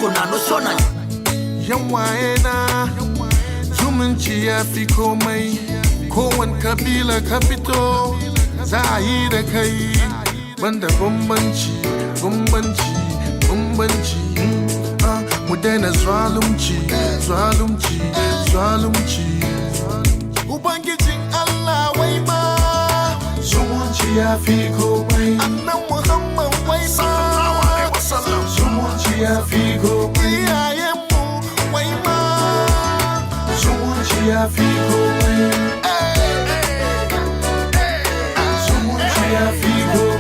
kuna no shona Yamwaena zumunci ya fi komai kowane kabila ka fito za a yi da kai banda bambanci mu daina zalunci Ubangijin Allah wai ma zumunci ya fi komai annan Muhammad wai ma zumunci ya fi komai iyayenmu wai ma zumunci ya fi komai zumunci ya fi komai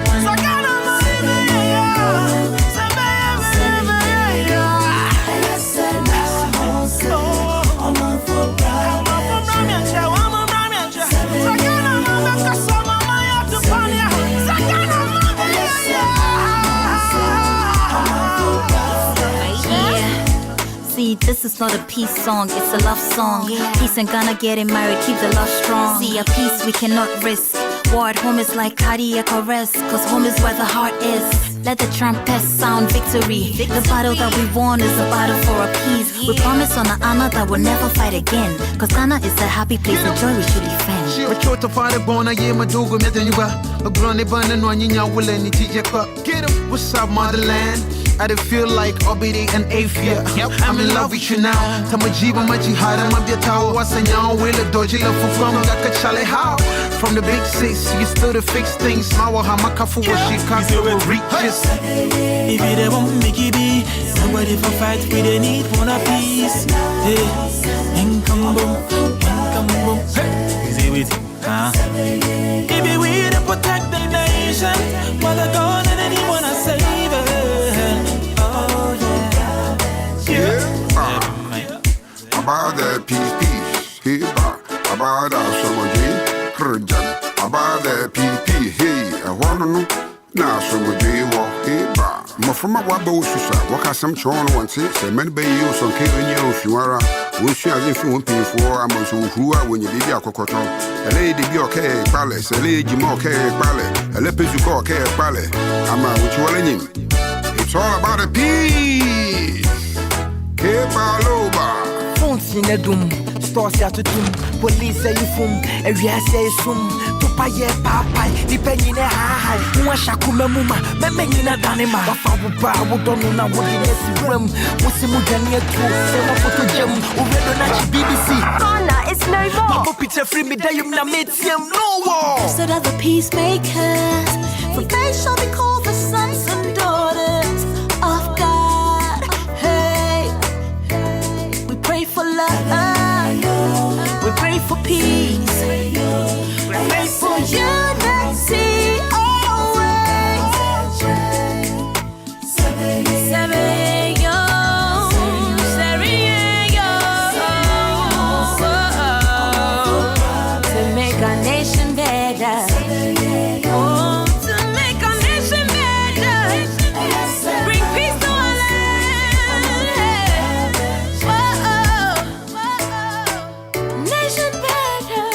This is not a peace song, it's a love song. Peace and Ghana getting married, keep the love strong. See, a peace we cannot risk. War at home is like cardiac arrest, cause home is where the heart is. Let the trumpets sound victory. The battle that we won is a battle for a peace. We promise on an honor that we'll never fight again, cause Ghana is a happy place and joy we should defend. Get him, what's up, motherland? I did feel like Obidi and Afia. I'm in love with you now. Tamajiba Majihada Mabiatao was a young will a dodgy love from Gakachale. How? From the big six, you still to fix things. Mawa Hamakafu was she can't reaches. If you don't want me to be somebody for fight, we don't need one of peace. Hey, and come boom. Is it with you? Maybe we to protect the nation, while they're gone and anyone I save it. About the peace, hey, about our summer day, Kurjan, about the PP, hey, I want to know now summer day, walk, hey, bar. Mafama Wabo Susa, walk as some chon once, say, many bay you so carrying you if you are, wish you as if you won't pay for, I'm also who are when you did your cocoton. A lady be okay, palace, a lady more care, ballet, a lepis you call care, ballet. I'm out with you all in. It's all about a peace. Hey, Baloba. In a doom, stores out to doom, police say you foom, and we say soon. To pay papa, depending on high, Mwashakuma Muma, Memina Danima, Wafa, would don't know what it is. Room, Musimudania, Sema Photo Gem, Uredonachi BBC. Ghana, it's no more. Papa Peter Free me, Dayum Namitium, no war. So that the peacemakers, for they shall be called the sons and daughters of God. Hey, we pray for love, we pray for peace, we pray for unity always. To make our nation better. Oh, to make our nation better. Bring peace to our land. Nation better.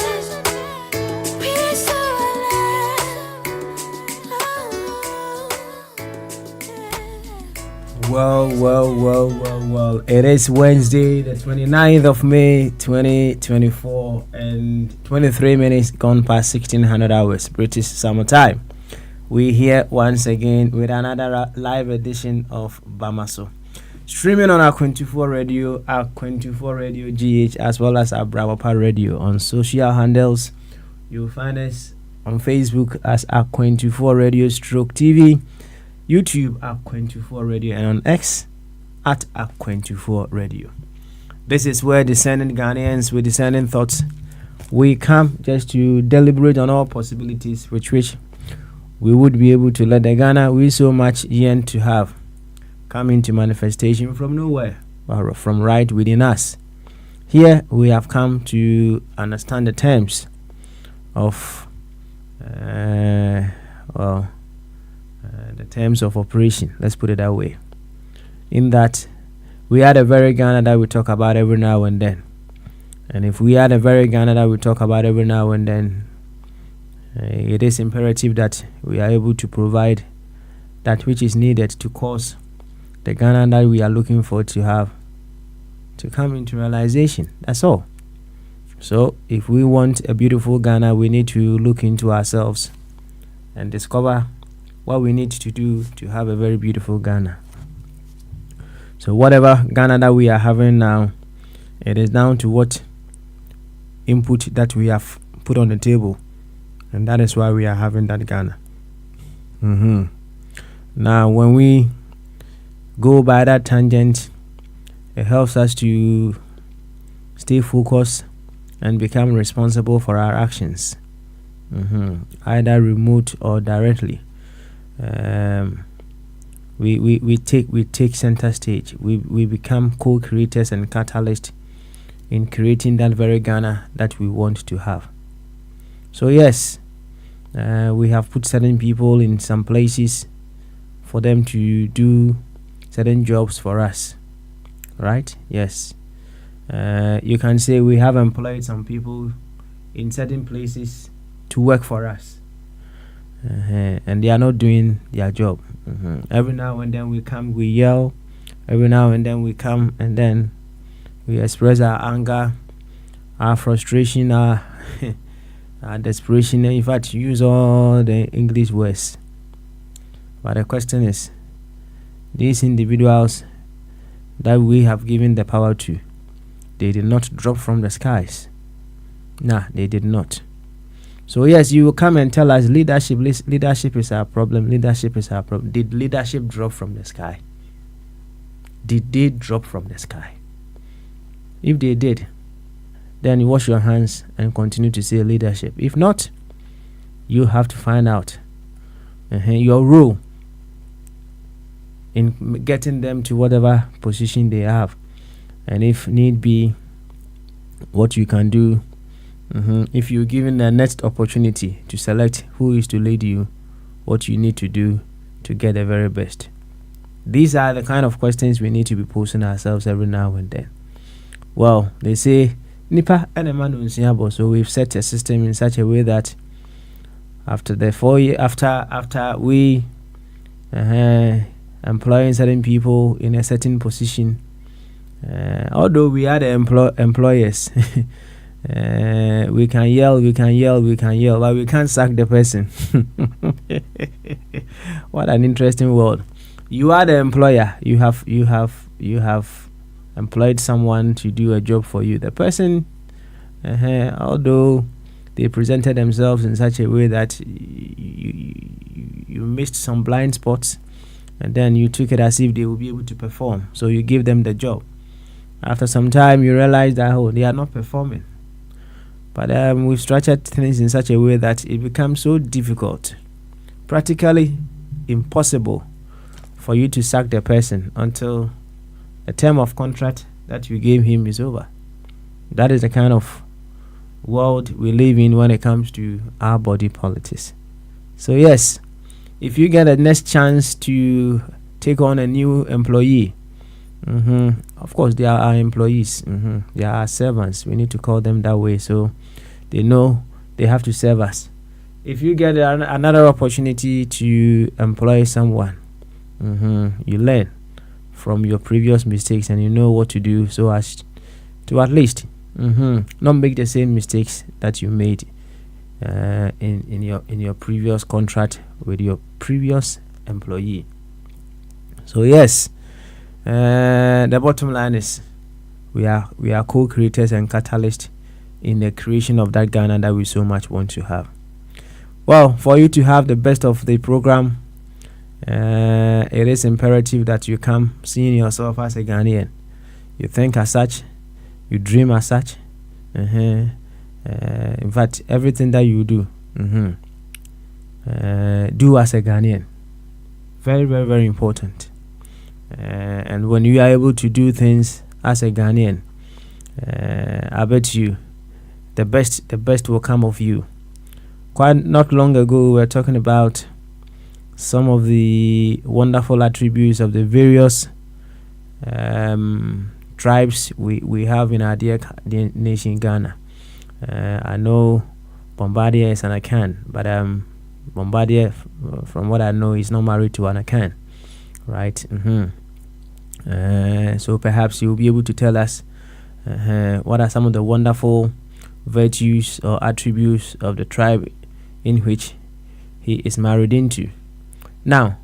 Peace to our land. Well. It is Wednesday, the 29th of May, 2024, and 23 minutes gone past 1600 hours, British summer time. We're here once again with another live edition of Bamaso. Streaming on our 24 radio, our 24 radio GH, as well as our Brawapa radio on social handles. You'll find us on Facebook as our 24 radio stroke TV, YouTube at 24 radio, and on X at 24 radio. This is where discerning Ghanaians with discerning thoughts, we come just to deliberate on all possibilities with which we would be able to let the Ghana we so much yearn to have come into manifestation from nowhere, or from right within us. Here we have come to understand the terms of the terms of operation, let's put it that way. In that we had a very Ghana that we talk about every now and then. And if we had a very Ghana that we talk about every now and then, it is imperative that we are able to provide that which is needed to cause the Ghana that we are looking for to have to come into realization. That's all. So if we want a beautiful Ghana, we need to look into ourselves and discover what we need to do to have a very beautiful Ghana. So whatever Ghana that we are having now, it is down to what input that we have put on the table, and that is why we are having that Ghana. Now when we go by that tangent, it helps us to stay focused and become responsible for our actions, either remote or directly. We take center stage. We become co-creators and catalysts in creating that very Ghana that we want to have. So yes, we have put certain people in some places for them to do certain jobs for us, right? Yes. You can say we have employed some people in certain places to work for us, and they are not doing their job. Every now and then we come, we yell. Every now and then we come and then we express our anger, our frustration, our desperation. In fact, use all the English words. But the question is, these individuals that we have given the power to, they did not drop from the skies. Nah, they did not. So yes, you will come and tell us leadership is our problem. Leadership is our problem. Did leadership drop from the sky? Did they drop from the sky? If they did, then you wash your hands and continue to say leadership. If not, you have to find out your role in getting them to whatever position they have, and if need be, what you can do. If you're given the next opportunity to select who is to lead you, what you need to do to get the very best. These are the kind of questions we need to be posing ourselves every now and then. Well, they say nipa enema no nsiabo, so we've set a system in such a way that after the 4 years, after we employing certain people in a certain position, although we are the employers, we can yell, but we can't sack the person. What an interesting world. You are the employer. You have employed someone to do a job for you. The person, although they presented themselves in such a way that you missed some blind spots, and then you took it as if they will be able to perform. So you give them the job. After some time, you realize that they are not performing. But we've structured things in such a way that it becomes so difficult, practically impossible, for you to sack the person until the term of contract that you gave him is over. That is the kind of world we live in when it comes to our body politics. So yes, if you get a next chance to take on a new employee, of course they are our employees, they are our servants. We need to call them that way, so they know they have to serve us. If you get another opportunity to employ someone, you learn from your previous mistakes and you know what to do so as to at least not make the same mistakes that you made in your previous contract with your previous employee. So yes, the bottom line is we are co-creators and catalysts in the creation of that Ghana that we so much want to have. Well, for you to have the best of the program, it is imperative that you come seeing yourself as a Ghanaian. You think as such, you dream as such. In fact, everything that you do, do as a Ghanaian. Very, very, very important. And when you are able to do things as a Ghanaian, I bet you the best will come of you. Quite not long ago, we were talking about some of the wonderful attributes of the various tribes we have in our dear nation Ghana. I know Bombardier is an Akan, but Bombardier, from what I know, is not married to an Akan, right? So perhaps you'll be able to tell us what are some of the wonderful virtues or attributes of the tribe in which he is married into. Now,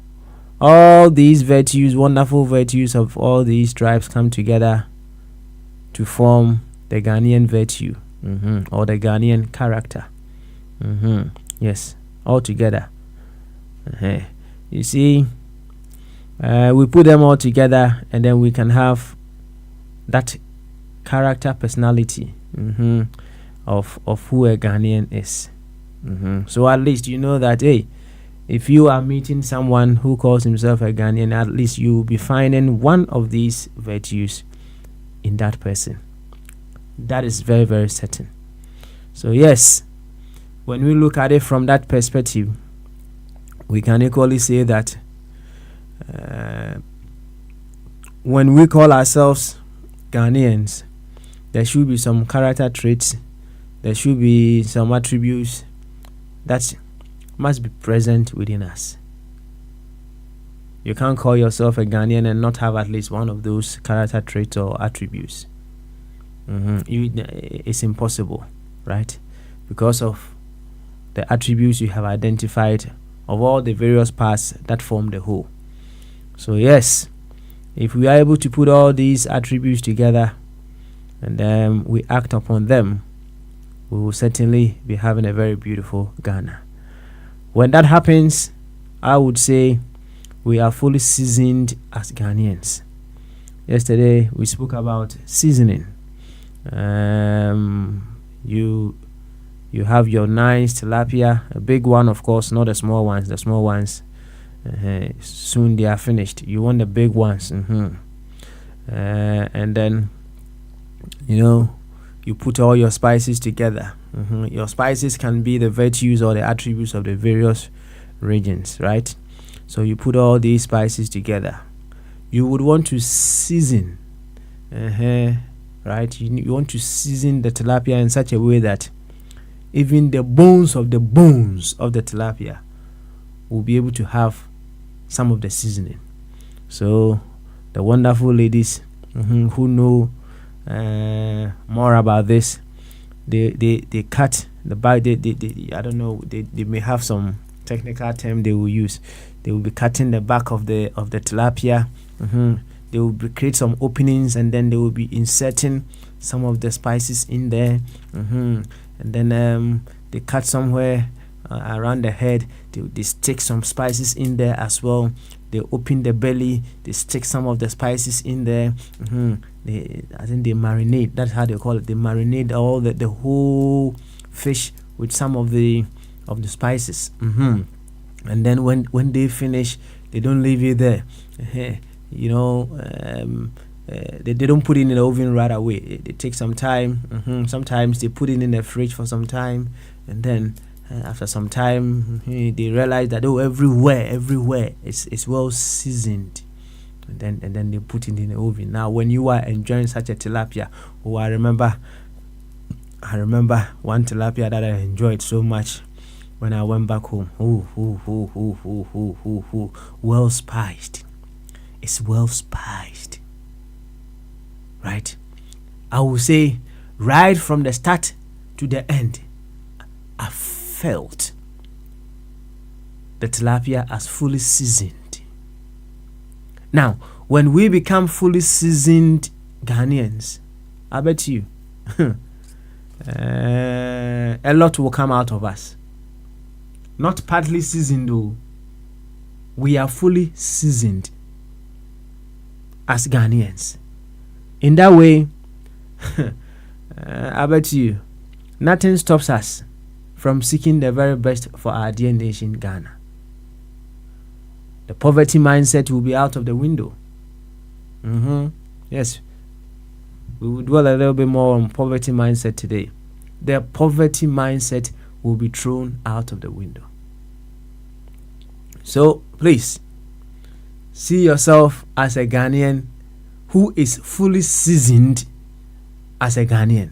all these virtues, wonderful virtues of all these tribes, come together to form the Ghanaian virtue, or the Ghanaian character. Yes, all together. You see, we put them all together, and then we can have that character, personality of who a Ghanaian is. So at least you know that, hey, if you are meeting someone who calls himself a Ghanaian, at least you will be finding one of these virtues in that person. That is very, very certain. So yes, when we look at it from that perspective, we can equally say that when we call ourselves Ghanaians, there should be some character traits, there should be some attributes that must be present within us. You can't call yourself a Ghanaian and not have at least one of those character traits or attributes. It's impossible, right? Because of the attributes you have identified of all the various parts that form the whole. So yes, if we are able to put all these attributes together and then we act upon them, we will certainly be having a very beautiful Ghana. When that happens, I would say we are fully seasoned as Ghanaians. Yesterday we spoke about seasoning. You have your nice tilapia, a big one, of course, not the small ones. The small ones, soon they are finished. You want the big ones, and then you put all your spices together. Your spices can be the virtues or the attributes of the various regions, right? So you put all these spices together. You would want to season, right? You want to season the tilapia in such a way that even the bones of the tilapia will be able to have some of the seasoning. So the wonderful ladies who know more about this, they cut the back. I don't know. They may have some technical term they will use. They will be cutting the back of the tilapia. They will create some openings, and then they will be inserting some of the spices in there. And then they cut somewhere around the head. They stick some spices in there as well. They open the belly. They stick some of the spices in there. I think they marinate. That's how they call it. They marinate all the whole fish with some of the spices. And then when they finish, they don't leave it there. They don't put it in the oven right away. They take some time. Sometimes they put it in the fridge for some time, and then after some time they realize that everywhere it's well seasoned, and then they put it in the oven. Now when you are enjoying such a tilapia, I remember one tilapia that I enjoyed so much when I went back home. Well spiced. It's well spiced, right? I will say right from the start to the end, I felt the tilapia as fully seasoned. Now, when we become fully seasoned Ghanaians, I bet you a lot will come out of us. Not partly seasoned though. We are fully seasoned as Ghanaians. In that way, I bet you nothing stops us from seeking the very best for our dear nation, Ghana. The poverty mindset will be out of the window. Yes, we will dwell a little bit more on poverty mindset today. The poverty mindset will be thrown out of the window. So please, see yourself as a Ghanaian who is fully seasoned as a Ghanaian.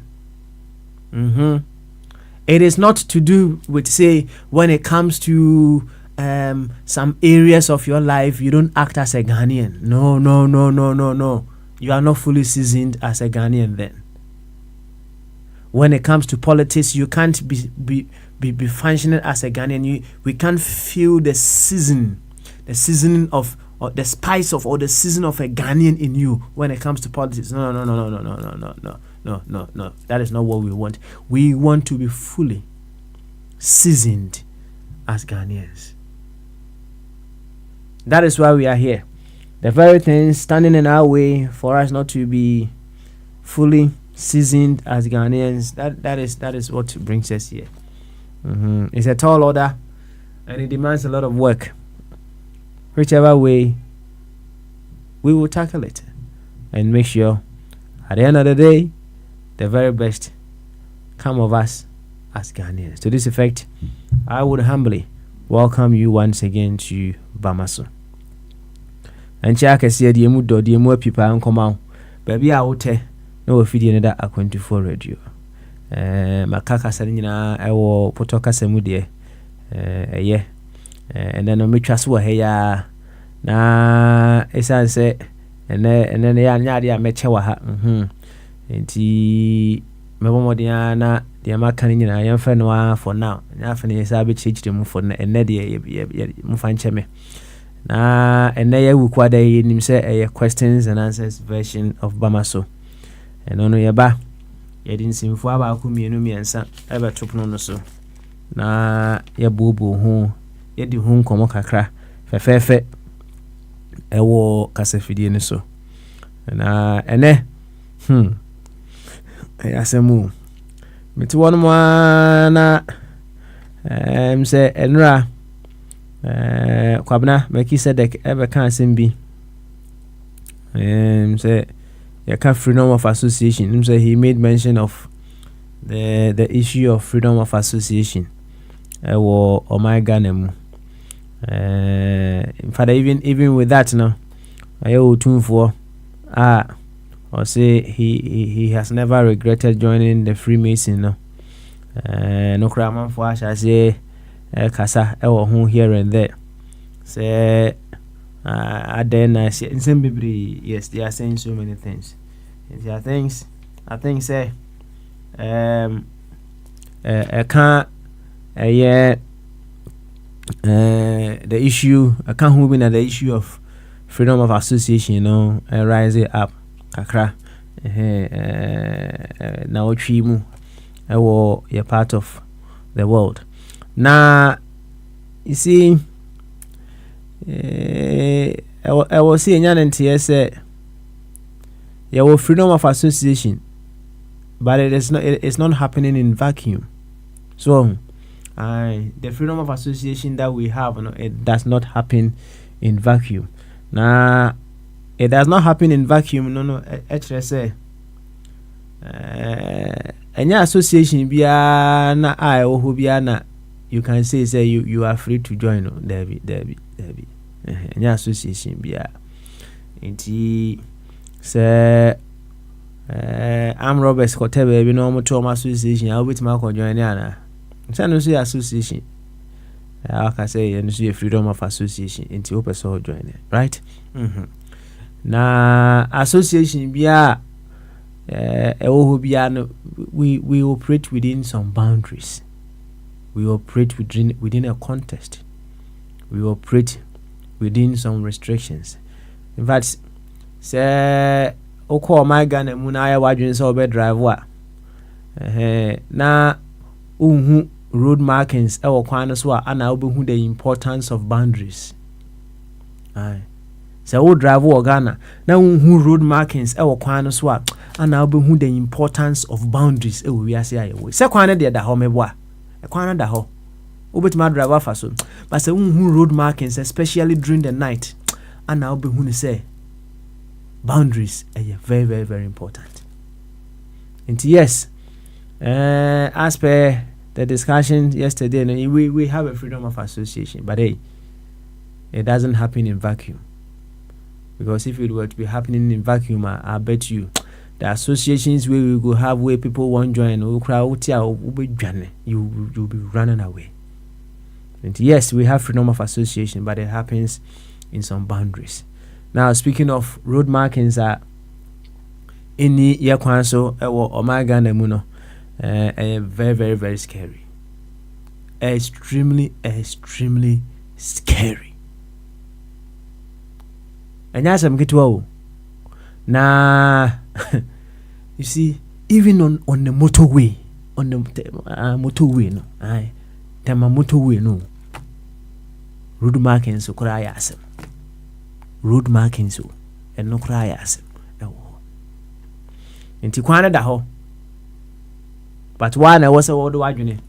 It is not to do with, say, when it comes to some areas of your life you don't act as a Ghanaian. No. You are not fully seasoned as a Ghanaian then. When it comes to politics, you can't be functioning as a Ghanaian. We can't feel the seasoning of, or the spice of, or the season of a Ghanaian in you when it comes to politics. No. That is not what we want. We want to be fully seasoned as Ghanaians. That is why we are here. The very thing standing in our way for us not to be fully seasoned as Ghanaians, that is what brings us here. It's a tall order, and it demands a lot of work. Whichever way, we will tackle it and make sure at the end of the day, the very best come of us as Ghanaians. To this effect, I would humbly welcome you once again to Bamaso. And check see the mudo the more people and come out. Baby out no video that a 24 radio. Makaka sanina ewo potoka semudie. Yeah. And then me trust wa heya na esan say and then ya nya dia meche wa ha. Enti mebomodiana na dia maka ni nyina yemfa no for now. Nya fa ne sa be chichire mu for na enne de mu fa ncheme. Na enne ya wukwada nim say questions and answers version of Bamaso. Eno no yeba yedin simfo aba ku mienu miensa ebe topno no so. Na ya bobo ho yedi ho nkomo kakra fefefe ewo kasafidie ni so. Na ene asemu meti wonu na mse enra kwabna Melchizedek ebe kan asembi mse ya freedom of association. Mse he made mention of the issue of freedom of association ewo omaiga nemu. In fact, even with that no ayo tunfo or say he has never regretted joining the Freemason no. No kraman for asha say kasa ewo hu here and there. Say then I say in some bibri, yes, they are saying so many things. And there are things I think say can't the issue I can't hold in the issue of freedom of association, you know, rise it up kakra na ochimu ewo you're part of the world. Now you see I was seeing NTS say there was freedom of association, but it's not happening in vacuum. So the freedom of association that we have, it does not happen in vacuum. Now it does not happen in vacuum. No. Actually say any association biya na who biya na you can say you are free to join. Debbie. Any association biya. Inti say I'm Robert Kotebe bi no mo to association I will be to join ana. Say no say association. I can say you see freedom of association inti o person join it, right? Na association biya we operate within some boundaries. We operate within a context. We operate within some restrictions. In fact, say oko my Ghana mu na ya wadwen say obe drive wa na unhu road markings e wo kwan so a na obehu the importance of boundaries. Say wo drive wo Ghana na unhu road markings e wo kwan so a na obehu the importance of boundaries e wo wiase ayewo. Say kwan na de da ho mebo a e kwan na da ho obetima drive afa so, but say unhu road markings especially during the night na obehu ni say boundaries are very, very, very important. And yes, as per the discussion yesterday, we have a freedom of association, but hey, it doesn't happen in vacuum. Because if it were to be happening in vacuum, I bet you the associations where we go have where people won't join, you'll be running away. And yes, we have freedom of association, but it happens in some boundaries. Now, speaking of road markings, any yakwan so Omega Nemuno, very, very, very scary. Extremely, extremely scary. And that's I'm get wow. Nah, you see, even on the motorway, motorway, no, tema motorway, no. Road markings so cry asem. Road markings so and no cry asem. Inti kwana da ho. But one I was a word wagune.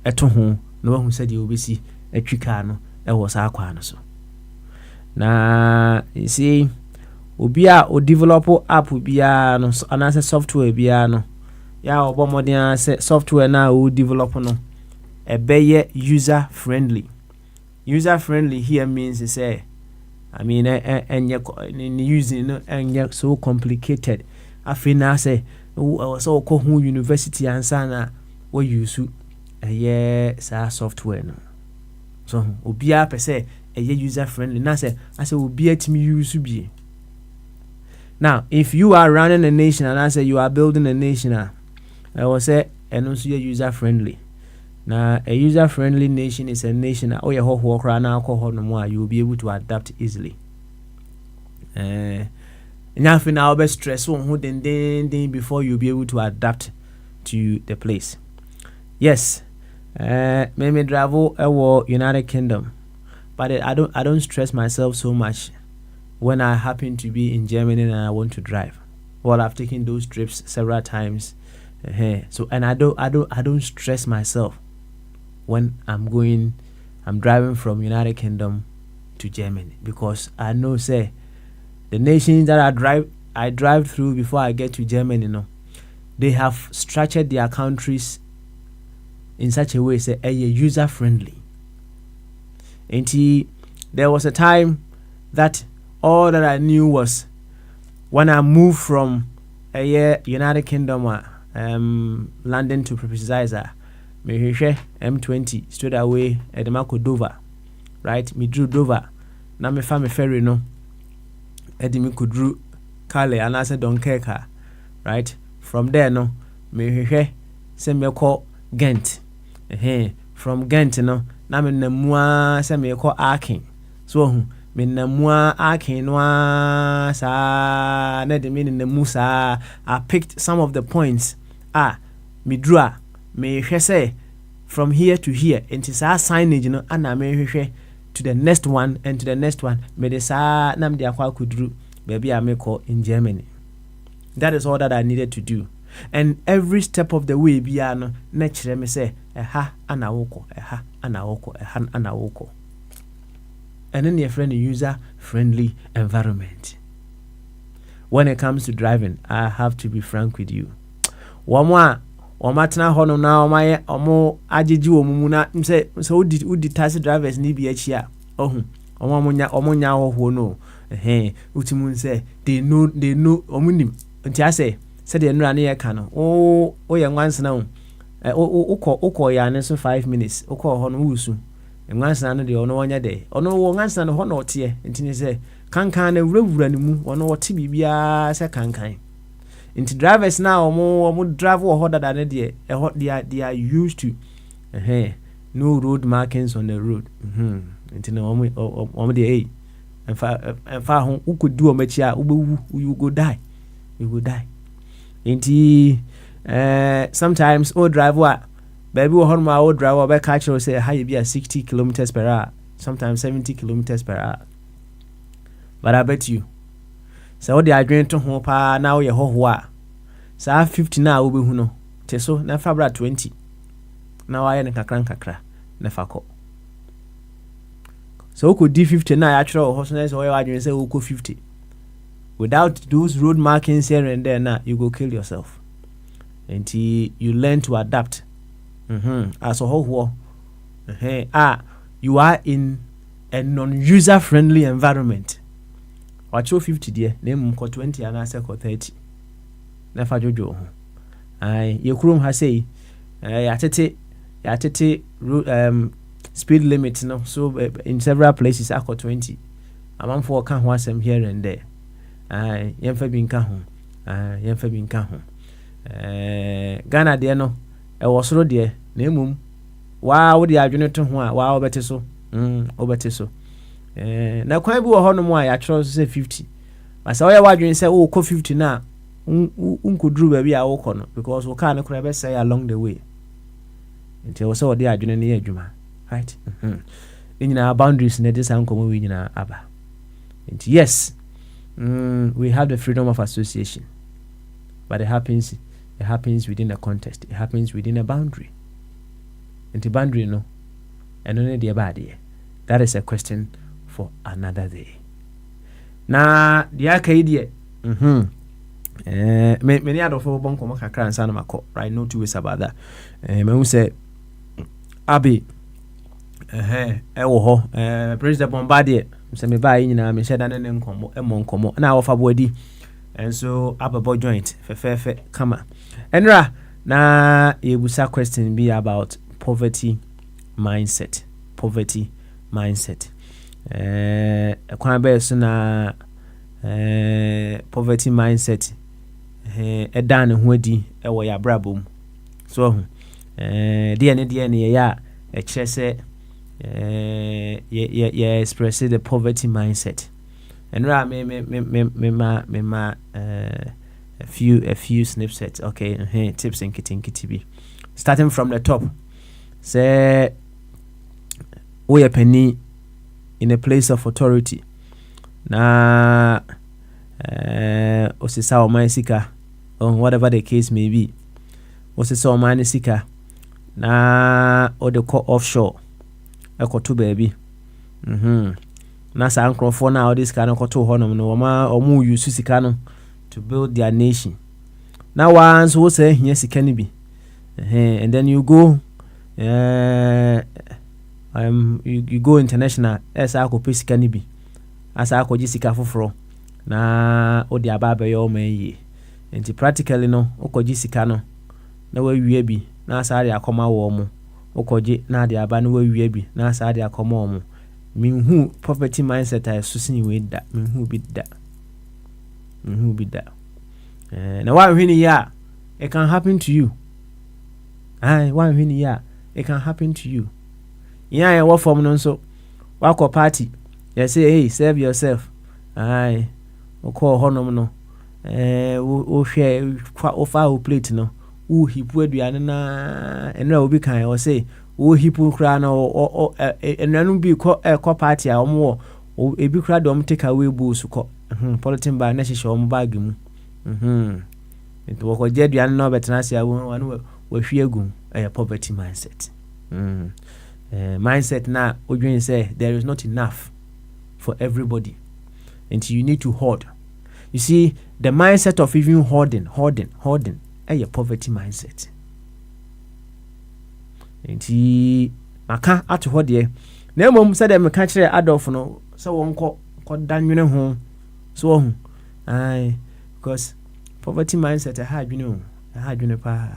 Eto ho no who said you obesi atwika no e wo sa kwana so. Na you see obia o develop app bia no anase software bia no ya obomodin say software na o develop no ebeye user friendly. User friendly here means say I mean and using no and so complicated. Afina say so ko hu university ansa na we use sa software no. So obia per se user friendly na say I say obia timi use bi. Now, if you are running a nation and I say you are building a nation, I will say and also user friendly. Now, a user friendly nation is a nation that you will be able to adapt easily. Nothing I'll be stressful before you'll be able to adapt to the place. Yes, maybe travel United Kingdom, but I don't stress myself so much when I happen to be in Germany and I want to drive. Well, I've taken those trips several times. So and I don't stress myself when I'm driving from United Kingdom to Germany, because I know say the nations that I drive through before I get to Germany, they have structured their countries in such a way say user friendly. And there was a time that all that I knew was when I moved from United Kingdom, London to precise, M20 straight away at the Marco Dover, right? Me drew Dover. Now me found me ferry no. Eddie me could drew Calais and I said Dunkirk, right? From there no, me send me call Ghent. From Ghent no, now me nemwa send me call Aachen. So Minamwa Akinwa sa na de meaning the Musa. I picked some of the points. Me draw me say from here to here. And it's our signage, and I may to the next one and to the next one. Me de sa nam de akwa kudru baby I may call in Germany. That is all that I needed to do. And every step of the way biano naturally me say anawoko anawoko. And then your friend user friendly environment. When it comes to driving, I have to be frank with you. Wama hono na my omo ajiji omumuna say so udi taxi drivers ni bi achia ohun omonya ho no utimun say they know omunim nti ase say the nura na ye ka no o ye nwanse na ukọ ya ne so 5 minutes ukọ ho no wusu enwansa no de ono wonya de ono wo nwansa no ho na ote ntini se kankan na wurawura ne mu ono wote bibia se kankan nti drivers now omo drive wo ho dada ne de they are used to no road markings on the road nti na omo de enfa ho ukudu omachi a ubewu you go die nti sometimes o driver baby wo my old driver be catch you say how be at 60 kilometers per hour, sometimes 70 kilometers per hour. But I bet you so they are going to home pa now ye ho a sa 50 na wo be hu no teso na fabra 20 na wa ye ne kakra na fako so ko d 50 na ya tro ho so na so wa adwen say wo ko 50 without those road markings here and there na you go kill yourself until you learn to adapt. As a whole, you are in a non-user friendly environment. Watch your 50 dear, name 20 and I say 30. Never jojo. Your room has say, yatete speed limit no so in several places akọ 20 amanfo ka ho asem here and there yemfa bi nka ho yemfa bi nka ho Ghana de no e wo soro de na emum wa wo de adwene to ho a wa obete so obete so na kwan bi wo ho no mo a ya tro so 50 masa wo ya wadwene se wo ko 50 na unkudru ba bi a wo ko no because wo ka ne kura be say along the way until wo se wo de adwene ne adwuma right in our boundaries na this ankomo we nyina aba and yes we have the freedom of association but it happens within a context, it happens within a boundary, and the boundary no and only the bad. That is a question for another day. Na the arcade many other for bonko makakra and sanamako, right? No two ways about that. Me say Abi President Bombardier say me buy nyina me sheda ne nkomo nkomo na ofa body and so ababo joint fe kama enra na yebusa question be about poverty mindset kwan be so na poverty mindset edan ho adi e wo ya brabom so de ne ya e kire se express the poverty mindset. And a few snippets. Okay, tips and kitty. Starting from the top. Say we a penny in a place of authority. Na osisa o manisika on whatever the case may be. Osisa o manisika na o de call offshore. Ekoto baby. Na sa ankrofo na all this kind of koto honom no ma omu use sika no to build their nation. Now once who say here sika ni bi. And then you go you go international esa akopɛ sika ni bi. Asa akɔgye sika foforo na odi aba ba yo mayi. Enti practically no okɔgye sika no na wawie bi na asa ade akɔma wo mo. Okɔgye na ade aba no wawie bi na asa ade akɔma wo mo. Minhu poverty mindset I susini with that. Minhu be that. Now one when ya it can happen to you. One when ya it can happen to you. Yeah, what form no so walk or party. You say, hey, serve yourself. Aye, o call honom no. O share offer o plate no. Hipu aduane na enra obi kan o say hipu kra na o enranu bi ko party a omo ebi kra dom take away books ko politin ba na hihye omo bag mu nto ko je aduane na obetena sia wanu wahwie agum poverty mindset mindset na odwen say there is not enough for everybody and you need to hoard. You see the mindset of even hoarding a poverty mindset. Enti maka ato ho de na emom se de meka kire Adolf no se won ko danwene ho so ho ai because poverty mindset ha adwene pa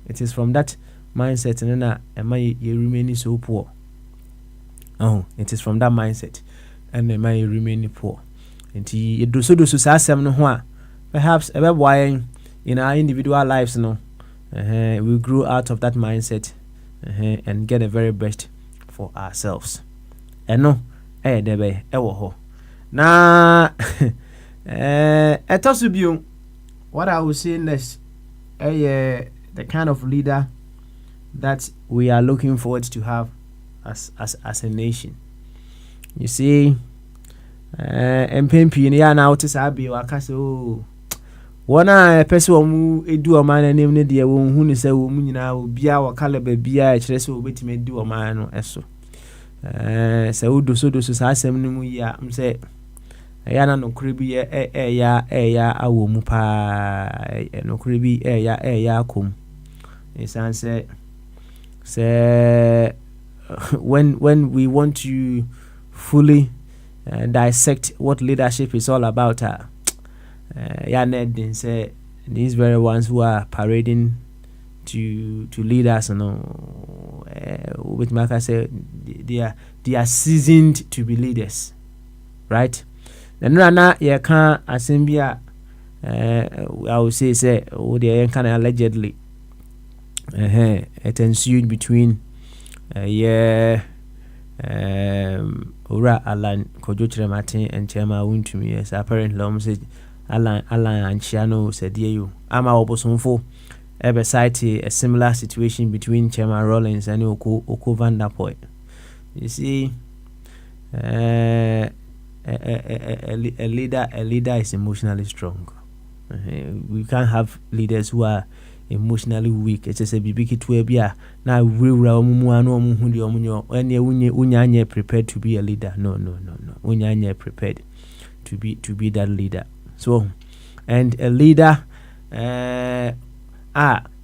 it is from that mindset na ema ye remain so poor. It is from that mindset and ema ye remain poor. Enti edoso sa asem no ho a perhaps ebeboa in our individual lives no we grew out of that mindset and get the very best for ourselves. And no debe ewo ho na etosubium what I will say next the kind of leader that we are looking forward to have as a nation. You see MPP ni ya na otisa abi wakase wana pese wo mu edu o man anem ne de wo hu ni se wo mu nyina obia wo kala ba bia e kire se wo betime edu o man no eso se wo doso sa asem ni mu ya mse ya na no kure bi ya awo mu pa no kure bi ya akom isan se when we want to fully dissect what leadership is all about these very ones who are parading to lead us, with Maka say they are seasoned to be leaders, right? Then na ye can asembia I would say they kind of allegedly it ensued between Ura Alan Kojotre Martin and Chema Wuntumi. Yes, apparently said Alan and Chiano said you ama obosonfo ever cite a similar situation between Chema Rollins and Oko Van Der Poel. You see, a leader is emotionally strong. We can't have leaders who are emotionally weak. It's just a bibiki to a beer. Now we are prepared to be a leader. No. Unyanye prepared to be that leader. So, and a leader,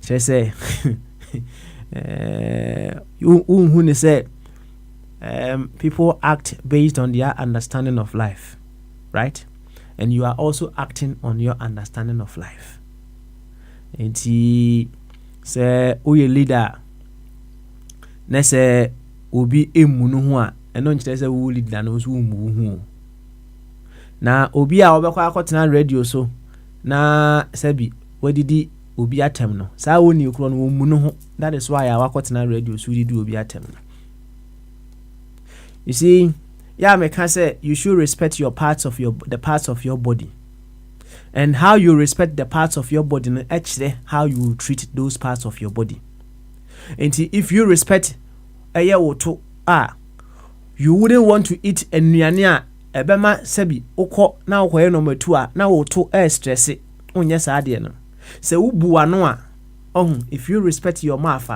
just say, you say, people act based on their understanding of life, right? And you are also acting on your understanding of life. And he say, "Uye leader, na say obi emunu ho a, eno nkyerɛ sɛ wo leader na so mu ho. Na obi a obekwa akotena radio so na sabi wadidi obi atem no. Saa woni okro no mu no ho. That is why I akotena radio so didi obi atem no. You see, yeah, me can say you should respect the parts of your body. And how you respect the parts of your body, actually how you treat those parts of your body. And if you respect you wouldn't want to eat enuane ebema sebi okọ na okoye number 2 na woto stress onye sa ade no. Se ubu ano a if you respect your mouth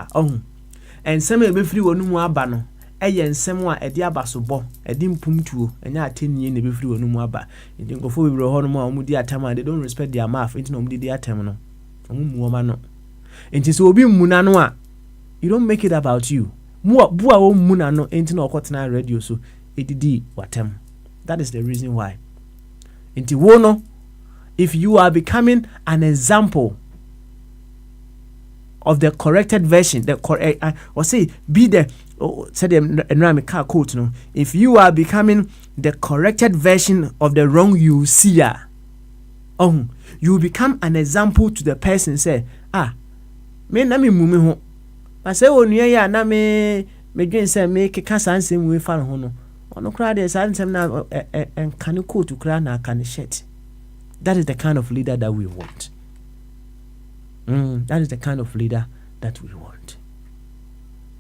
and some ebefiri wonu mu aba no eye nsem a ede abasobo ede mpumtuo enya atenie na ebefiri wonu mu aba enti nkofo bibire ho no mu a omudi atama they don't respect their mouth enti na omudi atem no omu oma no enti so obi mmuna no a you don't make it about you mu bu a mmuna no enti na okotena radio so edidi watem. That is the reason why. Enti wo no, if you are becoming an example of the corrected version, the correct or say be the said the car quote no, if you are becoming the corrected version of the wrong you see you become an example to the person. Say me na me mumi ho I say onua ya na me dwen say me keka sansem we fa ho no ono kra de sansem na en kan quote kra na kan shirt. That is the kind of leader that we want. That is the kind of leader that we want.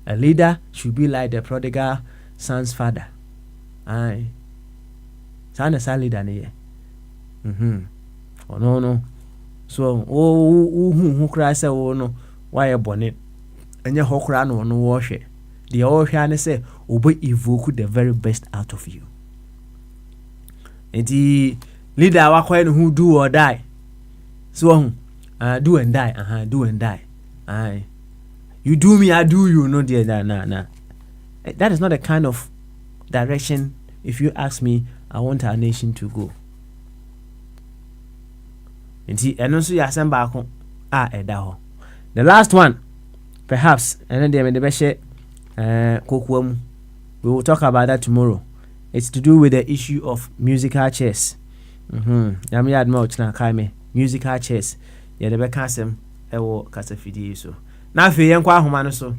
A leader should be like the prodigal son's father. Aye. Sana sa leader ne. Oh no. So who cry say no why bonnet. Enya hokra no wo hwe. The all hwe say obo evoke the very best out of you. And the leader wakwa who do or die. So do and die. Do and die. Aye. You do me, I do you. No, dear, nah. That is not the kind of direction, if you ask me, I want our nation to go. And also, you are back home. The last one, perhaps, and then the best we will talk about that tomorrow. It's to do with the issue of musical chairs. Yami admire na kaime musical chairs. Yeah, the bekasem ewo kasa fidie so. Na fe yenkwa ahoma no so.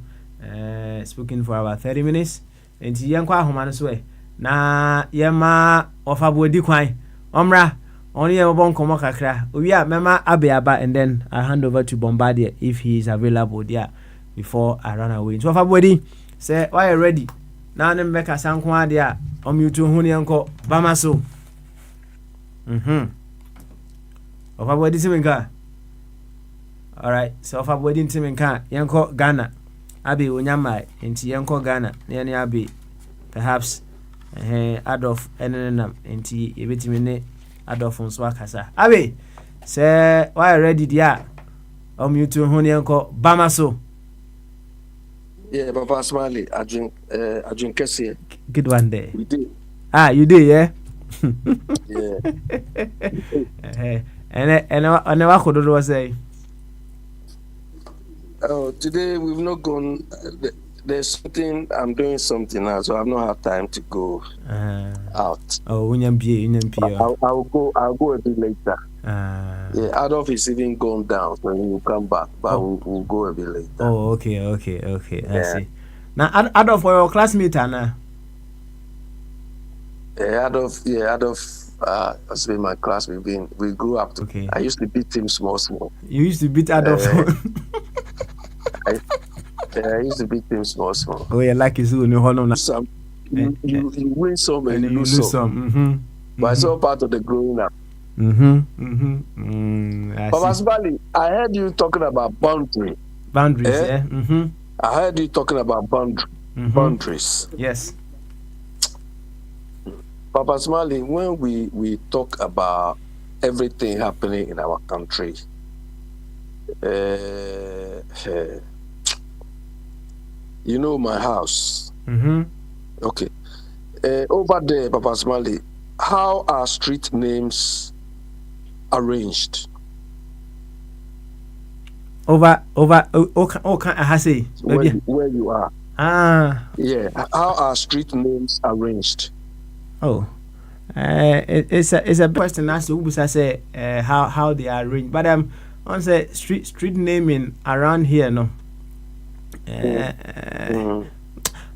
Speaking for about 30 minutes. Enti yenkwa ahoma no so na yema ofabodi kwan. Omra only a bon komo kakra. Owi a mema abeaba and then I hand over to Bombardier if he is available there before I run away. So ofabodi say why you ready? Na nem beka sanko ade a omutu hu ne enko bama so. Ofabodi simenka. All right, so if I'm waiting to yanko Ghana, Abi Unyama, into yanko Ghana, nearly Abi, perhaps Adolf Enenam, into Ebitimine Adolf on Swakasa. Abi, say, why ready, dear? You to Hunyanko Bamaso. Yeah, Papa Smiley, I drink Kessie. Good one day. We did. You did, yeah? Yeah. And I could say. Oh, today we've not gone. There's something, I'm doing something now, so I've not had time to go out. Oh, unyambie. I'll go a bit later. Yeah, Adolf is even gone down, so he will come back, but we'll go a bit later. Oh, okay. I see. Now, Adolf, for your classmate, Anna. Adolf has been my class. We grew up. Okay. I used to beat him small. You used to beat Adolf. I used to beat him small. Oh, yeah, like you know. You win some and you lose some. But it's all part of the growing up. Papa Smiley, I heard you talking about boundaries. Yeah. I heard you talking about boundaries. Yes. Papa Smiley, when we talk about everything happening in our country, you know my house. Okay. Over there, Papa Smiley, how are street names arranged? Over. Can I say? Where you are? Yeah. How are street names arranged? Oh, it's a question as to who say how they are arranged. But on say street naming around here, no.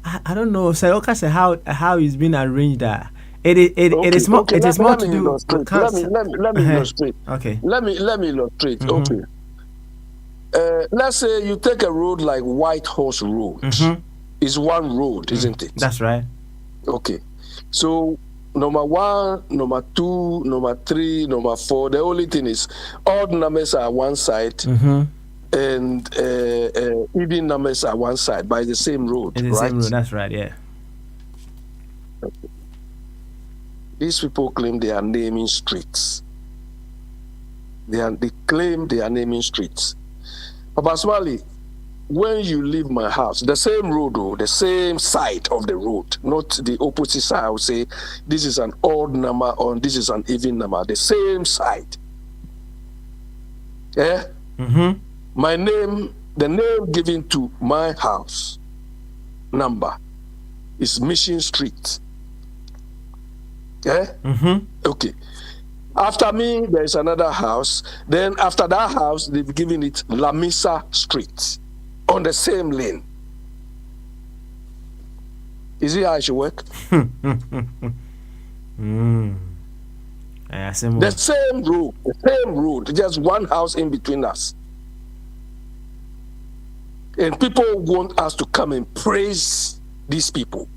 I don't know. So okay, say how it's been arranged. It is more. Okay, it is more to do. Let me illustrate. Okay. Let me illustrate. Okay. Let's say you take a road like White Horse Road. It's one road, isn't it? That's right. Okay. So number 1, number 2, number 3, number 4. The only thing is odd numbers are one side, and even numbers are one side by the same road. It's the same road. That's right. Yeah. Okay. These people claim they are naming streets. They claim they are naming streets. Papa Smiley, when you leave my house, the same road, the same side of the road, not the opposite side. I would say this is an odd number or this is an even number, the same side. Yeah? My name, the name given to my house number is Mission Street. Yeah? Okay. After me, there's another house. Then after that house, they've given it Lamisa Street on the same lane. Is it how it should work? The same road, just one house in between us. And people want us to come and praise these people.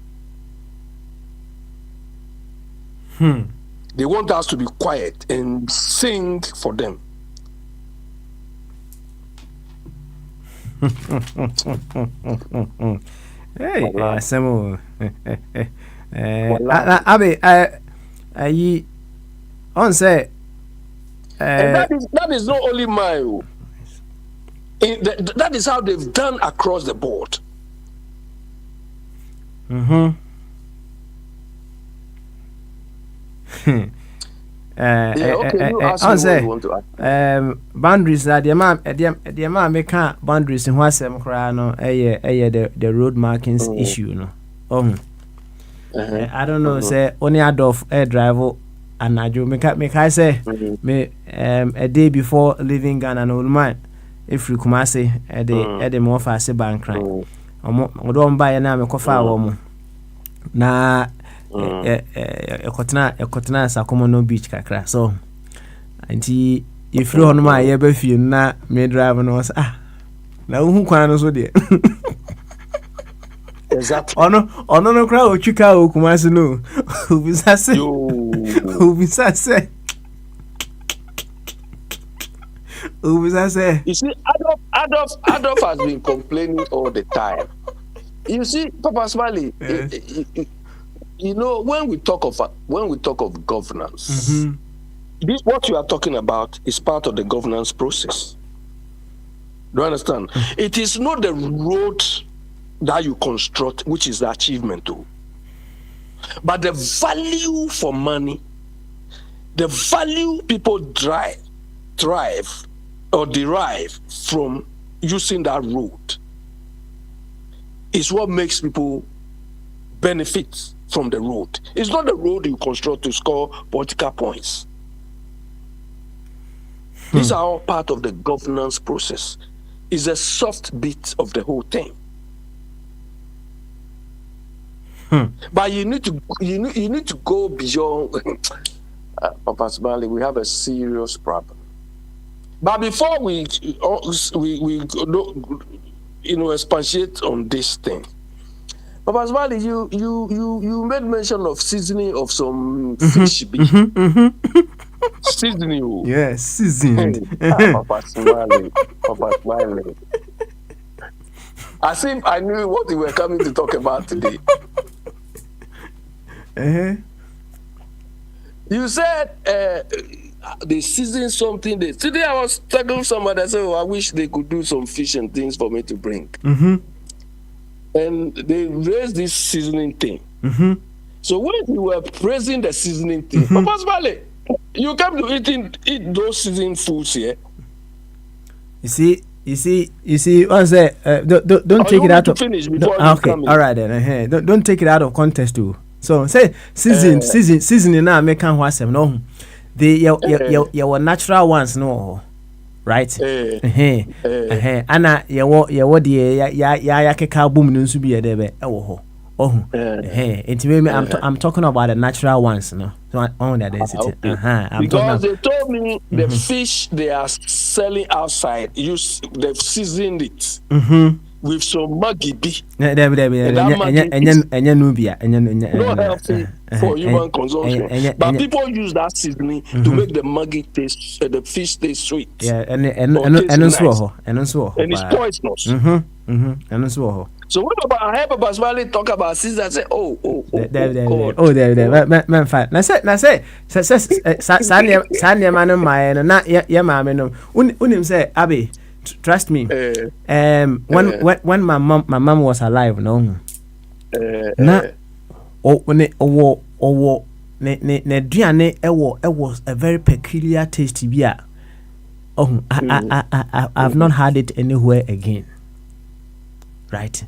They want us to be quiet and sing for them. Hey, Samuel. Abi, I on say. That is not only mine. That is how they've done across the board. Boundaries that the man make boundaries in what's no the road markings issue no. I don't know say only Adolf air driver and I do make I say me a day before leaving Ghana no man if you come say at the more fast bank crime. Don't buy na me kofa wo na ekotena Sakomo no beach kakra so anti if you on my ye be fie na me drive no na hu kwan no so de exactly ono no kra o twika o kumase no obisa se you see Adolf has been complaining all the time. You see Papa Smiley, you know when we talk of governance, this what you are talking about is part of the governance process. Do you understand? It is not the road that you construct which is the achievement too, but the value for money, the value people thrive or derive from using that road is what makes people benefit from the road. It's not the road you construct to score political points. These are all part of the governance process. It's a soft bit of the whole thing. But you need to go beyond. Papa Smiley, we have a serious problem. But before we expatiate on this thing, Papa Smiley, you made mention of seasoning of some fish. Seasoning. Yes, seasoned. Papa Smiley. As if I knew what we were coming to talk about today. You said they season something. Today I was talking to somebody. I said, I wish they could do some fish and things for me to bring. And they raised this seasoning thing. So when you were praising the seasoning thing, Papa Smiley, you come to eat those seasoned foods here. You see. What's that? Don't take it out of. Finish before Okay, all right then. Don't take it out of context too. So say seasoning now make can what some no. Your natural ones no, right? Ana your the ya keka boom nso bi edebe ewo ho. I'm talking about the natural ones no. So on that density. Because they told me the fish they are selling outside, they've seasoned it. With some Maggi B. No healthy for human consumption. But people use that seasoning to make the Maggi taste, the fish taste sweet. Yeah, and it's poisonous. So when I heard Papa Smiley talk about season, I say, man, fine. I say, Sanya man, my not ya mamma no. Unim say, Abby. Trust me. When my mom was alive, no. Ne duane it was a very peculiar tasty beer. I've not had it anywhere again. Right.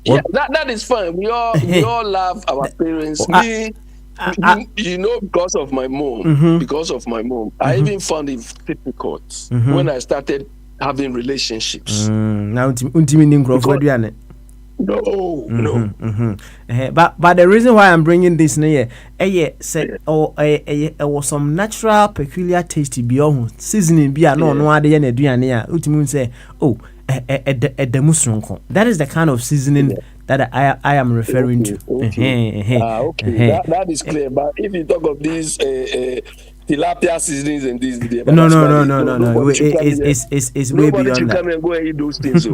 Yeah, that is fine. We all love our parents. Because of my mom, I even found it difficult when I started having relationships. Now, no. But the reason why I'm bringing this near, was some natural peculiar tasty beyond seasoning beer. No other than a duania. Ultimately say, that is the kind of seasoning that I am referring to. That is clear. But if you talk of these tilapia seasonings and this, no. It's way beyond that. Nobody should come and go and eat those things.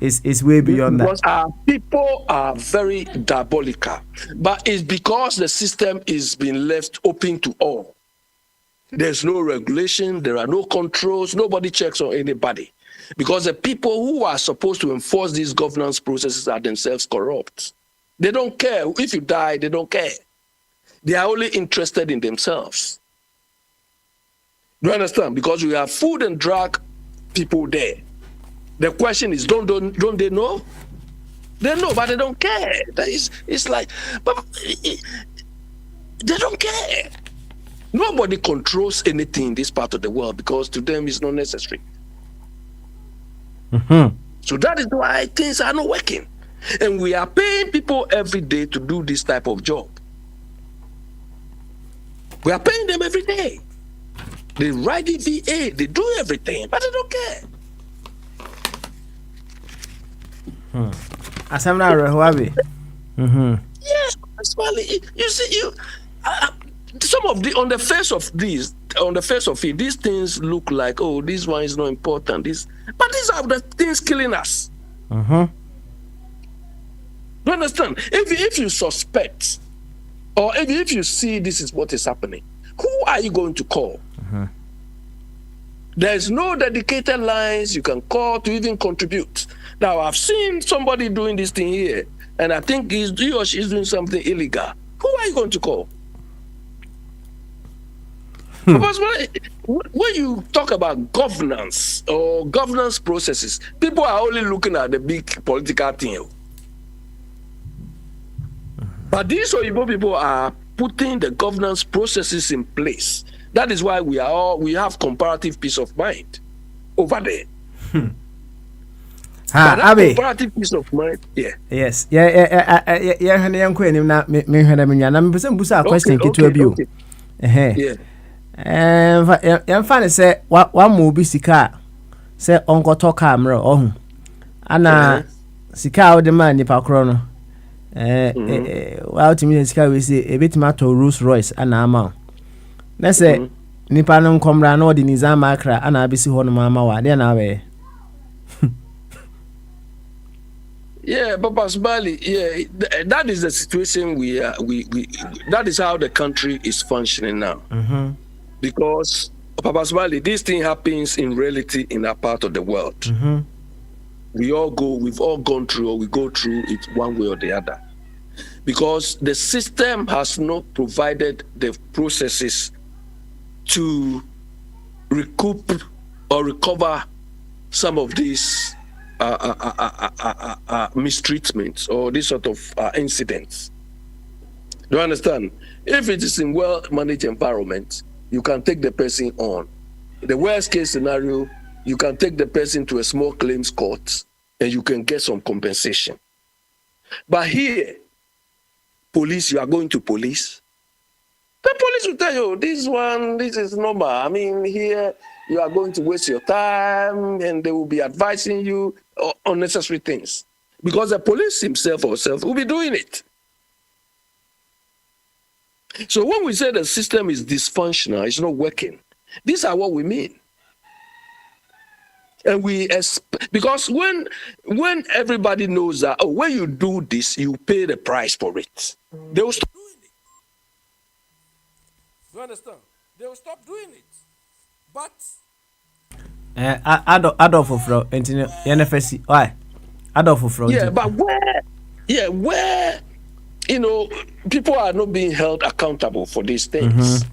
It's way beyond that. Because our people are very diabolical, but it's because the system is being left open to all. There's no regulation, there are no controls, nobody checks on anybody. Because the people who are supposed to enforce these governance processes are themselves corrupt. They don't care. If you die, they don't care. They are only interested in themselves. Do you understand? Because we have food and drug people there. The question is, don't they know? They know, but they don't care. It's like, but they don't care. Nobody controls anything in this part of the world because to them it's not necessary. So that is why things are not working. And we are paying people every day to do this type of job. We are paying them every day. They write the VA, they do everything, but they don't care. Yes, Smiley. You see, some of the on the face of it, these things look like, oh, this one is not important. But these are the things killing us. Do you understand? If you suspect, or if you see this is what is happening, who are you going to call? There's no dedicated lines you can call to even contribute. Now, I've seen somebody doing this thing here, and I think he or she is doing something illegal. Who are you going to call? When you talk about governance or governance processes, people are only looking at the big political thing. But these Oyibo people are putting the governance processes in place. That is why we have comparative peace of mind over there. Abe. Comparative peace of mind. Yeah. Yes. Yeah. Hane yanko enim na me hweda me nwa na me pese mbusa question kitu bi o. Yeah. Yamfa ne se wa ma obi sika se onkoto camera ohun. Ana sika o de man nipa kro no. Wa ultimate sika we say ebetima to Rolls Royce ana ama. Na se nipa no nkomra na odi nizama akra ana abisi ho no mama wa de na we. Yeah, Papa Smiley, yeah, that is the situation we that is how the country is functioning now. Because Papa Smiley, this thing happens in reality in our part of the world. We've all gone through, or we go through it one way or the other. Because the system has not provided the processes to recoup or recover some of these mistreatments or this sort of incidents. Do you understand? If it is in well-managed environment, you can take the person on. The worst case scenario, you can take the person to a small claims court and you can get some compensation. But here, police, you are going to police. The police will tell you, this is normal. I mean, here, you are going to waste your time and they will be advising you unnecessary things. Because the police himself or herself will be doing it. So when we say the system is dysfunctional, it's not working, these are what we mean. And because when everybody knows that, when you do this, you pay the price for it, they will stop doing it. You understand? They will stop doing it. But Adolf Fro NFSC why Adolf Fro but where people are not being held accountable for these things,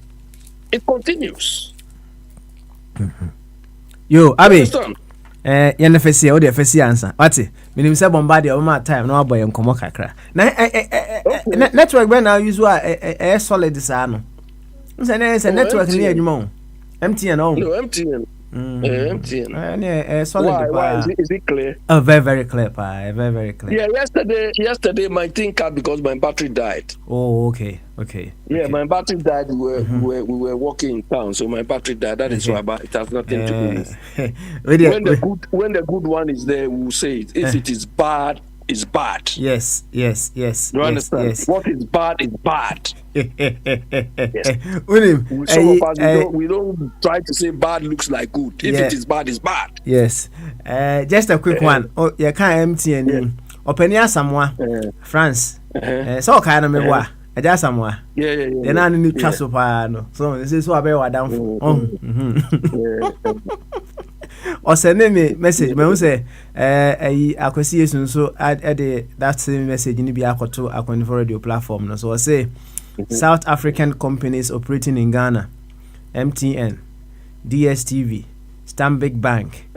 it continues. Yo Abi NFSC o de FSC answer wati minim say bombard o ma time na aboy nkomo kakra na network be na use a solid sa no say network ni adwuma MTN no MTN. Solid. Why is it clear? Oh, very, very clear, very, very clear. Yeah, yesterday my thing cut because my battery died. Oh, okay. Yeah, my battery died. We were walking in town, so my battery died. That is why, but it has nothing to do with. When the good one is there, we will say it. If it is bad, it's bad. Yes. You understand? Yes. What is bad is bad. Yes. Some of us, we don't try to say bad looks like good. If it is bad, it's bad. Yes. Just a quick one. Oh, you can't MTN. Openia Samoa, France. So kind of me wa. Just Samoa. Yeah. Then I need trust of no. So this is what I be down for. Or send me message. Me say akwesi so add that same message in be akoto akwanifo radio platform. No, so I say South African companies operating in Ghana, MTN, DSTV, Stanbic Bank,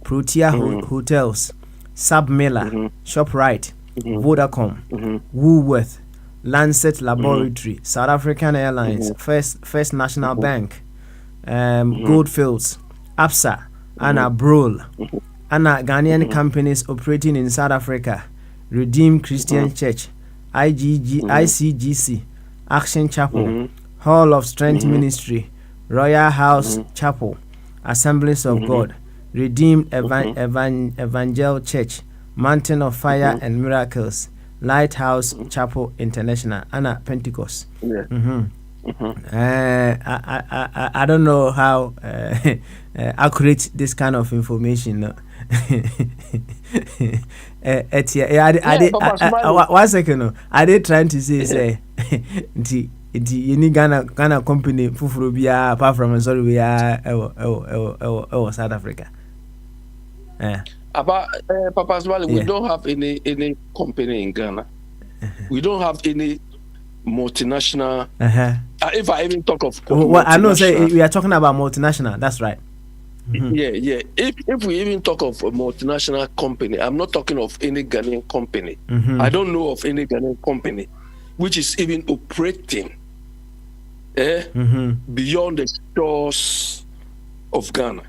Protea Hotels, Submiller, ShopRite, Vodacom, Woolworth, Lancet Laboratory, South African Airlines, First National Bank, Goldfields, Absa, Anna Brol, Anna Ghanaian companies operating in South Africa, Redeemed Christian Church, ICGC, Action Chapel, Hall of Strength Ministry, Royal House Chapel, Assemblies of God, Redeemed Evangel Church, Mountain of Fire and Miracles, Lighthouse Chapel International, Anna Pentecost. I don't know how accurate this kind of information. One second. I did trying to say you need Ghana company fufurubia apart from sorry we are South Africa. About Papa Smiley, we don't have any company in Ghana. We don't have any multinational. If I even talk of well, I know, say we are talking about multinational. That's right. Yeah. If we even talk of a multinational company, I'm not talking of any Ghanaian company. I don't know of any Ghanaian company which is even operating beyond the shores of Ghana.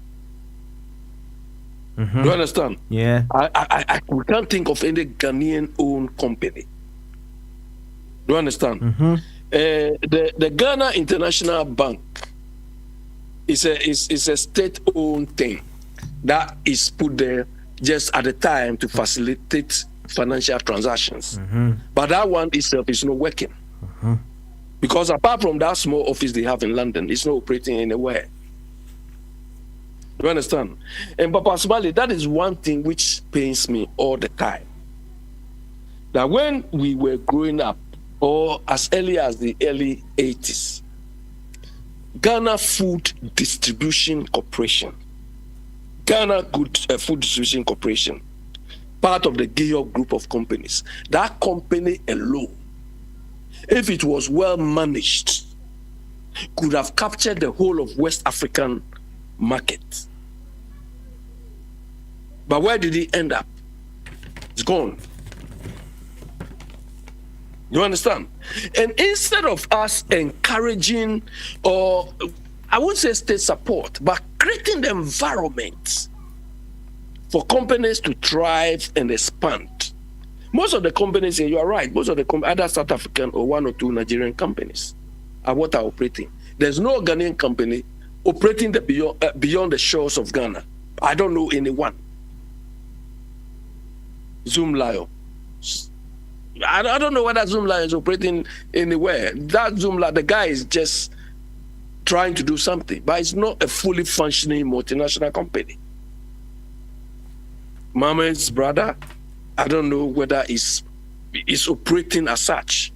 Do you understand? Yeah. We can't think of any Ghanaian-owned company. Do you understand? The Ghana International Bank is a state-owned thing that is put there just at the time to facilitate financial transactions. But that one itself is not working. Because apart from that small office they have in London, it's not operating anywhere. Do you understand? And Papa Smiley, that is one thing which pains me all the time. That when we were growing up, or as early as the early 80s, Ghana Food Distribution Corporation, Ghana Food Distribution Corporation, part of the GEOG group of companies, that company alone, if it was well managed, could have captured the whole of West African market. But where did it end up? It's gone. You understand? And instead of us encouraging, or I wouldn't say state support, but creating the environment for companies to thrive and expand. Most of the companies here, you are right, most of the other South African or one or two Nigerian companies are what are operating. There's no Ghanaian company operating beyond the shores of Ghana. I don't know anyone. Zoom Lion. I don't know whether Zoom Lion is operating anywhere. That Zoom Lion, the guy is just trying to do something, but it's not a fully functioning multinational company. Mama's brother, I don't know whether it's operating as such.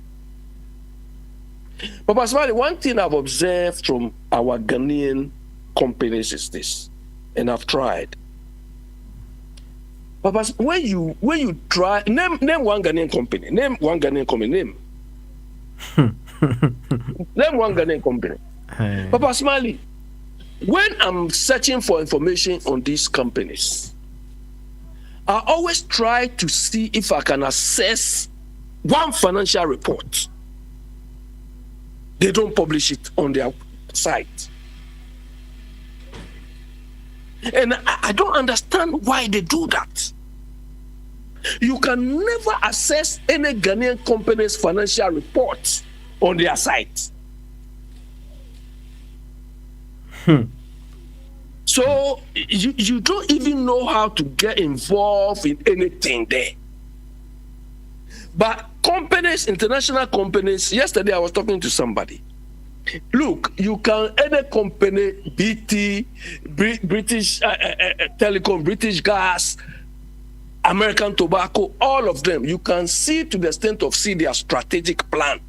But Pasmali, one thing I've observed from our Ghanaian companies is this, and I've tried. But when you try, name one Ghanaian company. Name one Ghanaian company. Name one Ghanaian company. Papa Smiley, when I'm searching for information on these companies, I always try to see if I can access one financial report. They don't publish it on their site. And I don't understand why they do that. You can never access any Ghanaian company's financial reports on their site. So you don't even know how to get involved in anything there. But companies, international companies, yesterday I was talking to somebody. Look, you can, any company, BT, British Telecom, British Gas, American Tobacco, all of them, you can see to the extent of see their strategic plan.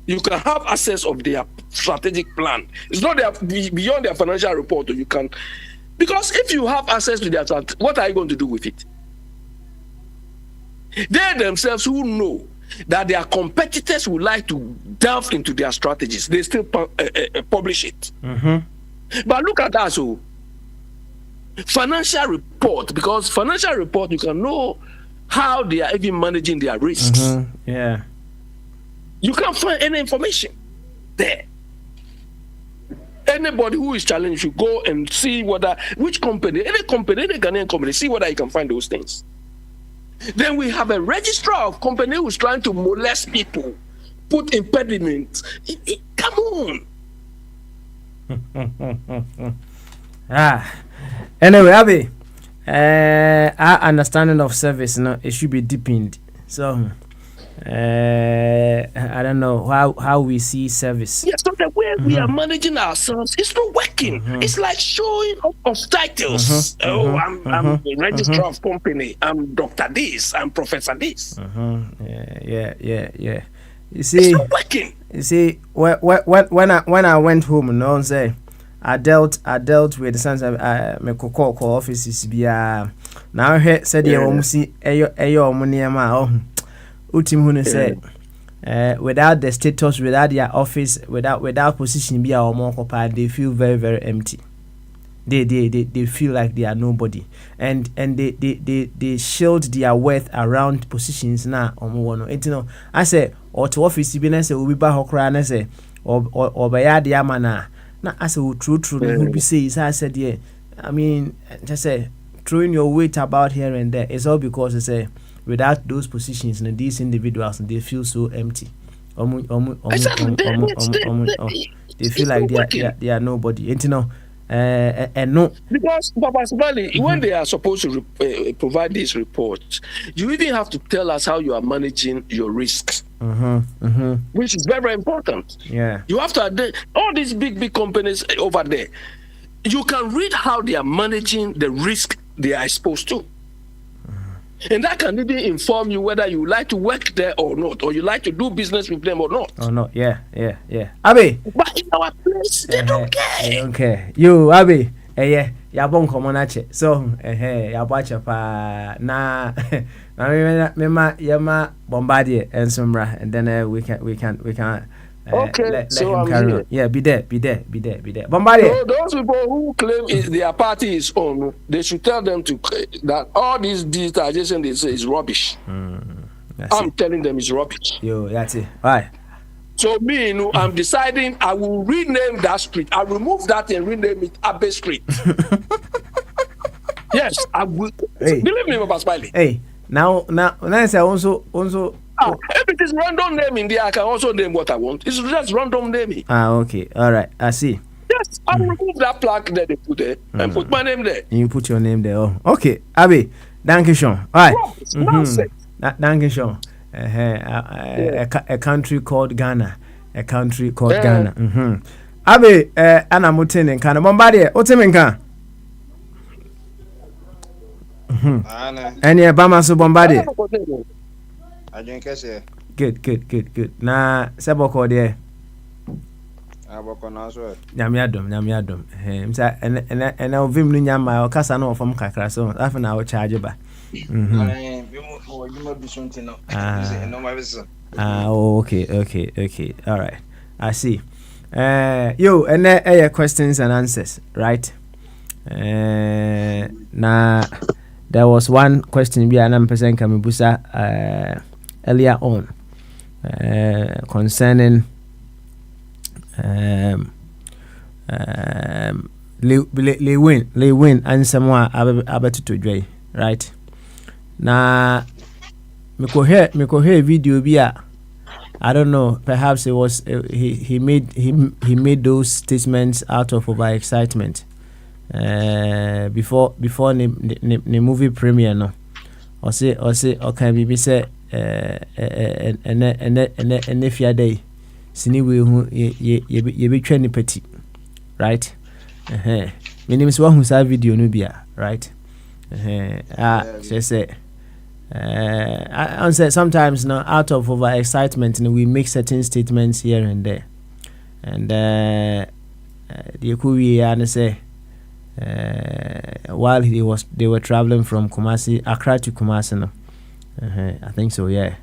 You can have access of their strategic plan. It's not beyond their financial report, or you can, because if you have access to their, what are you going to do with it? They themselves who know that their competitors would like to delve into their strategies, they still publish it. But look at that, so financial report, because financial report, you can know how they are even managing their risks. Yeah. You can't find any information there. Anybody who is challenged should go and see which company, any Ghanaian company, see whether you can find those things. Then we have a registrar of company who's trying to molest people, put impediments. Come on. Anyway, Abby, our understanding of service, it should be deepened. So, I don't know how we see service. Yes, so the way we are managing ourselves, it's not working. It's like showing of titles. I'm a registrar of company. I'm Dr. This. I'm Professor This. Yeah. You see, it's not working. You see, when I went home, no one say, I dealt with the sons of my call offices. Now I said, "Yeah, see, ayo money ma oh." Utim Hune said, without the status, without their office, without position, be our more they feel very, very empty. They feel like they are nobody, and they shield their worth around positions now. I say or to office business will be back or say or by the amana. Now I say true who be says I said yeah. I mean just say throwing your weight about here and there. It's all because I say without those positions and these individuals they feel so empty. They feel like they are nobody. And no, because Papa Sibali, when they are supposed to provide these reports, you even have to tell us how you are managing your risks, which is very, very important. Yeah, you have to all these big companies over there. You can read how they are managing the risk they are exposed to. And that can even inform you whether you like to work there or not, or you like to do business with them or not. Oh no, yeah. Abi. But in our place, they don't care. They don't care. You, Abi, yeah, bon komonache. So, ya bacha pa na yama Bombardier and Sumra, and then we can. Okay, let so him I'm carry here. on. Yeah, be there. Bombardier. So those people who claim their party is on, they should tell them that all this digitalization they say is rubbish. I'm telling them it's rubbish. Yo, that's it. Right. So me, I'm deciding I will rename that street. I remove that and rename it Abbey Street. Yes, I will. Hey. Believe me, Papa Smiley. Hey, now I say also. If it is random naming there, I can also name what I want. It's just random naming. Okay. All right. I see. Yes, I will remove that plaque that they put there and put my name there. You put your name there. Oh, okay. Abi, thank you, Sean. All right. Nonsense. Thank you, Sean. A country called Ghana. Ghana. Abi, Anna Mutin and Kana Bombardier. What's him in Ghana? And yeah, Bama so Bombardier. I drink it. Good. Na Saboko there. I work on as well. Nyamiadom. Msa and I'll vim nyama or kasa no from kakra so after now charge ba. Okay. All right. I see. Yo, and there questions and answers, right? Na there was one question be an person kamibusa earlier on concerning Lewin and someone about to dray, right? Na me ko hear video bia I don't know, perhaps it was he made those statements out of overexcitement before the movie premiere no or say okay be say and if you day sini we hu ye be twa ni pati, right? Me name is one who saw video no bia, right? Say I say sometimes now out of overexcitement we make certain statements here and there, and the Kuwi and say while they were traveling from Accra to Kumasi no, I think so, yeah.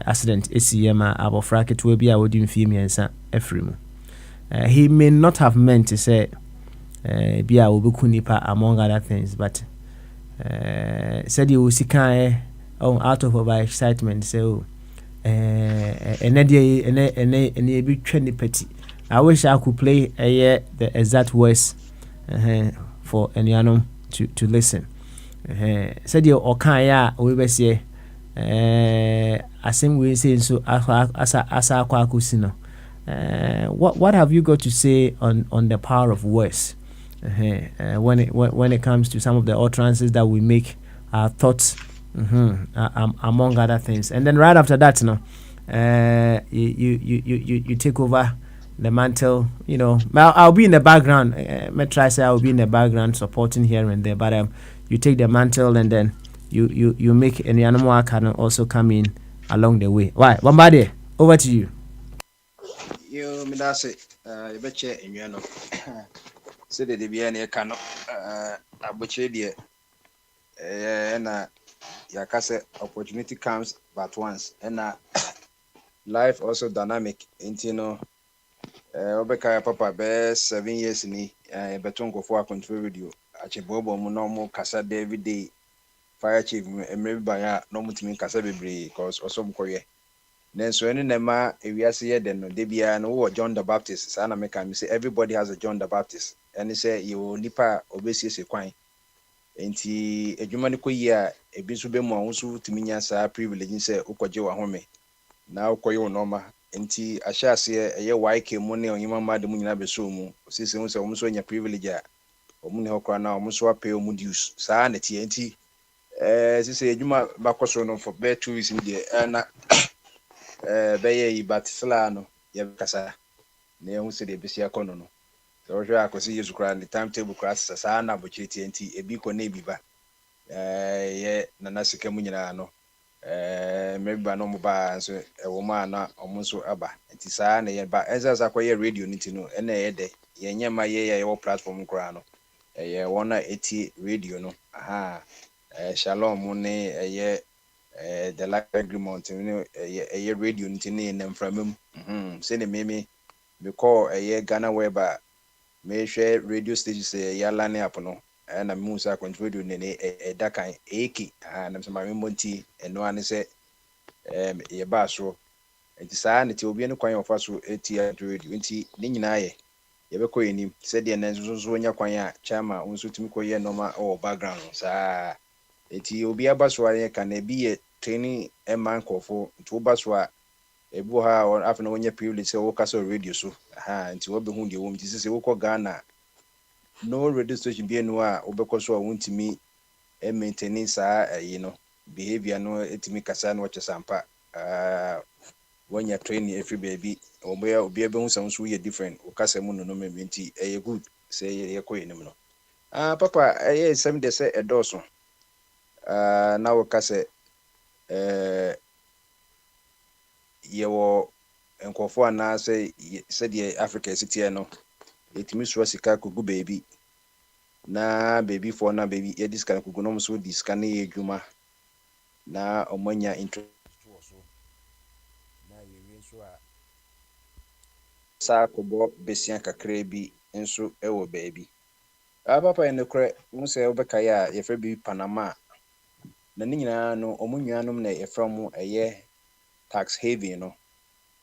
Accident ACM abofra ketewa bi a wodi mfie miensa afrimu. He may not have meant to say bia obeku nipa among other things, but said you sika out of overexcitement so ene bi twa ni pati. I wish I could play the exact words for anyone to listen. Said you okan ya we be say asem we say so asa akwa akusi no. What have you got to say on the power of words when it comes to some of the utterances that we make, our thoughts, among other things? And then right after that, you take over the mantle. I'll be in the background. I'll be in the background supporting here and there, but you take the mantle and then you make any animal can also come in along the way. Why, Bombardier, over to you. You midase you betche enwe no se de bia na ka no abuche de na yakase opportunity comes but once and life also dynamic into no obeka papa be 7 years ni beton go for control radio achebobo mu no mo kasa every day fire chief emre banya no mutimi kasa bebre cause also mkoye nenso ene nema ewiase ye den no de bia no wo John the Baptist sa na meka me say everybody has a John the Baptist and say you nipa obesiesie kwan enti adwuma ne koyi a ebi so be mu ahunso timi nya sa privilege say ukoje wa home na ukoye wo normal enti ahyase eye YK mu ne onyima made mu nyina beso mu sisi mu se omso nya privilege a omu ne hokra na omso apay omu dues sa na tie enti sisi adwuma bakoso no for be 2 weeks ndi na beye yi batisla no ye kasa na ehun se de besia kono no so hwe akosi yesu kra ni timetable class sa na bochiti enti ebi ko na ebi ba ye nana sika mu nyina no maybe no mo ba so ewo ma na omo so aba enti sa na ye ba ezasa kwa ye radio niti no na ye de ye nyema ye wo platform kra no ye wona eti radio no aha shalom ne ye the life agreement ye radio niti ne na mframam se ne meme because ye Ghana weba me share radio station say yala ne apono na musa control radio ne dakan eki na msema monti eno ane se ye ba so enti saa ne ti obi ne kwan ofa so eti radio enti ne nyina ye ye be ko enim se de na nso nya kwan a chama unso timi ko ye normal or background saa enti obi aba so aye ka na bi ye training man kofo nti oba so a ebu ha afna onye privilege se wo kasa radio so nti wo be hu de wo mti se wo ko Ghana no radio station bi enu a obekọ so wontimi maintain sa behavior no etimi kasa no che sampa when you train every baby obi ebe hu sam so ye different o kasa mu no menti good say ye ko enim no papa sem de se edoso na wo kasa yewo enkofo ana say de Africa city no etimi so sika kogu baby na baby for na baby e diska kogu no so diska na ye dwuma na omanya interest so na ye so a sa kobo besia kakra bi enso ewo baby papa en kre mu se obeka ya ye fra bi Panama na ni nyina no omunnuanum na ye from eye tax haven no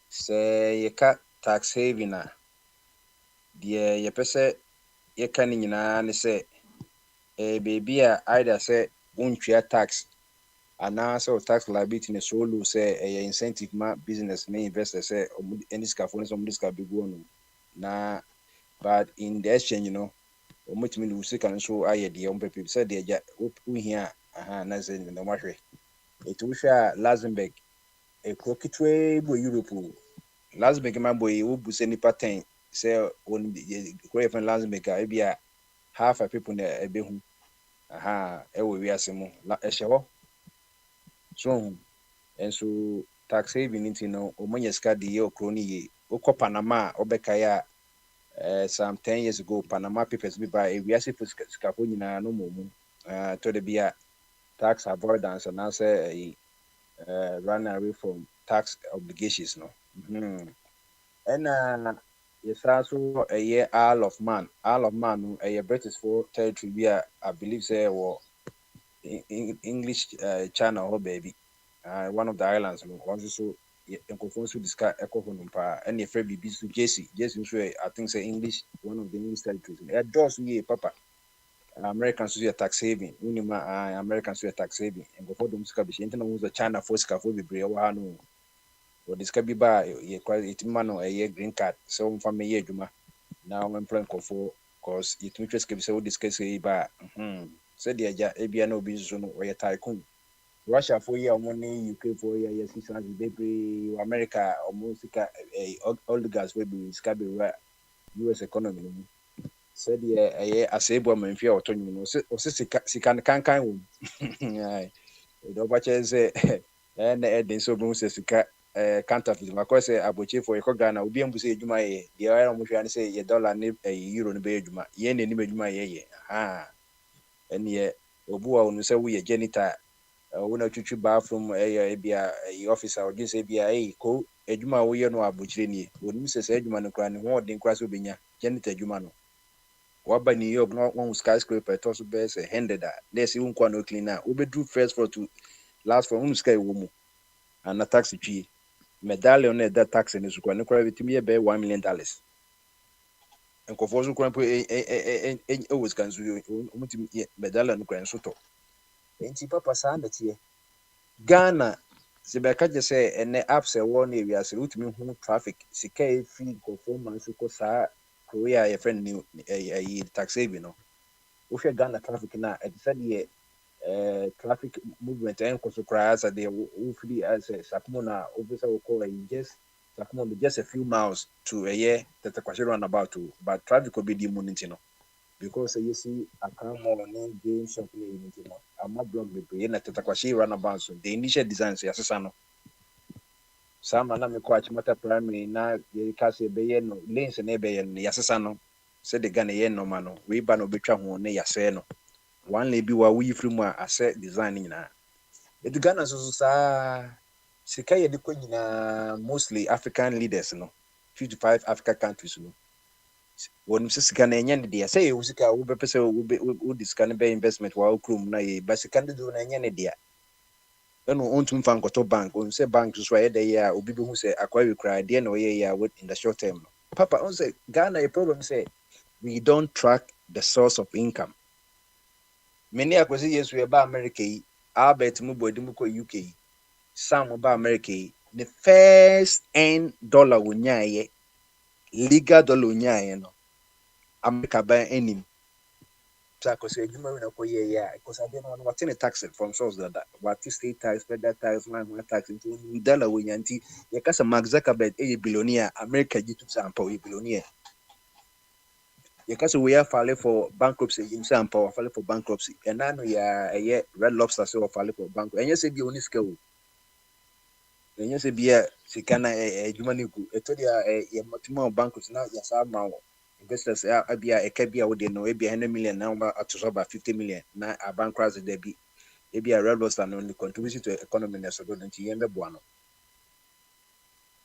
se ye ka tax haven na de ye pese ye ka ni nyina ne se baby a either say untwa tax ana so tax liability ne so low say incentive ma business na investor say any scaffold some disca big one na but in the exchange omutimi no sika no so aye de ompepe say de ja uhia na say no mahwe etu hwa Luxembourg krokitwe bo Europe Luxembourg ma boy wo bu se nipa 10 say on the from Luxembourg e bia half of people na ebehu ewo wiase mu la ehyeho so enso tax haven nti no omonye ska de ye okroni ye okọ Panama obeka ya some 10 years ago Panama papers bi ba wiase ska ko nyina no momu to de bia tax avoidance and say run away from tax obligations no yes also a year Isle of Man no a British for territory where I believe say or English Channel or baby one of the islands no also in conference to discuss echo honumpa and your friend BB to Jesse so I think say English one of the English territories it does we papa Americans who are tax saving unima Americans who are tax saving and go for them ska be internal who's a China for ska for be brewa no or this can be by ye quite man a year green card so from me juma now I'm playing for cause it interest can be so discuss ba said the ja ebia no bi so no or tycoon Russia for year money UK for year 600 baby America almost all the gas will be scabi US economy said the asebo man fear otonyu no o sika kan wo do ba che say na edin so bu se sika counterfeit because aboche for Ghana obi ambu se ejuma ye de ara mo hwa ne se ye dollar ne euro ne be ejuma ye ne ni ejuma ye eni ye obu a onu se wo ye janitor when a chuchu bathroom a officer or just a co eduma we no abuchini when Mrs. Edman crying more than crass ubinya janitor jumano waba New York not one skyscraper toss bears a handed that there's even quano cleaner ube drew first for to last for sky woman and a taxi tree medallion that tax in his quano cry with me about $1 million and confoso cramp always can medallion grand soto ain't papa sand here Ghana Sibeka just say and the apps a one area so me who traffic sika free performance ko sa Korea a friend new a tax saving no we Ghana traffic na e said ye traffic movement and ko so cry as they we free as Sakumo na officer will call just Sakumo just a few miles to a year that the question run about to but traffic will be the money no because you see I come more name game shop in I'm not blog be na tetakwashi run about so the initial designs ya sasa no some na me kwa chimata primary na ye kase be ye no lanes na be ye no ya sasa no say the Ghana ye no mano we ba no betwa ho ne ya se no one lay bi wa we free mu a set design nyina e du Ghana so sa sika ye de ko nyina mostly African leaders no 55 African countries no when sika na enye ne dia say you sika wo be pese wo disika ne be investment wa okrum na ye ba sika ne do na enye ne dia eno ontum fan koto bank on say bank so ye dey ya obi be hu say akwa we cry there no ye ya in the short term no papa on say Ghana a problem say we don't track the source of income many akwasi yesu e ba America yi Albert Mubodi mu ko UK some ba America yi the first $1 wonyaye legal dollar wonyaye no America by any because edwuma we na ko ye ya because I don't know what any tax from source that what state tax federal tax man tax into dollar we nyanti ye kasa Mark Zuckerberg a billionaire America gitu sample a billionaire ye kasa we are file for bankruptcy in sample file for bankruptcy and now ya Red Lobster so file for bankruptcy and you say be oni scale and you say be sikana edwuma ni ku etodia ye matimo bankruptcy na ya sa ma investors abia ekabia we dey no ebia 100 million now to about 50 million na a bankruptcy there be ebia Red Lobster no contribute to economy na so do nti yembe boa no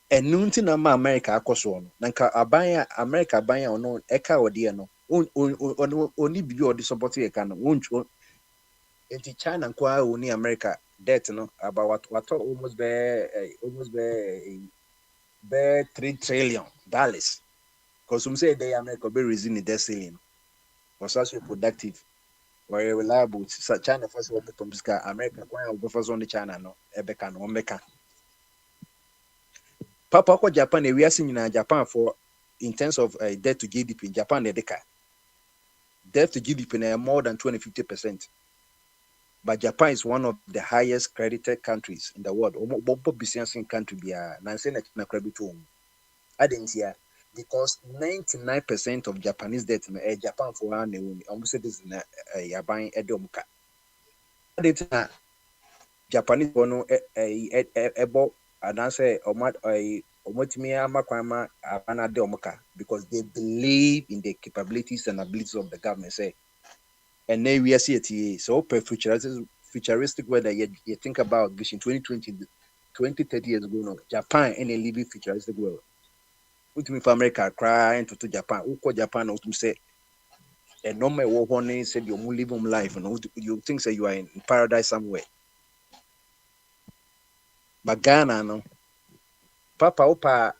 enunti na ma America akoso no nanka abanya America abanya ono eka ode no oni bibi ode support eka no woncho enti China kwa oni America debt no about what almost be $3 trillion because some say they America be raising the debt ceiling was also productive very reliable China first world from America kwa go first on the China no ebeka no meka Papa ko Japan we are seeing in Japan for in terms of debt to GDP in Japan debt to GDP now more than 20-50%. But Japan is one of the highest credited countries in the world. Almost business country be na credit home. I didn't hear because 99% of Japanese debt in Japan for one almost this is buying edomka. I didn't Japanese one ebo and answer because they believe in the capabilities and abilities of the government. Say, and then we are seeing so futuristic way that you think about vision 2020, 20-30 years ago. No, Japan and a living futuristic world. What me for America crying to Japan? Who call Japan? What to say? And no matter what one said, you live on life. You think say you are in paradise somewhere. But Ghana, no. Papa Opa,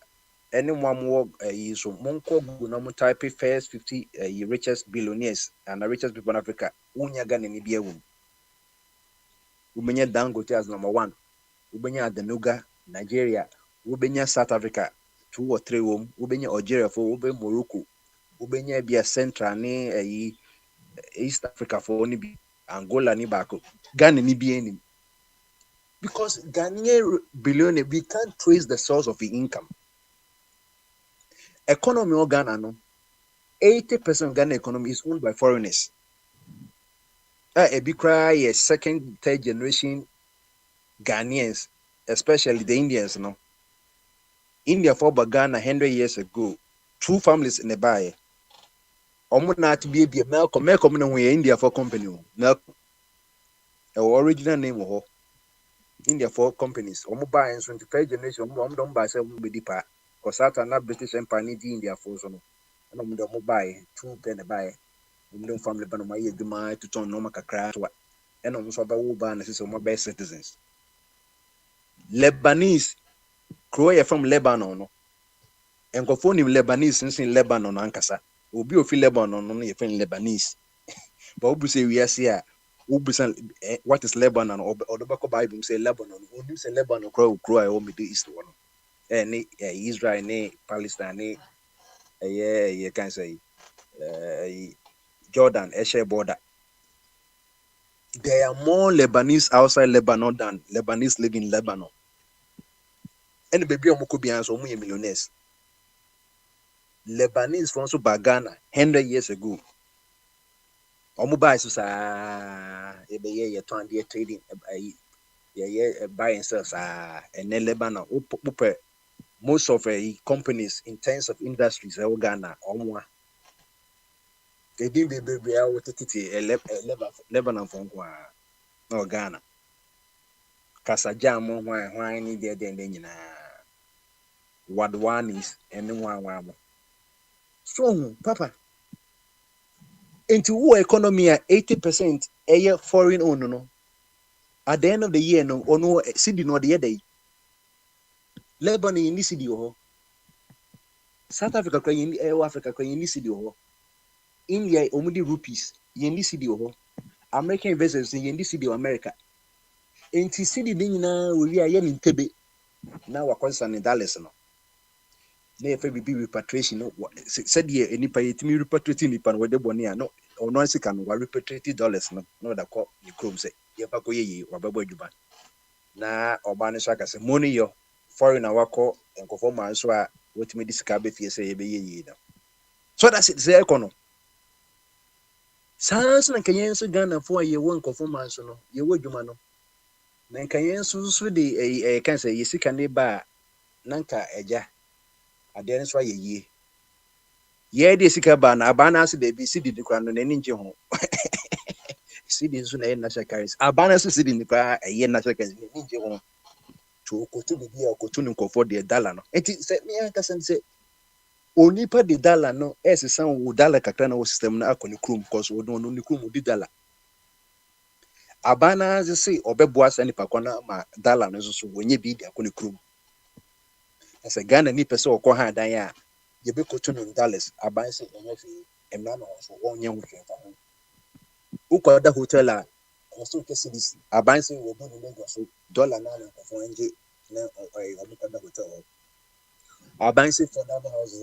anyone more so Monko no type first 50 richest billionaires and the richest people in Africa. Unya Ghana ni bia wum. Ubenya Dangote as number 1. Ubenya Adenuga, Nigeria. Ubenya South Africa 2 or 3 wum. Ubenya Algeria 4. Ubenya Morocco. Ubenya bia Central ni East Africa for ni bi Angola ni bako. Ghana ni bia ni. Because Ghanaian billionaire, we can't trace the source of the income. Economy of Ghana, no, 80% of Ghana economy is owned by foreigners. A big cry, a second, third generation Ghanaians, especially the Indians, no. India for Ghana 100 years ago, 2 families in the buy. Omo not be a Malcolm no India for company. Malcolm, our original name. India for companies. Buy and 25 generation, don't buy some deeper. Because after na British Empire need India for so no. And buy 2 penny buy. Family ban my year to turn no macra. And almost about ban is my best citizens. Lebanese, Croatia from Lebanon. No. And go phone Lebanese since in Lebanon, Ankasa. Obi of Lebanon, no, you find Lebanese. But Obu say we are here. What is Lebanon? Or the back of Bible say Lebanon. When you say Lebanon, crow, or Middle East one. Israel, Palestine, you can say Jordan, Eshe border. There are more Lebanese outside Lebanon than Lebanese live in Lebanon. And the baby Omukubians or millionaires. Lebanese from Ghana 100 years ago. Omubai sa ye trading buy and sell and then Lebanon most of companies in terms of industries Ghana they didn't be able to Lebanon from Ghana. Kasajamo why need there then what one is and one. So Papa into who economy 80% a foreign owned no. At the end of the year, no, or no city no the other. Lebanon in this city, South Africa in Africa in this city, India omudi rupees in this city, American investors in this city of America. In this city, now we are in Tebe. Now we're concerned in Dallas. No, never be repatriation. No, said here any pay to me repatriating Nipan where the Bonia no or no second were repatriated dollars. No, that call you come say. Na Obana Shaka say money yo foreign awako and conform so what me this cabe say ye. So that's it, say econo. Sans na Kenyan so Ghana for ye won't conform so no, ye would jumano. Nan Kenyan so the can say ye sick and ba nanka eja. Aden's why ye. Ye de sikaba na abana se de be see the crown and ninja home. City soon a national currency. Abana city in the year national currency. To go to be a cotton for the dollar. It is me, I can say only per the dollar no as a sound would dollar cacrano system na akoni krum because we don't know the krum would dollar. Abana as say or beboas any pakwana ma dollar no so when you be the akoni krum. As a Ghana ni person or koha daya, you be cotton in dollars. Abana say and none also 1 year with Ukwada hotel also cities. Abansi will do the Lagos dollar now for NG na hotel. Abansi for that house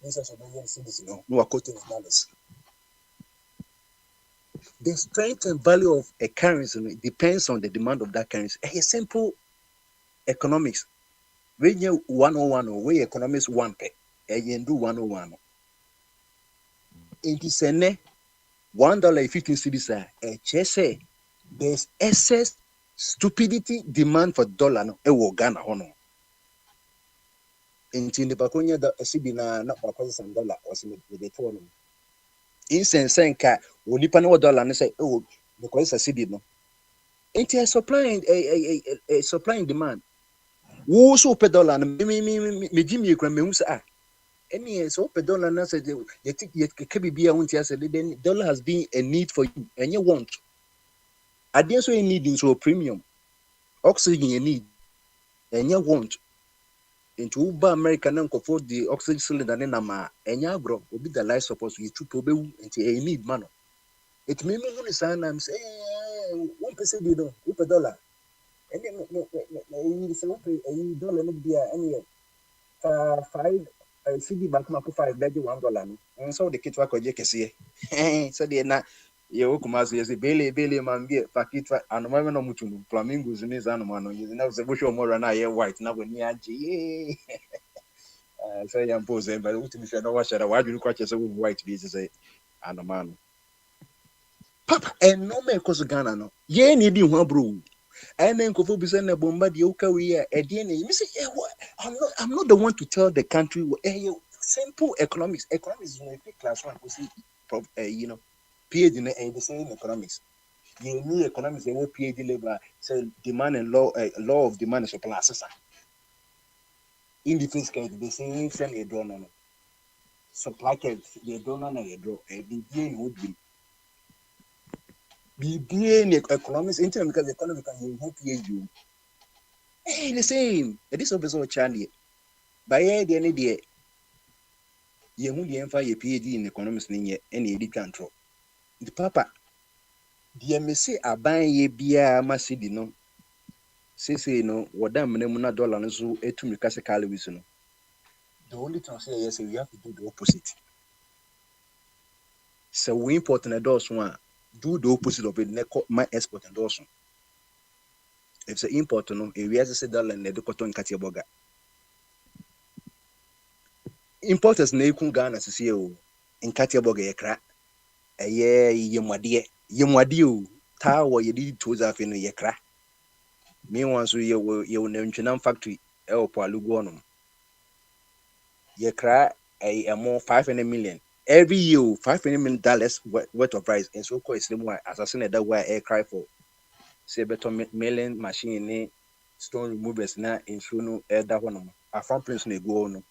this is a million cities no are quoting dollars. The strength and value of a currency depends on the demand of that currency. A simple economics. When you 101 or where economics 1 pay, and do 101. It is a $1.15 cities say there's excess stupidity demand for dollar no ewo Ghana hono. Inti the bakonya da cedi na $1 or some the phone. Insense nka onipa no dollar no say oh because cedi no. Inti a supply and demand. Wo so pe dollar no me jimi ekra me hu say any so per dollar na say you think you can be a won't say then dollar has been a need for you and you want. I didn't so you need into a premium. Oxygen you need and you want. Into Uber America now for the oxygen cylinder and nama and ya bro will be the life support you to probe into a need man. It may mean son I'm saying 1% you know $1. And then you say $1 no be any 5 CD bank ma put $5 $1 and so the kit wa koje kese so the na ye okumaso ye bele man be packet and no no mutunu flamingos ni za no man you know say busho more na ye white na go ni aje so ya pose but ultimi fe no wa shara wa duru kwa chese white be say and man papa and no me cause Ghana no ye ni di ho bro and then kofo bi say na bomba de uka we e de na me say I'm not the one to tell the country simple economics is no class 1 you know PhD in the same economics You need economics, you want PhD level, say demand and law of demand and supply assessor. In the first case, they say send a draw no. Supply case, they draw no a draw. A BBA would be BBA economics, internal because economic can help PhD. Hey, the same. This officer Charlie. By the end of the year, you won't a PhD in economics in any edit control. The papa, the MSC are buying ye beer, Massidi no. Say no, what damn $1 dollar so a to make us a calories. No. The only thing I say yes, we have to do the opposite. So we import and endorse one, do the opposite of it, my export endorsement. If it's import, no, if we have to say dollar and the cotton Katiaboga. Importers na ekun Ghana sisi o nkati aboga ye kra eye yemwade o ta wo ye di toza afi no ye kra me wan so ye na ntwenam factory e o Palugo no ye kra emo 500 million every year $500 million worth of price and so called slim one assassin that why air cry for say better milling machine ni stone removers na insu no e da ho no afan prince na ego no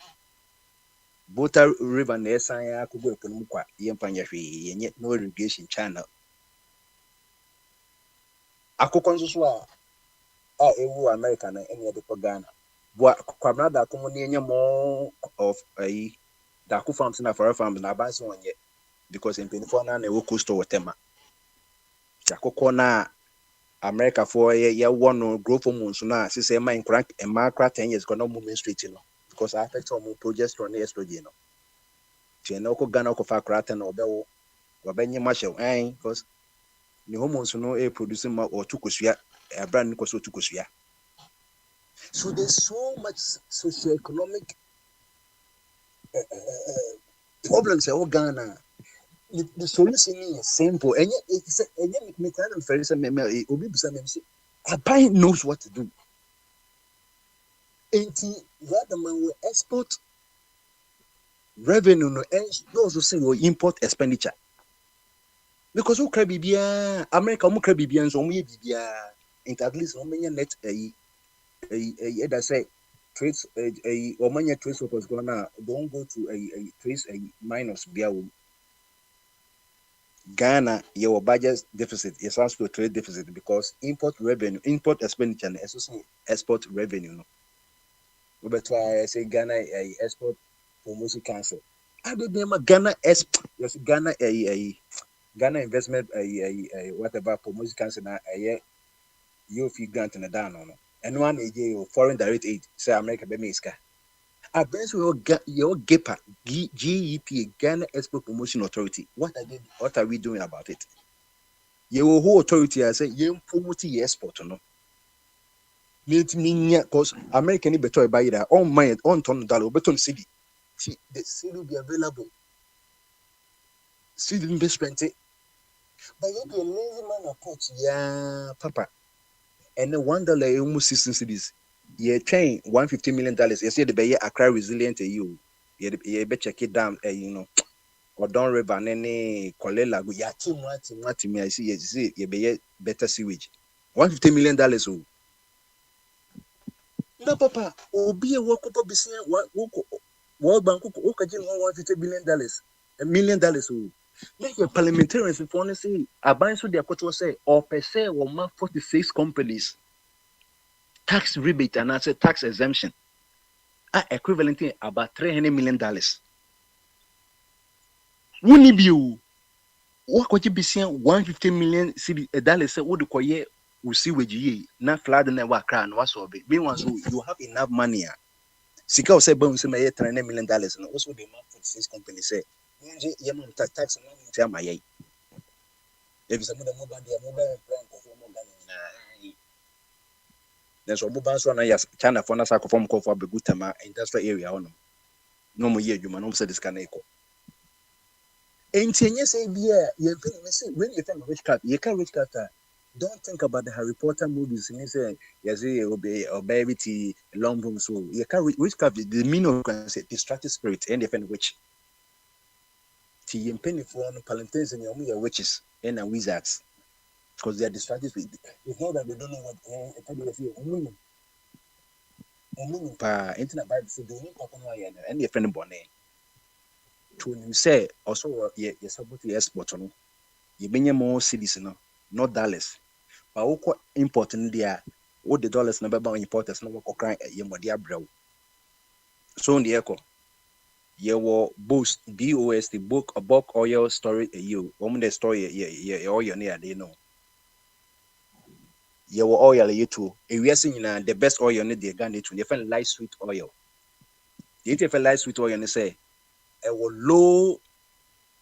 Bota River na esan ya kugo ekonomu kwa yempanya hwe yenye no irrigation channel akoko nso so a ewu America na ene de ko Ghana bo kwabna da komo ne yenye more of da ku farms na for farms na ban so onye because in 24 na ewu coastal watema akoko na America for ye one growth hormones na say my crank e macra 10 years ko no movement straight no because I affect hormone progesterone and estrogen no tiena ko Ghana ko fa krata na obewo wabenye mashew because the hormones no producing more or tukosua brand ko so tukosua so there's so much socio-economic problems in Ghana. The solution is simple and it's me kind of very simple obi bisa me say Abai knows what to do. Rather man will export revenue no and also say we import expenditure because who can be America who can be so we be at least no many net that say trades or many trades was gonna don't go to a trades minus Ghana your budget deficit is also trade deficit because import revenue import expenditure and also export revenue no. But I say Ghana export promotion council. I don't know Ghana Ghana investment whatever promotion council na you fee grant in the down no. And one foreign direct aid say America be meska. I bet your GEPA GEP Ghana Export Promotion Authority. What are we doing about it? Your whole authority I say you promote your export no. Need me because American better buy that on my on $1 better city. The city will be available. City investment. But you be a lazy man approach, yeah, Papa. And $1 almost 16 cities. You train $150 million. You say the bay Accra resilient you. You bet check it down, or Don River, Nene, Kolela, go ya team, I see you be better sewage. $150 million. No, Papa, be a work up business. World Bank, $150 billion, $1 million. Make your parliamentarians in foreign say, I bind so their quote say, or per se, or 46 companies tax rebate and I say tax exemption are equivalent to about $300 million. Wouldn't you? What could you be saying? $150 million dollars? What do you we see with you not flood and never cry and what's of it. Meanwhile, you have enough money. Sika say bones may $300 million and also the amount for this company say tax and my if some of the mobile plan there's a mobile one China for us form call for Begutama industrial area on no more year you man say this can echo. And 10 years a year, when you think of witchcraft, you can't witchcraft. Don't think about the Harry Potter movies. And you say, yes, obey or baby tea, long boom. So you can't witchcraft. The meaning of say distracted spirit and defend witch. Tea and penny for Palantines and your witches and wizards. because they are distracted with it's not that they don't know what they say internet Bible say the only papa no ya and your friend born to him say also ye support the export no you benya more cities no not dollars but what important there what the dollars number by importers no what cry ye modi abrew so on the echo ye wo boost BOS the book a bulk oil storage you woman the story ye oil near they know ye wo oil you too we are seeing the best oil ne the Ghana to different light sweet oil the different light sweet oil ne say a low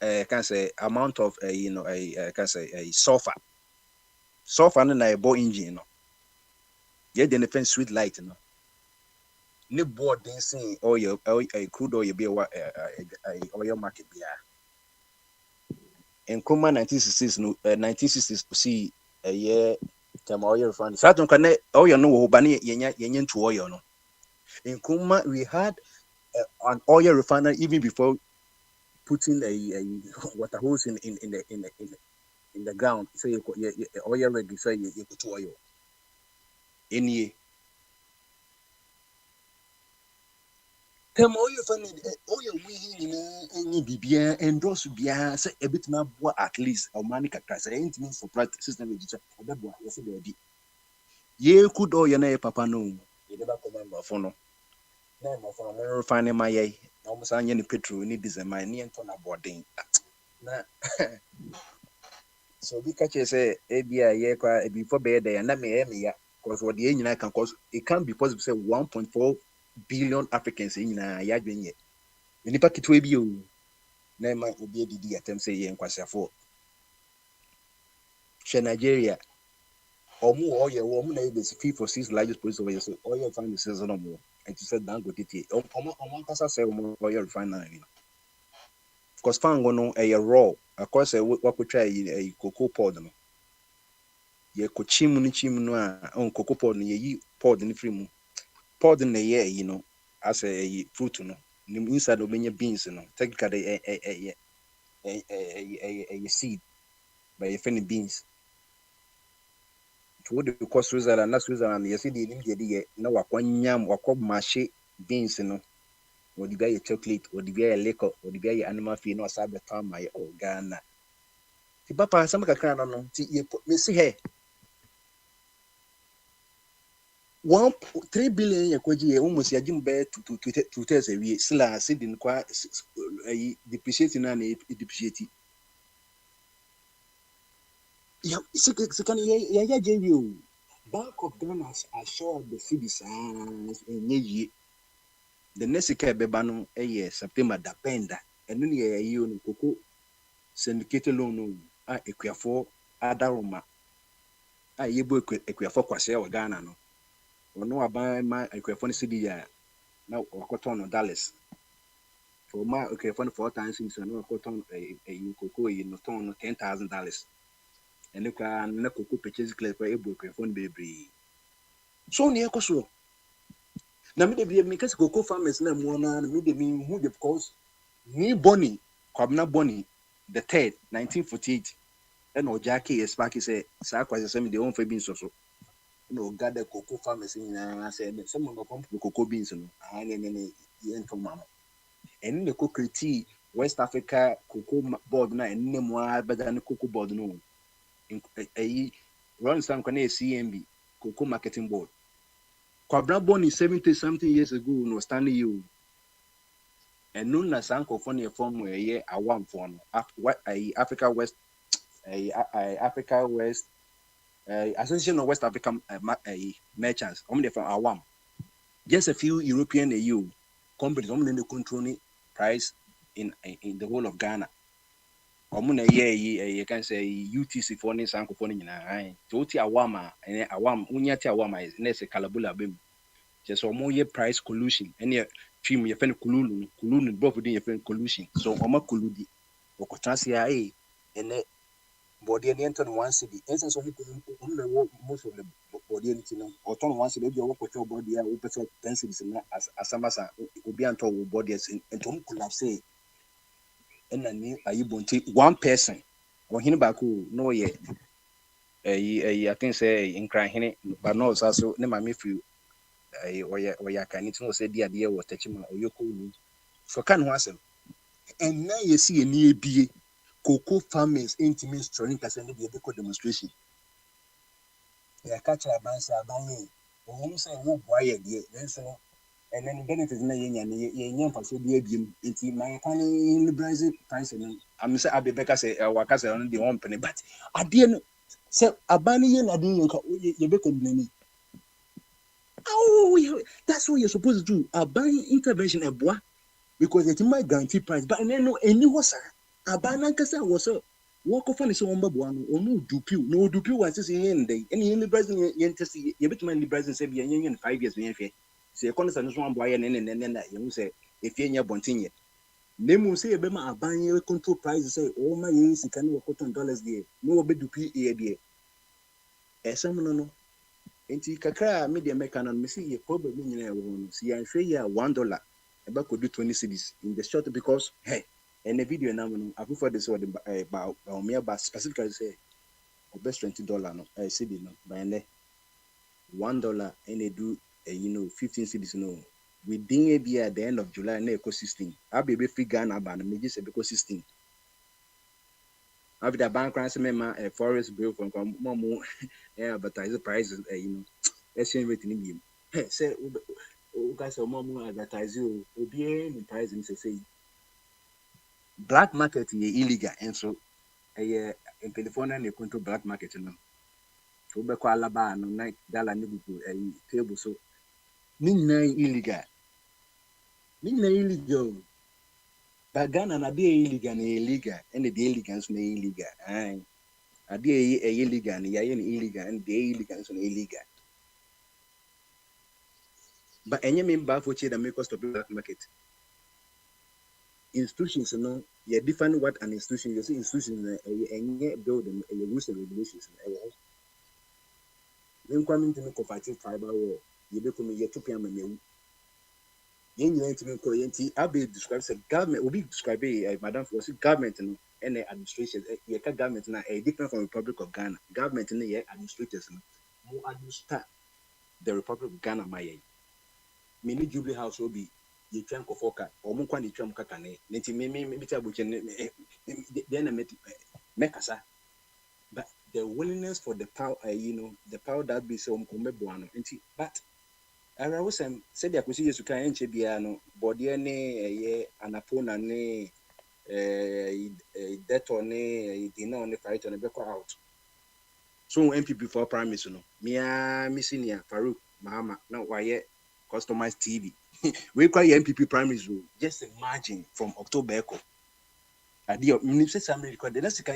can say amount of can say a sulfur no a boy engine no ye the different sweet light no ne board dancing oil a crude oil be oil market be in Kuma 1960s no 1960s see a year time oil refinery saturn can oil no bani yenyen to oil no in Kuma we had an oil refinery even before putting a water hose in the ground so you oil ready so you put oil any time oil refinery oil we any bibia endorse bia say a bit na boa at least or money kakra say anything for practice system register obeboa you say there be ye could oil na papa no you never come for no na mo for no refinery my ye almost any petrol ni diesel my ni ento na boarding na so we catch say ABI ye kwa before be there na me ya because what the nyina can cause it can't be possible say 1.4 billion Africans nyina ya dwenye nipa kitwe bi o na ma obi edidi atem say ye nkwasiafo she Nigeria omu oye wo mu na e be 5 or 6 largest producer over so oil find the season omo and to say dan go tete omo kasa say omo oil refinery because fango no a raw of course what try a cocoa pod no ye ko chim no a on cocoa pod no ye pod ni free mu pod na ye as a fruit no inside obenya beans no technically a seed by a funny beans to the cost Switzerland na Switzerland ye see the nim ye na wakwanyam mashi beans no or the guy chocolate or the guy liquor or the guy animal feed no sabe time my Ghana ti papa some kakra no ti me see here 1.3 billion ye kwaji ye almost ya jim be to test we sila sidin kwa depreciate na depreciate ya sikan ya JV Bank of Ghana assured the cities enye the next year beba no September dapenda enu ne ye no koko syndicated loan no ekuafo adaroma yebo ekuafo kwase wa Ghana no ono aban ma ekuafo ne cedi ya na wakoton no dollars for ma ekuafo no 4 times so no wakoton koko no ton no $10,000 ene kwa na koko purchase class kwa ebo ekuafo no bebre so ne ekoso na me de me kase cocoa farmers na mo na me de me hu de because me Bonny Kwabena Bonny the 3rd 1948 and Ojake Sparky say sa kwase say me de won fa beans so no gather cocoa farmers na say some of come cocoa beans no ne ento mama and the cocoa tea West Africa cocoa board na enne mo abeda ne cocoa board no run some kana CMB cocoa marketing board Kwabena Bonny 70 something years ago no standing you and no na sanko for ne form where ye awam for no Africa West Africa West Association of West African merchants they from awam just a few European EU companies they controlling price in the whole of Ghana you can say UTC for ne sanko for ne na to ti awama and awam unya ti awama is ne se kalabula bem just ye price collusion and film ye fen kululu both din ye fen collusion so omo kuludi okotansia ene body any enter one city essence of most of the body anything or turn one city be work with body ya person 10 cities na asamasa obi anto body and to collapse and ni ayibonti one person or hin back no ye I think say in crying, but no, also ne mammy few. Or ya can it no say the idea was touching my Oyoko. For can wasn't. And now you see a near be cocoa farmers intimate strolling as any vehicle demonstration. Yeah, catch a bands are buying. When you say, who buy dear, then so. And then benefits na yen for so be into my tiny liberalizing price. I'm say I'll be back as a workers on the one penny, but I didn't say a banny and I didn't you be complaining. Oh, that's what you're supposed to do. A buying intervention a bois because it might guarantee price, but then no any was a banana was a walk of on his own babuano or no dupu, no dupu was this in day. Any liberalizing yen test you bit my liberalizing say yen 5 years in fair. Say a constant one boy and then that you say if you're bonting name say a bema a buying control price say oh my years you can work $10 there no be dupu a day. As some no. Enti kakra media mekanon me see a problem nyina won see an hwe ya $1 eba could do 20 cedis in the short because hey and the video now no after this what about me about specifically say best $20 no cedi no by $1 and they do 15 cedis no within a year at the end of July na eco 16 abebe free Ghana ban me just eco 16 after the bank transfer me forest bill from momo advertise prices exchange rate in him say guys momo advertise you obi in price him say black market is illegal and so in California they control black market no so be kwa alaba no na dollar ni gugu table so ni illegal but Ghana na be illegal and the illegal so illegal ade illegal and illegal and the illegal so illegal but any member for that make us to black market institutions no you define what an institution you see institutions any building rules and regulations when coming to cooperative fiber war you become Ethiopian man you need to make coherent abe describes a government will be described madam for government and administration your government na different from Republic of Ghana government and your administrators more administer the Republic of Ghana my mini Jubilee House will be you can go for or more quantity tram kakane neti me then make us but the willingness for the power the power that be so but I was said I could see you can biano body ne anapona ne debt on dinner on the fight on the back out. So MPP for prime minister no me senior Farouk Mahama now why customized TV. We call MPP prime minister just imagine from October echo. Adio minister somebody record the next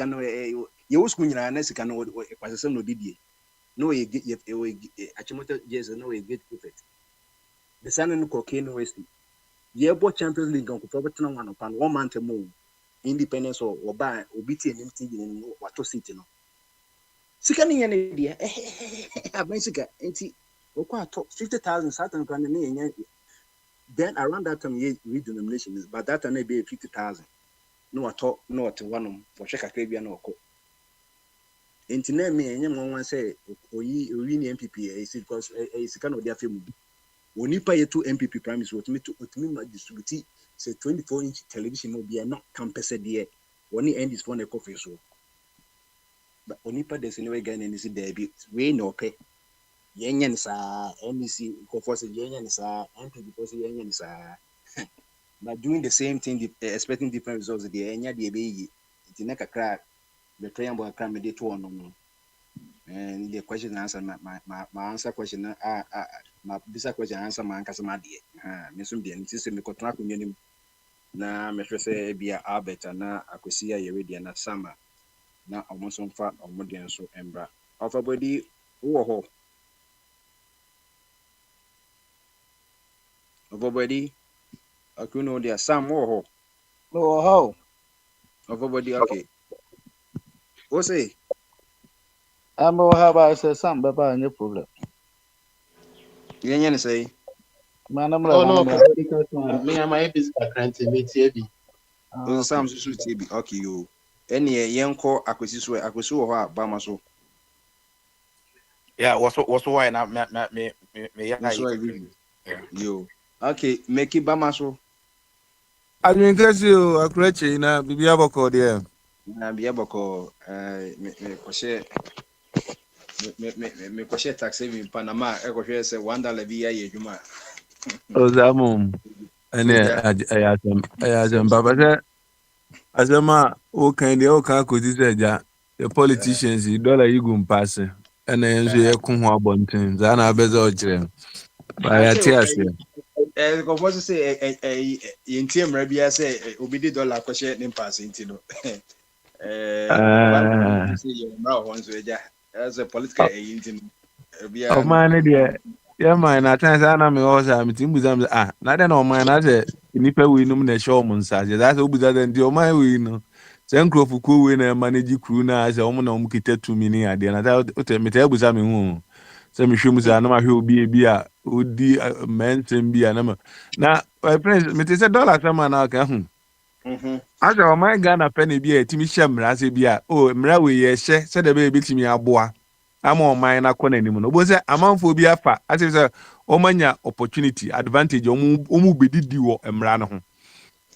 no you was going na next no kwasem no didie. No, you get Achimota yes, no, you get perfect. The San and Cocaine West. The airport Champions League on Proberton upon 1 month more. Independence or buy or BT and MT in Wato City. No. Sickening an idea. I've been sick. Ain't he? 50,000 Saturn can then around that time, you read denominations, but that may be 50,000. No, at all, not one for Shaka Caribbean or Co. Internet me and one say, we MPP is because a kind of their film. When you pay 2 MPP primaries, what me to distribute, say 24-inch television will be not campus a year. When you end this phone a coffee so. But only pay this anyway, again, and this is there be way no pay. Yanyan sa NBC, for Yanyan sa MPP because Yanyan sa. But doing the same thing, expecting different results, the Enya the baby, it's in a crack. The triangle can be two on and the question and answer my answer question my bisa question answer my answer my dear mesum de nti me kotra kunyenim na mehwe se bia abeta na akosia ye ready na sama na omonso mfa omodien so embra ofabodi wo ho ofabodi akuno dia sam wo ho ofabodi okay. What's it? I'm going to have I say something about any problem. You say? Man, I'm no, because me and my business grant me TV. Some TV. Okay, you. Any yanko acquisition ho bamaso. Yeah, what's why na me yeah. Yo. Okay, make it bamaso. I mean, because you are creating na bibi aboko there. Na bia boko me kwose me kwose tax saving Panama e kwose say $1 bi ya adwuma. Ozamum. Ene ayasem baba asema o kan de o kan ko ti seja the politicians dollar igum pass ene enso ye ko ho abonten za na abeza o kire ba ya ti ase Ko for say yenti mra bia say obi di dollar kwose nim pass enti no. Say you mra ho nso eja as a political yenti no bia. O man de ya man na tan sa na me ho sa me tim buzam na de na o man na se nipa wi num na show mun sa je za se obuza de ndi o man wi no se nkrofu ko we na manage crew na se o mu na o mu kita 2 mini ade na ta o me ta buza me hu se me hwemu za na ma hwe obi bi a odi menten bi a na prince me te se dollar sama na ka hu aja o man Ghana penny bi a timi hye mra se bi a o mra we ye hye se de be timi aboa ama o man na kọ na nim no bo se amanfo bi afa ase se o manya opportunity advantage o mu bedidi wo mra no ho.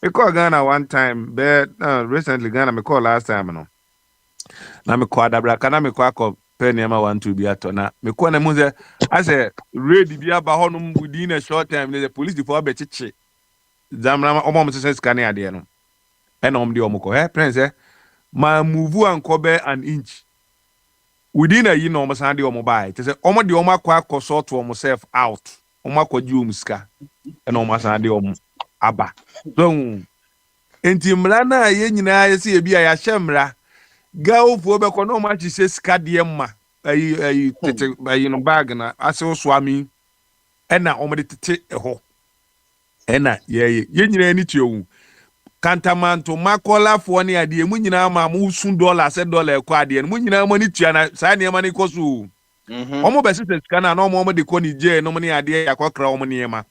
We call Ghana one time, but recently Ghana me call last time no. Na me call Adabra kana me call penny ama 1-2 bi ato na me call na mu say I say ready bi aba honum within a short time the police before be chichi. Zamra omo mo say scan ade no. E na omde omo ko prince ma move anko be an inch. Within a year no omo san de omo buy. Te say omo de omo akọ sort omo self out. Omo akọji omo ska. E na omo san de omo aba. So enti mra na ye nyina ye se bi a ya hyemra gaofo be ko no ma chi se ska de ma ayi tete ayi no bag na ase so ami e na omo de tete ho e na ye nyina ni tiewu kantamanto makola fo ne ade mu nyina ma mu sun dollar se dollar ko ade mu nyina ma ni tua na sa ne ma ni ko so omo be se ska na omo de ko ni je no mo ni ade ya ko kra omo ne ma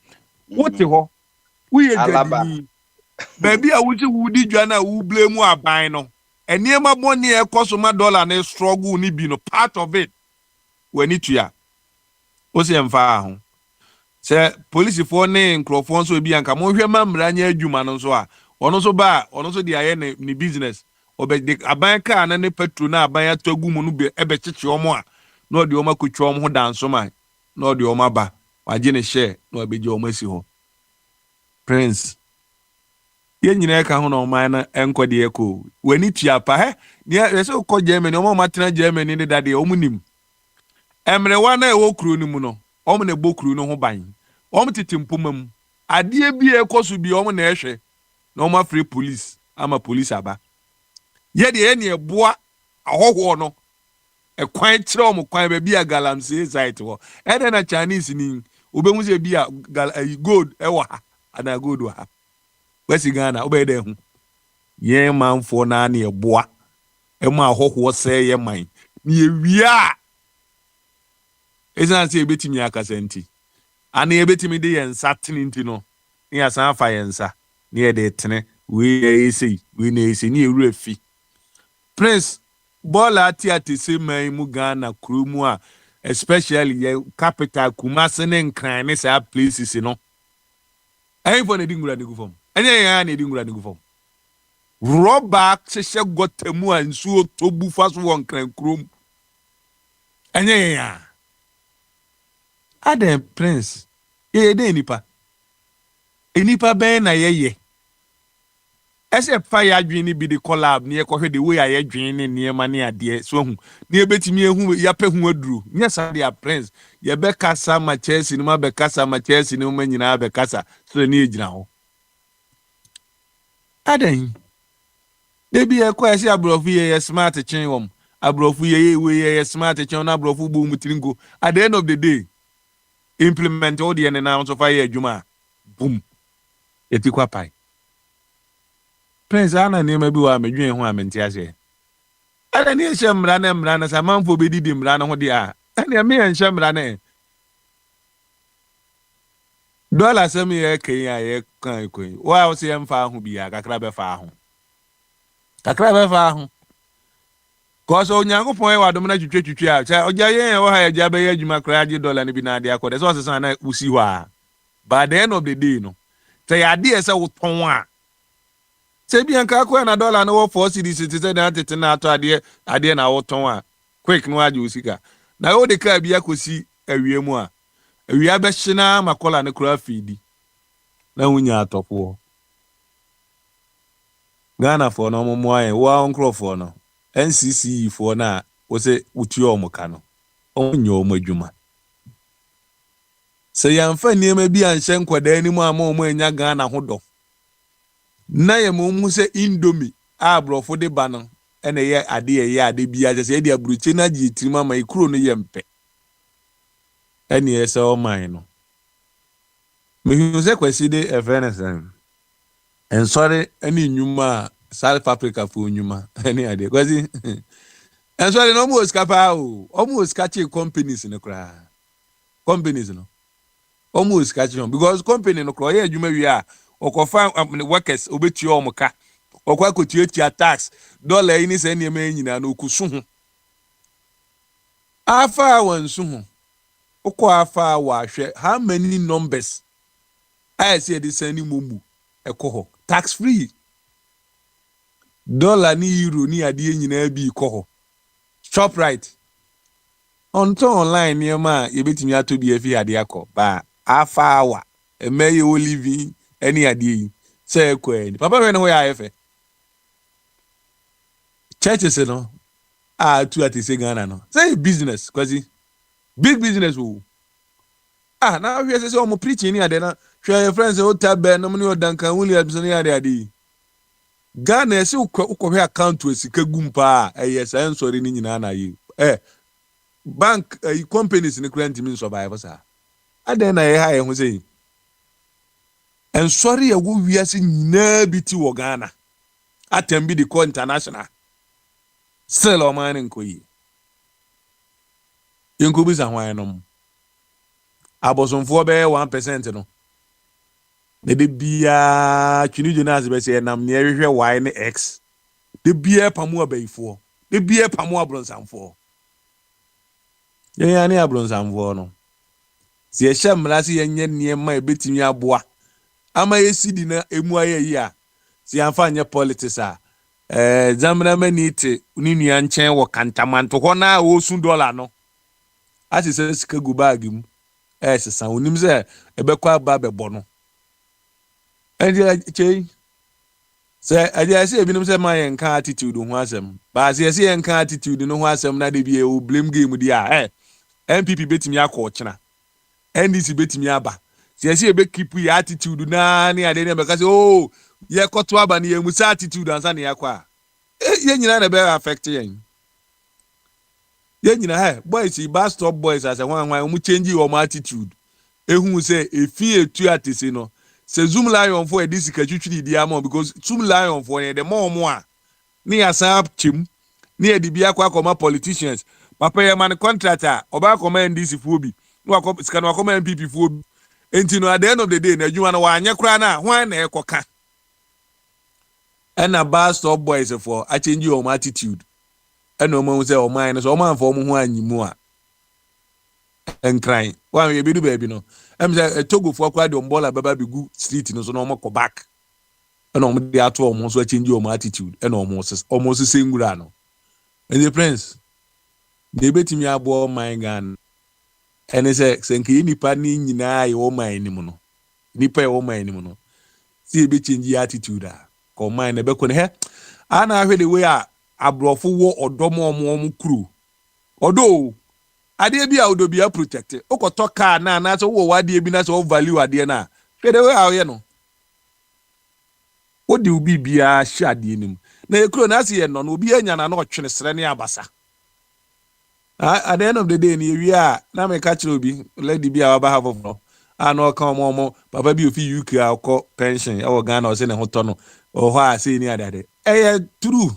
wote ho uye gadi baby a wuchi wudi dwana wu blame aban no eniema boni e koso ma dollar na struggle ni bi no part of it when it ya o se mfa ho se police for ne nkrofo so bi anka mo hwe mamra nya adwuma no so a ono so di aye ni business obe de aban ka na ne petrol na aban atogu mu no be ebe chichi omo a na odi omo akotwa omo ho danso man na odi omo aba waje ne share na obeje omo asi ho prince ye nyina ka ho no man na enkode eko wani tuapa ne yese ko Germany omo matena Germany ne dade omunim emre wana e wo kru ni mu no omo na bokru no ho ban omo titimpomam ade bi ekoso bi omo na ehwe na omo free police ama police aba ye de ne eboa ahoho no e kwan kire omo kwan ba bi a galamsey site wo e de na Chinese ni obehu se bi a gold e wa ha ana gold wa ha wesi Ghana obede hu ye manfo na na eboa e ma ahoho se ye man ni ewia ezan se ebetimi akasenti ana ebetimi de yensa tininti no ni asan afa yensa ni e de tene we esi we na esi ni eru afi prince bola ati se man mu Ghana krumu a especially ye capital Kumasi ne nkran ne sa places no ayi for na di ngura de gufom enye ya na di ngura de gufom roba sese gotemu a nsuo tobu faso won nkran krom enye ya Adam prince ye de enipa ben na ye ese fa ya dwene bi de collab ne ekohwe de we ya dwene ne ma ne ade so hu ne betimi ehu ya pe hu aduru nya sa de prince ye be kasa ma Chelsea no ma be kasa ma Chelsea no ma nyina be kasa so ne ejina ho adan de bi e kwa ese abrofu ye smart chen wom abrofu ye we ye smart chen na abrofu bu mutiringo at the end of the day implement all the and now so fa ye adwuma boom etikwa pai prince ana ne ma bi wa medwen ho amenti ase ana ne hye mra na samanfo bedidi mra na ho de a ana me hye mra na dollar sam ye kan ya ye kan ko wa o se mfa ho bi ya kakra be fa ho Cause Onyankopon wa dom na twetwe a. Say oja yen wo ha ya jabe ya adwuma kra age dollar ni bi na ade akode. So say na usi hɔ a. By the end of the day no. Say ade ese wo ton a. Say bi anka akwa na dollar no wo 4 cedis say na tete na ato ade na wo ton a. Quick no age usika. Na wo de ka bi akosi awie mu a. Awie be hye makola ne kra fidi. Na hunya atɔpo. Ghana for no mo ayen wa onkro for no. NCC for na wo se utuo omuka no. Onyo omadwuma. Se yamfa niema bi anhye nkwada ni mu ama omo anya Ghana hodo. Na ye mo mu se Indomie abrofo de ba no ene ye ade bia se ye de abruche na gi tirima ma ikuro no ye mpe. Ene ye se o man no. Me se kwesi de efenesen. En sorry any nyuma South Africa for nyuma any ade kwesi. En sorry no mo skapa o. Almost catch companies in the cry. Companies no. Almost catch on because company no cry adwuma wi a okofa workers obetua omuka. Okwa kotua tax dollar ni se ne ma nyina no kusu ho. Afa wansu ho. Okwa afa wa hwe how many numbers I say this any mumu ekoho tax free dollar ni euro ni ade nyina bi koho shop right on online niema ye betimi ato bi afi ade akọ ba afa wa emeye olivi any ade yi say ekọ papa we no ya efe churches no tu atise Ghana no say business kwasi big business o na we say o mo preaching ni ade na your friends o tabe no money o Duncan Williams no ya ade Ghana se ukọ account we sika gumpa yes I am sorry ni nyina na yi bank companies ni grant me survive sa ade na ye ha ye ho say en sorry e wo wiase nyina bi ti wo Ghana atem bi the call international still o man nko yi yenko bi sa hwan no abosonfo be 1% no ne de bia twini jonas be se nam ne hwehwe y ne x de bia pamu abaifo de bia pamu abronsamfo ya ne abronsamfo no se ye hyamra se yenye niema ebetimi aboa ama yesidi na emu ayi a se amfa nye politics a zamra manite ni nua nchen wo kantamanto ho na wo sun dollar no ase se sika gu bag mu sesa onim se ebekwa aba bebo no chey say I say ebinom say my enka attitude ho asem ba say enka attitude no ho asem na de bi e blame game di a MPP betimi akọ chena NDC betimi aba say ebe keep your attitude na ne ade ne be ka say oh ye koto aba ne ye mu say attitude ansa ne yakwa ye nyina na be affect yen ye nyina boys bus stop boys as one mu change your attitude ehun say efi etu atese no se Zoom Lion for this kachutri di amon because Zoom Lion for the more a ni asap chim ni edibia kwa koma politicians papa ye man contractor oba command this fobi no scan wa command MPP fobi enti no at the end of the day na adwuma na wa anye kra na hwan na ekoka and a bus stop boys for a change your attitude and no man say o man so o man for mo ho anyimu a en crying wa ye bedu baby no em say Togo for kwa de ombola baba bigu street no so no mo back and no mo dey ato omo so change your attitude and almost say ngura no and the prince dey betimi abo man gan and say senke nipa ni nyina ye o man ni mu no nipa ye o man ni mu no see be change attitude a ko man na be ko ne ana ahwe the way a abrofo wo odomo omo kuru odo ade bi a odo bi a protect okoto car na so wo wade bi na so value ade na fede we aye no odi ubi bia hye ade nim na ekuro na se ye no no obi anya na na otwene sere ne abasa at the end of the day ni wi a na me ka kire obi lady bi a wa ba have of no ano ka omo papa bi ofi UK akọ pension e wo Ghana o se ne hoto no o ho a se ni ade true.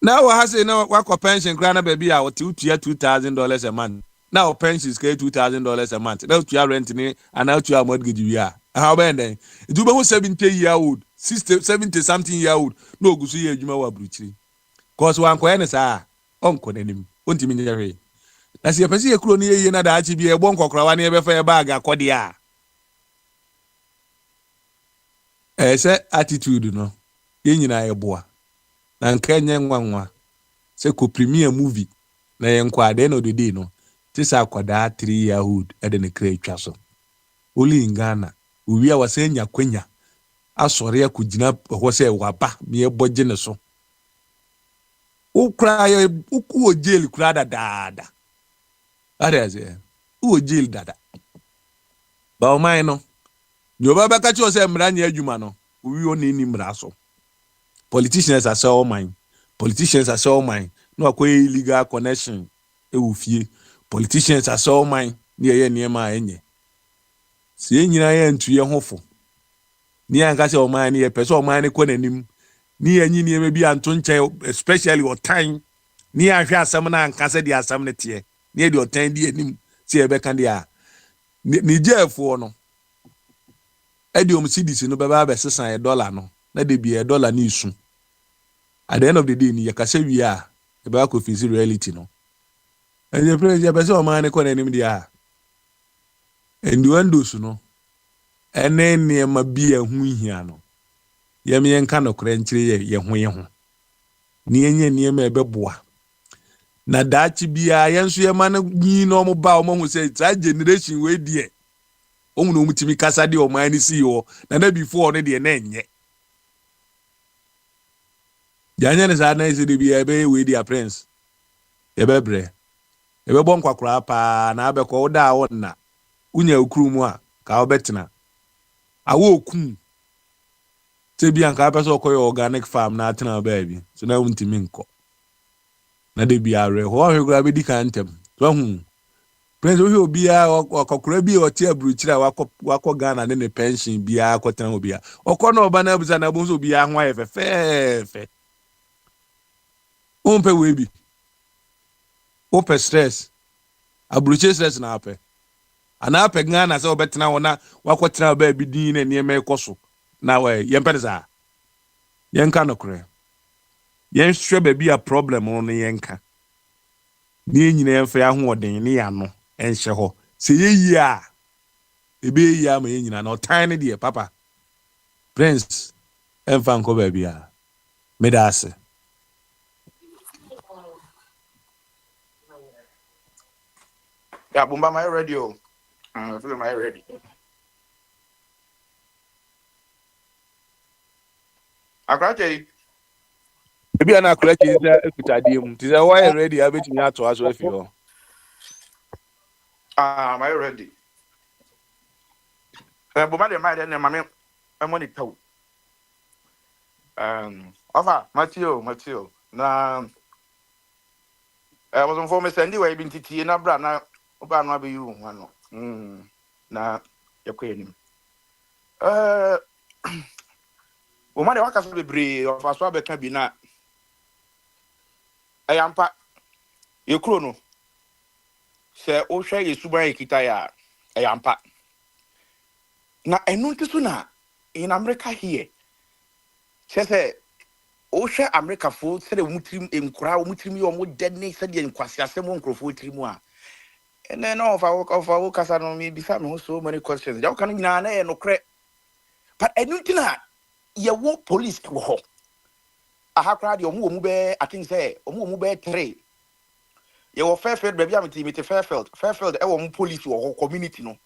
Now I say no work pension grana baby I would $2,000 a month. Now pension is $2,000 a month. Now to your rent ni and now to your mortgage we are. How about then? Do be 70-year-old, 70 something year old. No go see you wa bruchi. cause one koyane sa onko nanim ontimi nyere na se pese ye kuro ne ye na da achi bi e bon kokora ne be fa e bag akode a se attitude no ye nyina ye boa na nka nye nwanwa se ko premier movie na ye nkwa ade no de no tisa akwada 3 year old ede ne kra twa so oli in Ghana owi a wase nya kwanya asore akugina ho se waba me boje ne so ukra ye uku jail kura dada ariaze u jail dada ba o mai no nyoba baka chi o se mra nya adwuma no owi o ni mra so politicians are so mine no akwai illegal connection e wo fie politicians are so mine ne ye niema enye se nyina ye ntuye hofo ni anka se o man ne ye pese o man ne ko nanim ni anyi niema bi anto nche especially o time ni ahwe asam na anka se di asam ne tie ni di o time di anim se e be kan dia ni jefo no edi om cedis no beba be sesan $1 no na de bi $1 ni isu at the end of the day ni yakase wi a e ba ko fisi reality no e je president be se o man ne ko nanim dia enduandos no ene niema bi ehu hia no yem yenka no kra nkyire ye ho ni enye niema ebeboa na dachi bia yenso ye man nyi no mo ba o mo hu say that generation we die o mu no mutimi kasa de o man ni si yo na before no de na enye janya ne sa na isi de bia be we dia prince ye bebre ye be bon kwakura pa na abekọ oda a wonna unya okuru mu a ka obetena awo okun te bi anka peso koyo organic farm na atena baby so na untimi nko na de bi are ho hwegura be di kantem so hu prince o bi a okokura bi o tie abruchira wako Ghana ne pension bi a akotena obi a okọ na oba na abuza na bonso bi a ho ayefefe umpe we bi ope stress abruche stress na ape ana ape Ghana se obetena wona wakotena ba bi din na niema ekoso na we yempeza yenka no kure yen hwe ba bi a problem no yenka ni nyina yemfa ya ho oden ne ya no enhye ho se yeyi a ebe yi ama nyina na otan de papa prince emfa nko ba bi a medase Yeah, Bumba, my radio. I feel my ready. Akrache. Ebi ana akrache is ekutadiem. Ti say why ready abetimi ato aso afi ho. My ready. Bumba de my dem mame money pew. Ofa Matthew. Na I was informed Sandy way been titi na bra na oba no be you one no. Na yakwenim. O ma de waka so bebre of aso abeka bi na ayampa yekro no se o hwe yesuban ekita ya ayampa na enu ntiso na in America here se o hwe America fo se de mutrim enkura o mutrim yo mo denne se de nkwase asem nkrofo trimu a ene no of kasa no me bisa me so many questions ya kan nyina na e no kre but enu ntina ye wo police wo ho aha kra de omu be I think say omu be 3 ye wo Fairfield baby am team te Fairfield e wo police wo ho community no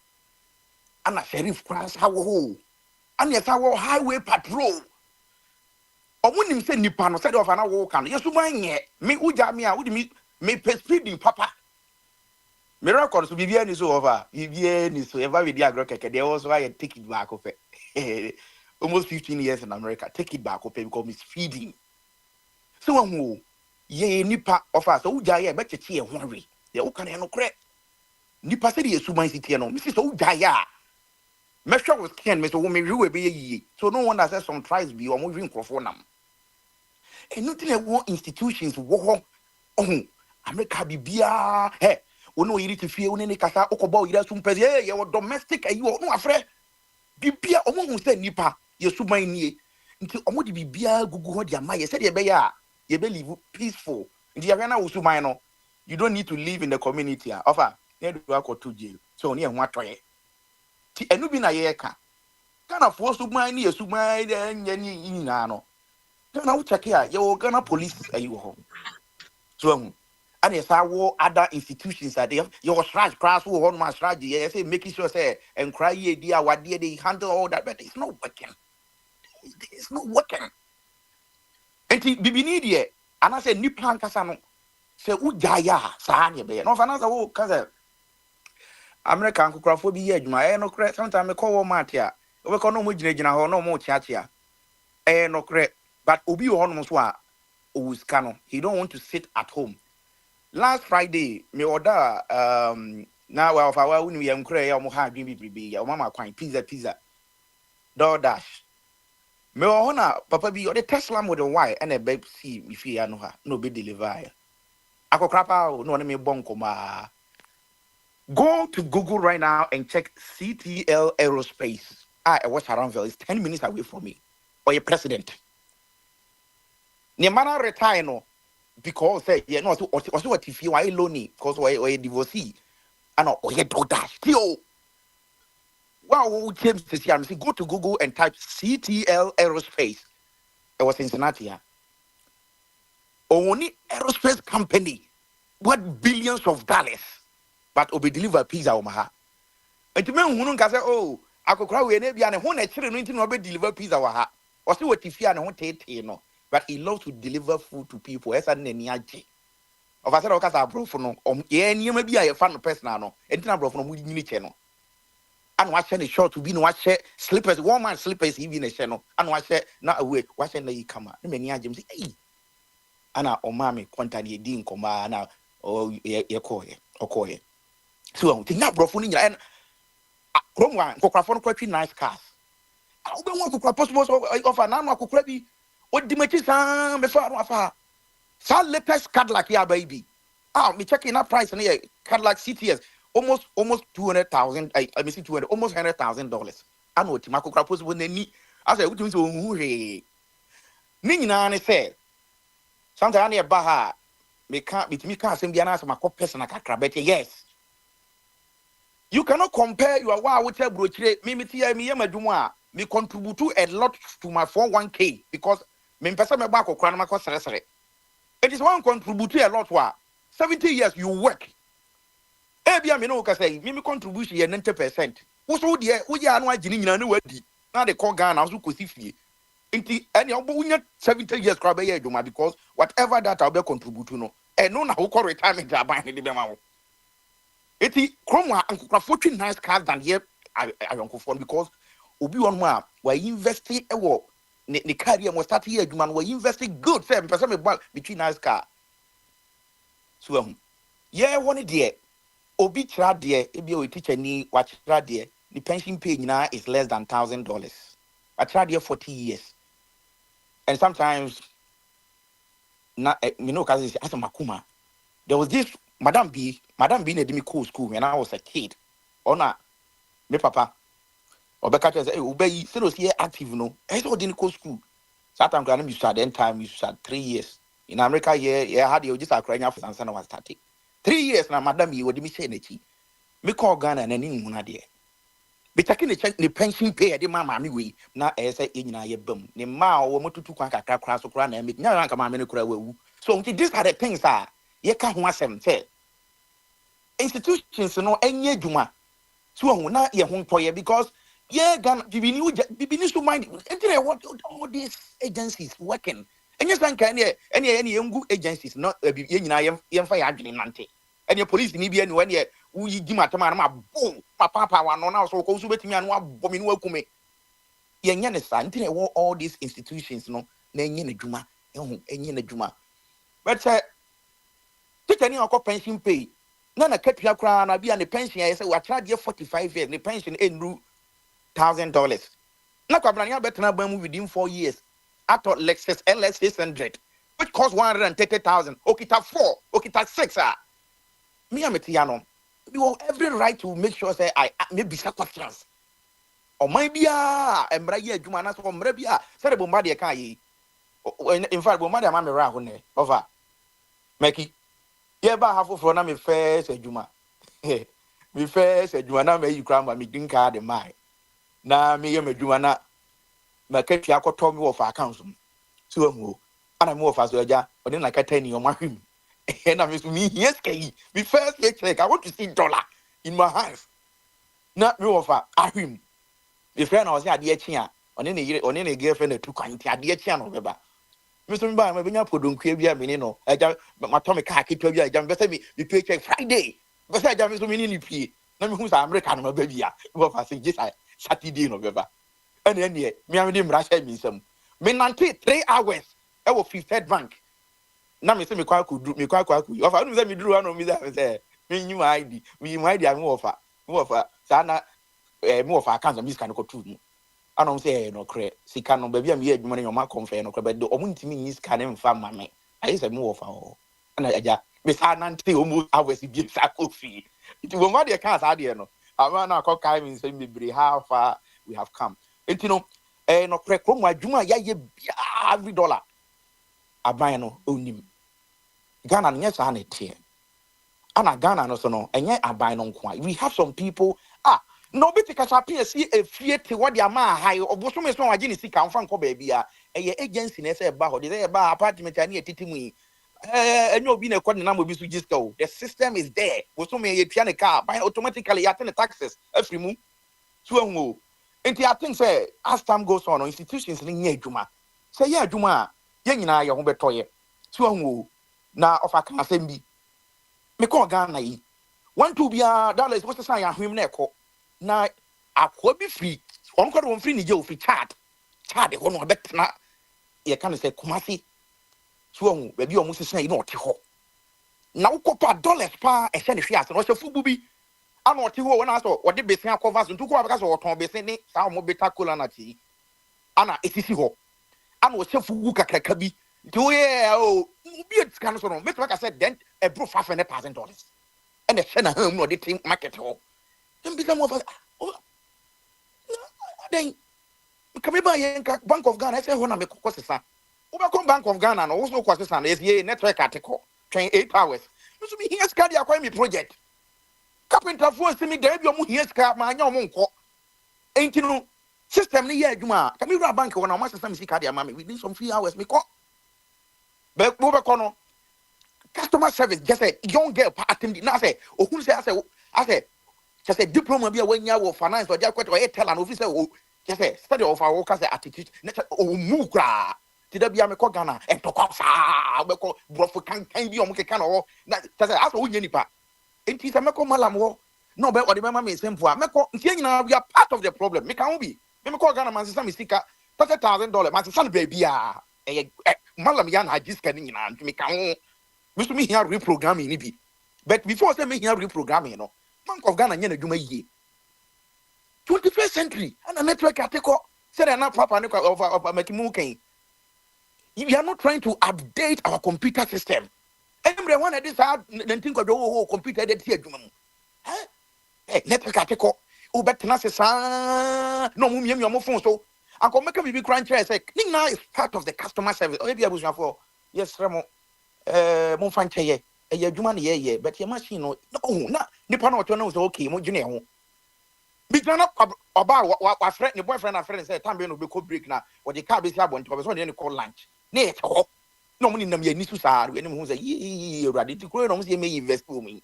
ana sheriff class ha wo ho ana ye sa wo highway patrol omunim se nipa no se de ofa na wo kan yesu manye me uja me a wudi me speeding papa me record so bibia ni so over bibia ni so ever with the agro keke there was why I take it back off almost 15 years in America take it back off because me feeding so who ye nipa of us uja ye be cheche e honre ye wo kan e no kre nipa se de yesu man sitie no me se so uja ya me hwe with Ken me so wo me rewe be ye so no one has some tries be o mo wi nkrofo nam nothing like institutions wo ho America bibia ono yiri ti fie oni kasa okoba yira sum pese ye wo domestic ayi wo no afre bibia omo hu se nipa ye suban nie nti omo di bibia gugu ho dia maye se de be ya you believe peaceful. In the arena usumano, you don't need to live in the community. Offer, you do go to jail. So near what way. Ti enubi na yeka. Kana force submine ni submine any inano. Kana check here, you Ghana police are you home. So and yes, I war other institutions that they have your strategy class who on my strategy. I say making sure say and cry idea what they handle all that, but it's not working. It's not working. And bibini die, and I say new plan kasano. Say ujaya sahani be. No fanasa wo kaza. American kukrafo bi ye adwuma. No kre. Sometimes me call Matia. We call no mo gyina ho no mo chiachia. No kre. But obi wo no so a owuska. He don't want to sit at home. Last Friday, me order now well if I were when we am cray or have be your mama quine pizza DoorDash. Me ona papa be the Tesla Model Y and a babe see if you know her no be deliver. Ako crapa no me bonkoma. Go to Google right now and check CTL Aerospace. I watch Aroundville. It's 10 minutes away from me. Or your president. Niemana retire no. Because say yeah no also what if you are lonely because or a divorcee and or you do that still wow James this year go to Google and type CTL Aerospace. It was Cincinnati. Only aerospace company worth billions of dollars but obe deliver pizza Omaha. And to me who can say oh I could cry we na who na chire no no be deliver pizza wa ha. Or see what if you and who tete no. But he loves to deliver food to people. Esa neni aje. Of I said, okay, I brought for no. Yeah, you may be a fan person no. And then I brought from Muni channel. And watching the short to be no watch slippers, warm man slippers even a channel. And watch it not away. Watching the come out. Many James hey. Ana o mami kwanta ni din koma na o ye koye okoye. So think na brought for ni and from one kokra for nice cars. I don't want to possible offer na no kokra bi. What the matches before Rafa? Sal latest Cadillac, yeah, baby. Me checking that price and here Cadillac CTS almost 200,000. I mean 200, almost $100,000. I know Timako Crapos when they need. I said, what do you say? Nina said, sometimes I Baha me can't be me can't send the answer my person at Crabette. Yes. You cannot compare your wow with a brochure. Me contribute a lot to my 401k because me pesa me back okra na makọ sere. It is one contribute a lot wa 70 years you work. Bia me no ka say me contribution ye 90%. Wo so de wo ya anu agini nyina na wadi. Na de call Ghana so kosi fie. Nti any obo wunya 70 years kra be ye adwuma because whatever that I be contribute no. No na wo retirement aban ne de be ma wo. Eti kromwa ankokra 14 nice cars than here I phone because obi on ma we investing ewo ne career mo start here adwuma no we investing good say person me buy between nice car so yeah one there obi kira there e be o teacher ni wa kira there the pension pay nyina is less than $1,000 I tried there 40 years and sometimes na me know cause as makuma there was this Madam B na demi school when I was a kid ona me papa Obeka say obey say here active no I saw didn't go school Satam Granum you start then time you start 3 years in America yeah had you just a crying for Sansa was starting 3 years now madam you would me say nechi me call Ghana and any muna there be taking the pension pay the mama me we na say nyina ye bam ne ma wo motutu kwan kakra so kra na me nya ranka ma me kra wewu so these are the things ye ka ho asem say institutions no enye dwuma so ho na ye ho ntoye because yeah, Ghana, Bibini to mind. What all these agencies working? And yes, any young agencies, not a young fire nante. And your police in Ibia, when you give my tamama, boom, papa, one on our so close with me and one bombing welcome me. Yan son, all these institutions, no, Nan Juma, and Juma. But take any of pension pay. None a cut your crown, I be on the pension. I say, I tried your 45 years, the pension in route. $1,000. Na kwabranya better na within 4 years. I thought Lexus LS 600, which cost 130,000. Okita 4, Okita 6. Me ametiano. We have every right to make sure say I maybe questions. Or maybe embraye jumana so mrebia. Say the bombardie kan yi. In fact, when madam am around over Meki. Yeah, ba half for na me first ejuma. Me first ejuma na me yikra me din card de mai. Na me ye meduma na me ketua akoto me wo fa account mu. So amu. Ana me wo fa so eja, odi na kata ni o mahwim. Na me so me yes kai. Me first check I want to see dollar in my hands. Na me wo fa ahwim. Me friend na o se ade achi a, oni ne girlfriend na tu kwan ti ade achi a no beba. Mr. Mba, my benya podunku bia me no. Eja matome ka kitwa bia eja be say me pay check Friday. Be say eja me so me ni pie. Na me hu sa America no ba bia. Wo fa say just Saturday no beba. Ene ene me am dey mra sha mi nsam. Me nante 3 hours e wo Fifth Bank. Na me say me kwa kudu, me kwa ku. Wo fa no say me duru ha no me say me nyu ID. Me nyu ID am wo fa. Wo fa sa na me wo fa account me scan ko tu mu. I don't say no cre. Si canon baby, I'm here, money on my confer no but the omunti is canon fam mammy. I say more of our and I Miss Ananti almost hours to give Sako fee. It will not the cars idea no. I want to call Kai and say me how far we have come. And you know, no cre from my Juma ya every dollar. I buy no own Ghana, yes, I need here. And I Ghana no so no, and yet I buy no quite. We have some people. Nobody can appear see a fear to what your man high or was so much agency come from baby. A agency in a bar, they bar apartment and near Titimi. And you'll be a quarter number of just go. The system is there. Was so many piano car by automatically attend the taxes every move. So, and I think say as time goes on, institutions in Juma. Say, yeah, Juma, young and I are home toy. So, now of a can assembly. Me call Ghana. $1 billion was the sign of him neko. Na akwa bi free on ko don free ni je o free chat de ho no betena ye kan say Kumasi so hu ba bi o mu sesa yi na ote ho na ukopa dollars pa e se ne hwe ase no se fubu bi ana ote ho na so o de besin akova so ntuko abaka so oton besin ni sa mo beta cola na ti ana etisi ho ana o se fugu kakraka bi nti o ye o bi etika so no metwa ka say then e bro $500,000 and e se na ham no de team market ho. Become of then come by Bank of Ghana. I say, when I make a Bank of Ghana, and also Quassan is a network article, train 8 hours. You should be here, Scadia Quami project. Carpenter forced me, there be a here's car, my young ain't you know, system near Juma. Can we run bank when I must some Scadia, mammy, within some 3 hours, me call. But Bobacono, customer service, just a young girl, attending, now say, or who say, I say, just a diploma be when you finance or just or tell an officer who just a study of our workers attitude or mukra to the Biamico Ghana and talk off Brofu can be on Mukana or that's also Unipa. It is a Meko Malamo. No, but what the mamma is same for Meko. We are part of the problem. Make can be. Meko Ghana man, some sticker $30,000. My son baby, Malam Yan had this canning and make Mr. Me here reprogramming. But before they make here reprogramming, you know. Bank of Ghana nyene dwuma yie 21st century and a network article said na papa of makimu kan. We are not trying to update our computer system. Every one of this think of the computer that here dwuma mu network article o betena se sa no mu miem your phone so anko make me crunch say now is part of the customer service o be abusuafo for yes remo mo fanche ye e adwuma na ye but your machine no na nipa na oto na so okay mo dwene ho bi dwena oba wa friend ne boyfriend and friend say time be no be ko break na o de car be si abon to so ne call lunch na e ho no mo ni nam ye ni su sa we ni mo say yi urade ti kro no mo say me invest for me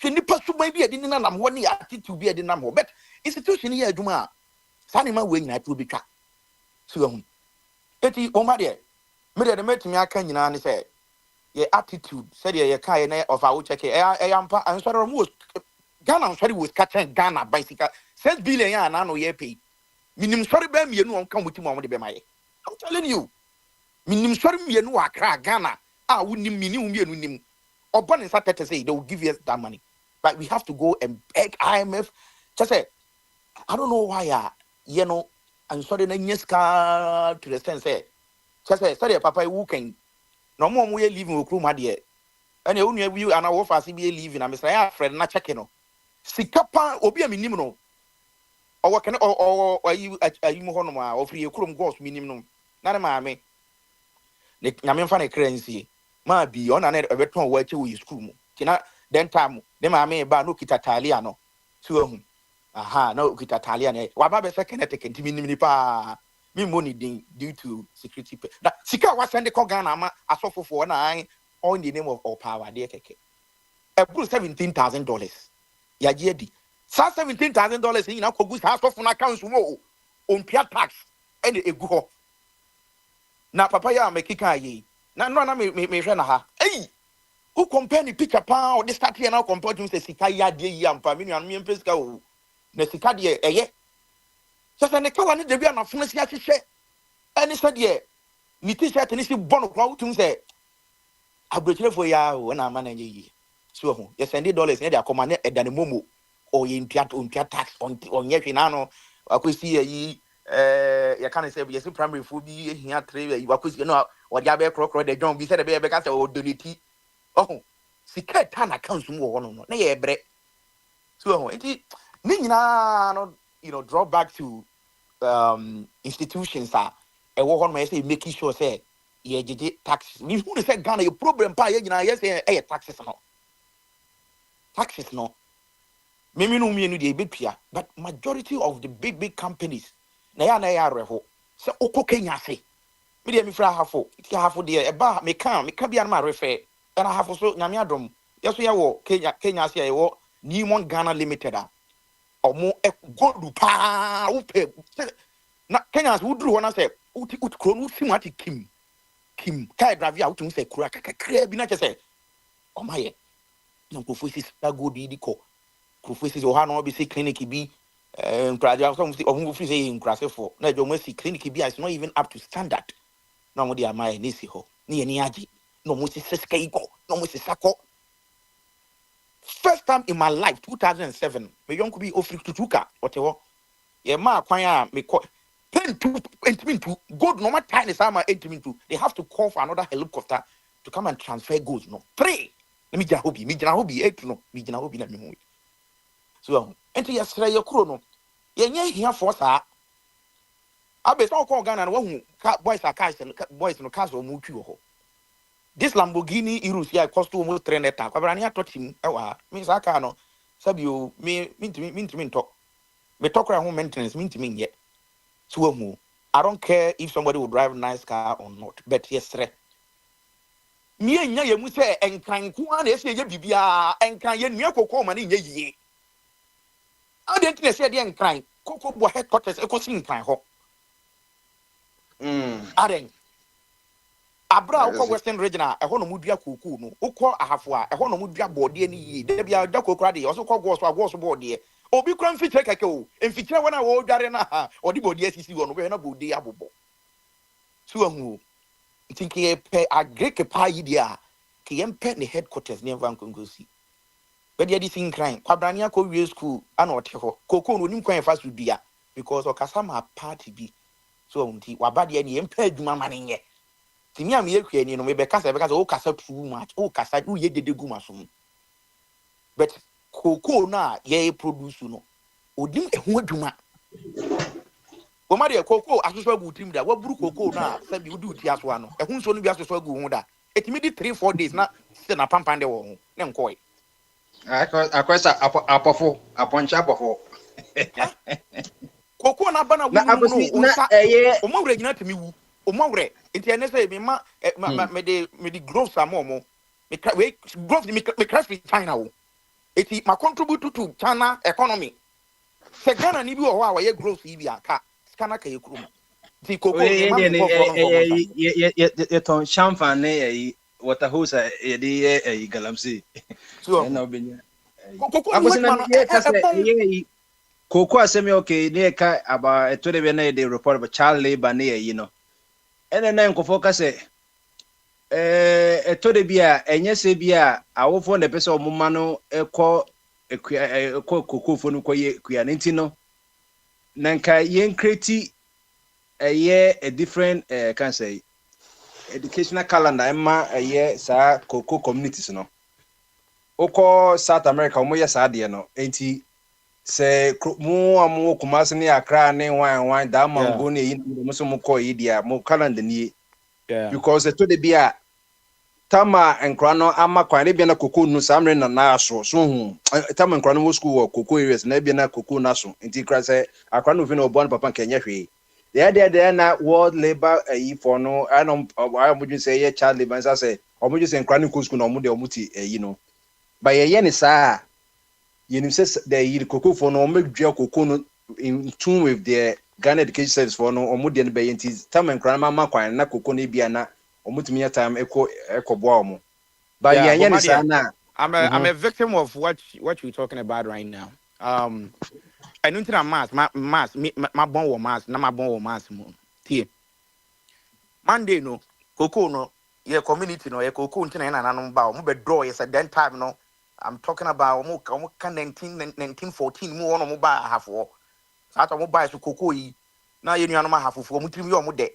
hwe nipa su ban bi ade ni na nam ho ni attitude bi ade nam ho but institution ye adwuma sa ne ma we nyina to bi twa so hu eti o ma de me de metimi aka nyina ne say your attitude said your kind of our check ampa and so almost Ghana sorry was catching Ghana bicycle 6 billion and I know ye pay minim sorry be me no come with mo de be my I'm telling you minim sorry me no akra Ghana wunim minim me nim oban is at say they will give us that money but we have to go and beg IMF just say I don't know why you know and sorry na nyeska to the sense say just say sorry papa who can no more we living with crew my dear and you only you and our fast be living and Mr. Friend na check no sikapa obi aminim no or can or you mo hono ma or free krum ghost minim no na ma me ne nyame mfa ne currency ma bi ona na ebeton wo achi wo school mu tina den time ne ma me ba no kita talia no so ehun aha no kita talia ne wa ba be se kinetic ntimi ni pa me money din due to security that sika wa send ko Ghana ma asofofo na an on the name of power de keke e buru $17,000 ya je di sa $17,000 yin na kogu sa asofo na account mo on pia tax and egu ho na papa ya mekika yi na no na me hwe na ha who compare the picture pa or this start here now compare to say sika ya de yi ampa me nuan me mpesika o na sika de eye so say ne kawa ne de bia na funu sia hwehwe ani so de ni t-shirt ni si bono kwa utum say abrechefo ya o na ama na yi so ho ye send dollars ne de akoma ne edane momo o ye mpia tax on yehwe na no akwesi yi ya kan say yes primary fo bi ehia 3 yi akwesi no o dia be krokro de John bi say de be ka say o donate oh sika tan account mu wo no na ye bre so ho enti ni nyina no draw back to institutions are e wo ho no say making sure say ye jeje tax ni who say Ghana your problem pa ye nyina yes say taxes no maybe no me no dey betua but majority of the big companies na ya reho say okọ Kenya say me dey me fra hafo ti hafo dey e ba me kan bia na ma refer and I have so nyame adom yeso ya wo Kenya say ye wo Newmont Ghana Limited omo e gold pa upe na Kenyans wo duru wona say uti kro no simu ati kim kai drive out to say kura kakra bi na che say o maye na ko fosi sa gold di ko fosi o ha no be say clinic bi praja so o mo fi say nkrase for na jo mo si clinic bi is not even up to standard na mo di amaye ni si ho ni ni agi no mo si seska iko no mo si sako. First time in my life 2007 me yonko bi ofri tutuka otewo ye ma kwan a me ko pen to gold no matter time sama to they have to call for another helicopter to come and transfer goods no 3 let me jina hobi 8 no me jina hobi na me hu so enti yesra ye kuro no ye nya hia for sa abe so ko Ghana no wahu boys no cars o mu twi ho this Lamborghini Urus here cost almost 300,000 kwabrani atoti mu ewa me saka no sabio me mintimi nto me tokra ho maintenance mintimi nye so hu I don't care if somebody will drive a nice car or not but yesre me nya ye mu se enkran ku an ese ye bibia enkran ye nua kokko ma ne nya yie adenti na se de enkran kokko bo headquarters ekosi enkran ho aren abra ukọ Western Regional eho no mudua koku no ukọ ahafo a eho no mudua bode ni yi de bia da kokura de oso kọ gwoso bode obi kran fiche keke o emfichire wona wo dware na odi bode asisi wo no be na bode abobo so ahu thinking e pe agreke pa yi dia ke yempe ne headquarters ne van kongosi be dia di sin kran kwabrania ko wie school ana ote ho koku no nim kwan fa so dua because okasama party bi so unti wabade ne yempe adwuma manenye timi am ye kwe ni no me be kasa o kasa too much o kasa u ye dede gu masom but koko na ye produce no odim ehu adwuma o ma de koko asoso agu tim da waburu koko na sabi udi uti aso ano ehu nso no bi asoso agu hu da etimi di 3-4 days na se na pampan de wo hu ne nkoi akwesa aponcha apofo koko na bana wu no o mo wure nyina timi wu omawre enti ene say me de growth samo mo me growth me crash in China wo enti ma contribute to China economy se Ghana ni bi wo wa ye growth yi bi aka skana ka ye krum ti koko ye ton champagne ne water hose ye de galamsey so na obenya koko asemi okay ne ka aba etore be na de report about child labor ne yi no ene na nkofo ka se etode bia enye se bia awofo na pese omuma no ekọ kokofo no koye kuya nti no na nka yen create a different can say educational calendar emma sa koko communities no okọ South America mo ye sa de no enti se mu amu Kumasi ni Accra ni wan da mango ni mo so mo ko yi dia mo calendar ni because the to the beer Tama and Crano ama kwani bia na cocoa no samre na na so Tama and Crano school or cocoa areas na bia na cocoa naso nti kra say akwano vi na obon papa kenya hwe there na world labor for no I would say yeah child labor say omuju say Crano school na omu de omuti no but ye ni saa ye nim say the cocoa for no omedua cocoa no in tune with the Ghana Education Service for no omu de no be nti Tama and Crano ma kwan na cocoa na bia na omutumi time eko boa omo but I'm a victim of what you're talking about right now. I know that my born was mass, not my born was mass. Monday no, cocoa no, your community no, your cocoa and an bow, mobile draw yes at that time no. I'm talking about 1914 more on mobile half war. Out of mobile to cocoa. Now you know my half of mutimi or mude.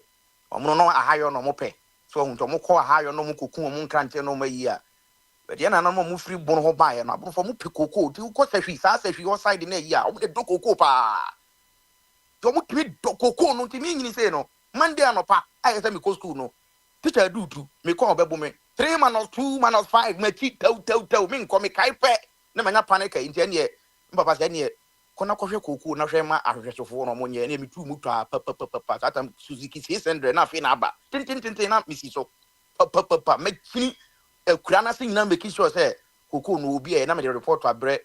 Or no a higher no mope. So to mo call higher no cocoa moon can't no me year. But yana no mo free bon ho buy and I from cocoa to cost a fee, as if you are side in a year, the doko copa. To mo to cocoa no to me say no. Monday no pa, I say me go school no. Teacher do to me call bebo me 3 man or 2 man or 5 me cheat tell me come me kai pe na manya panic in ten year. Papa say ne kona kohwe cocoa na hwe ma ahwehwefo no mo nye na me tu mu twa papa that time Suzuki 600 na fe na aba tin na misi so papa me fini kurana sin na make sure say cocoa no obi e na me report to abre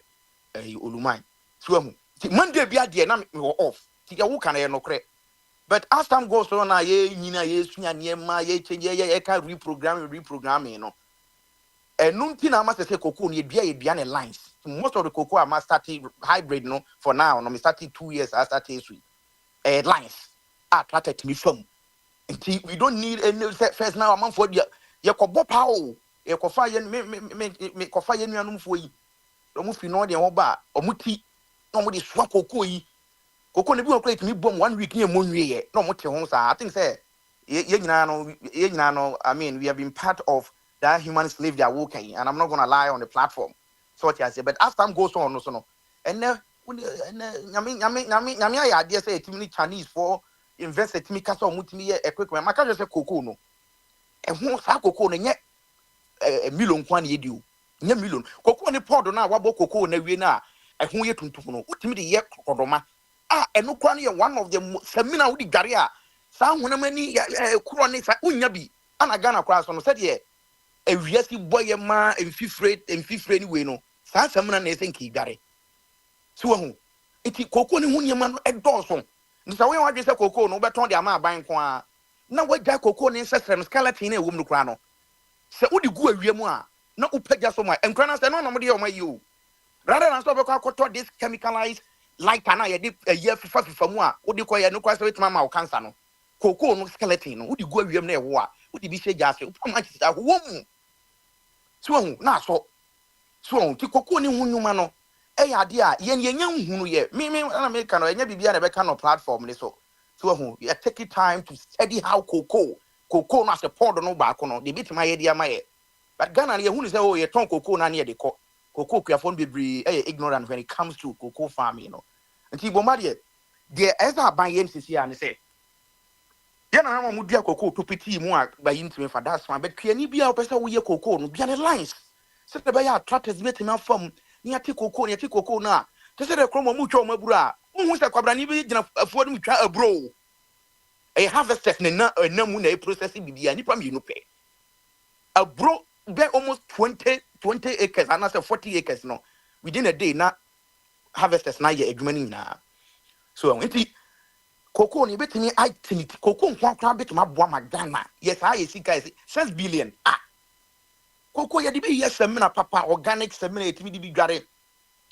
oluman so ahu Monday bia de na me off ti ya wo kan ye no kre but as time goes on na ye nyina ye sunya niema ye change ye ka reprogramming no nunti na ma say cocoa no ye bia ne lines most of the cocoa are starting hybrid no for now no me starting 2 years I started 3 lines attracted me from until we don't need any first now man for ye kobo pawo ye kofa ye me kofa ye nuanum fo yi do mu fi no de ho ba omuti no mu de swa cocoa yi cocoa ne bi on create me bom 1 week ne mo nwie ye no mo te ho sa I think say ye nyina no I mean we have been part of that human slave they are working and I'm not going to lie on the platform. So what I say, but as time goes on, no, and then I idea say timely Chinese for invest at me castle multi equipment. My cousin say cocoa no, and who sa cocoa ne a million kwan ye do, nye million cocoa ne pod na wabo cocoa na we na and who ye tuntum no. What me the ye kodoma and no kwan ye one of the seminar with the garia. Sa when many kurone sa unyabi ana Ghana class on said ye a yesi boy ma and fifre anyway no. Sa samna na esenki gare so hu iti cocoa ni hu nyema no edoso nsa we wadwe se cocoa no beton de ama aban ko a na wagya cocoa ni sesrem skeleton na ewom no kra no se udi gu awiem a na upagya so ma enkra na se no no mo de o mayi o rather than so be ko akoto this chemicalized like na ye de ye fifa mu a udi ko ye no kwa se wetima ma o cancer no cocoa no skeleton no udi gu awiem na ewo a udi bi se gya se upama chi sa wo mu so hu na so ti cocoa ni hu nyuma no ade a yenya hunu ye me na me ka no enya bibia na be ka no platform ni so hu you take it time to study how cocoa no as a pod no ba ko no de bitima ye dia ma ye but Ghana ye hunu say oh ye ton cocoa na ye de ko cocoa kuafon bebri ignorant when it comes to cocoa farming no nti bomba de eza ban ye nsisi a ne say ye na mo dua cocoa to piti mu a ba yintime fa that's fine but kwiani bia o pese wo ye cocoa no bia ne lines se te be ya attractors bitima fam ni ati cocoa na te se de kromo mu twa o maburu a hu se kwabra ni bi gina afuo ni twa abro e harvesters na mu na e process bibia ni pa mi no pe abro be almost 20 acres and say 40 acres no within a day na harvesters na ye adwuma ni na so enti cocoa ni betini itemity cocoa nkwa betuma boa magana yes I see guys 6 billion cocoa ye di be yes semina papa organic semina etimi di bi dware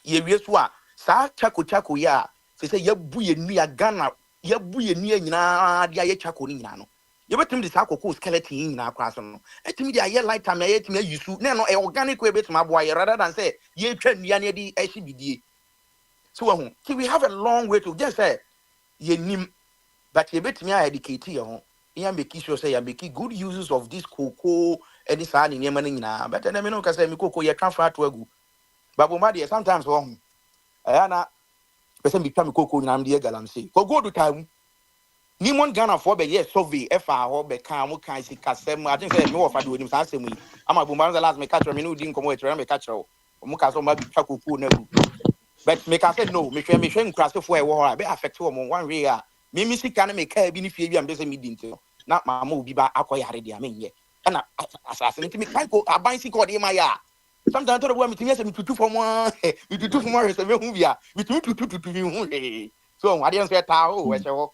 ye wie so a sa chako ya se ye bu ye nua Ghana ye bu ye nua nyina dia ye chako ni nyina no ye betimi di sa cocoa skeleton nyina akwa so no etimi di aye light time ye etimi ayusu na no organic we betuma boa ye rather than say ye twa nua na di ehye bidie so we have a long way to just say ye nim but ye betimi educate ye ho ya make sure say ya make good uses of this cocoa any side in Yemen nyina but na me no ka say me cocoa ye transfer to agu babu ma de sometimes ayana person be twa me cocoa nyina am de galamsey ko go do time Nimon Ghana for be yes survey FA or be can see Casem. I think say no of I do him Sassimi. I'm a Bumbanza last me catch me no didn't come with me catch her. Mukaso maybe Chaku Nebu. But make I said no, me shame crash for a war, I be affect one way. Mimi see can make care benefit and busy me didn't. Not my movie by acquired, I mean, yeah. And assassinate me, I go a bicycle in my yard. Sometimes I thought about me to two from one, we do two from one, we two. So I didn't say tao, where's your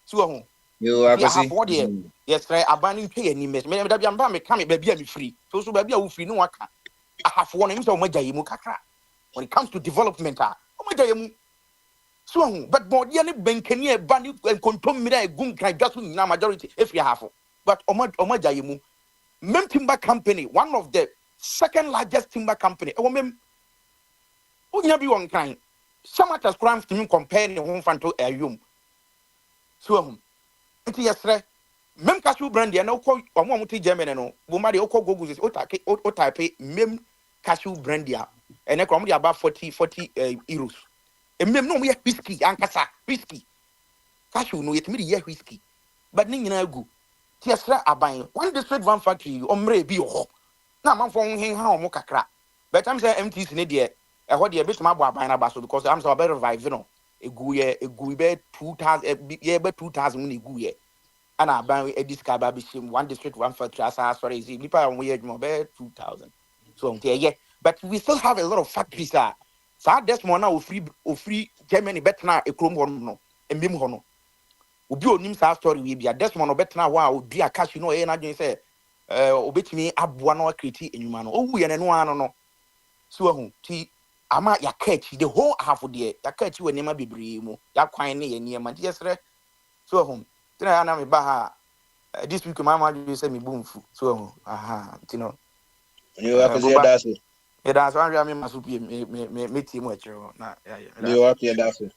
so you are body. Yes, I abandoning pay any mess. Maybe I'm coming, baby, I'm free. So baby, I will free no waka. I have one him so much when it comes to development. Oh my so, but more than Benkenia, Banny, and Contomida, Gun, can just now majority if you have. But Omajayimu, Mem Timber Company, one of the second largest timber company. Oh, mem, who be one kind. So much as crimes to me comparing one fan to a room. So, yes, Mem Cashew Brandy, and Oko, or Momuti German, no, Bumadi Oko Gogus is Otape, Mem Cashew Brandy, and a comedy about 40 euros. And mem no we whiskey, Ankasa, whiskey. Cashew no it me whiskey. But Nina go. Tiasra abine. One district one factory, omre bi ho. Na man for hen ha omo kakra. But I'm say MTs ne de e ho de bit ma bo abine na baso because I'm so better revive no. Egu be 2000 ye be 2000 mun egu ye. Ana abine e discard ba bi shim one district one factory as sorry is nipa on we admo be 2000. So yeah, but we still have a lot of factories are. So this morning we free Germany better now a chrome one no a mim hono. Ubi onim sa story we be a this morning better now wow be a cash you know na just say obet me abua no create enuma no owu ye no ano no so hu ti ama ya catch the whole half of there ya catch we nema bebre mu ya kwan ne ye nema just so hu tina na me ba ha this week my mama just say me boom fu so hu aha you know you have to say that. Yeah, that's why I must be me team with you. You are here, that's it.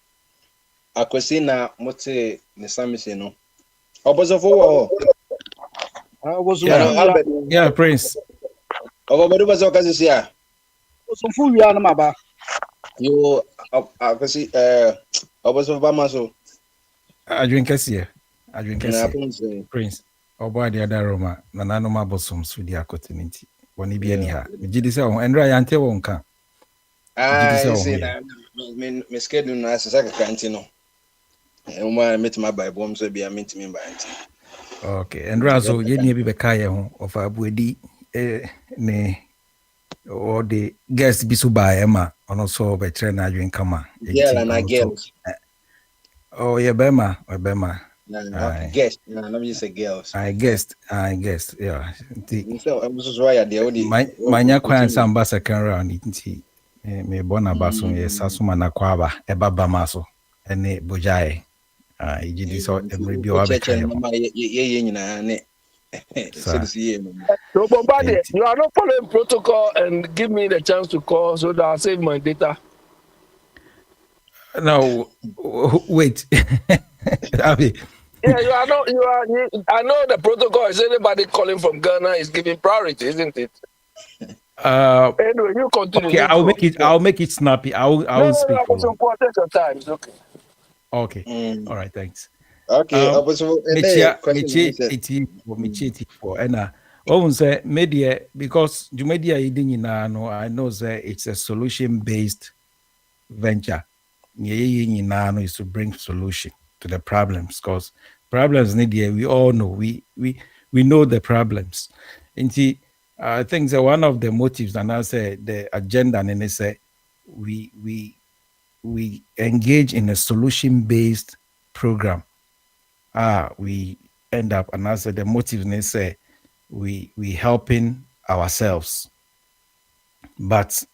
I could see now, Mote, the Samis, no. I was a four. I was yeah, Prince. Oh, but it was okay this year. Some food we are no maba. You, I could see, I was of Bamaso. I drink here. Prince. Oh, boy, the other Roma, Nanano Bosom, Sudia Cotinity. When be anyhow, Jidi say on Andrea Ante wonka. I say that me schedule na as a cantino. And when I met my Bible, so be a meet me by auntie. Okay, Andrea, so you need to be kaya of Abuedi ne or the guest Bisuba Emma, and also by train I drink come. Girl and I girls. Oh, yeah, Bema or Bema. Guest, let me say girls. I guessed, yeah. So I was right at the only. My Nyaquan Samba second round, me bona basso, yes, Sasuma Naquaba, Eba Bamaso, and ne Bujai. You did so every bio. So, Bombardie, you are not following protocol and give me the chance to call so that I'll save my data. No, wait. Yeah, you are not. I know the protocol is anybody calling from Ghana is giving priority, isn't it? Anyway, you continue. Okay, I'll make it snappy. I'll speak. Take your time. It's okay. Okay. All right. Thanks. Okay. Media because the media I know that it's a solution-based venture. Is to bring solution to the problems because problems we all know we know the problems. And I think that one of the motives and I say the agenda and they say we engage in a solution-based program. We end up and I say the motives and they say we helping ourselves. But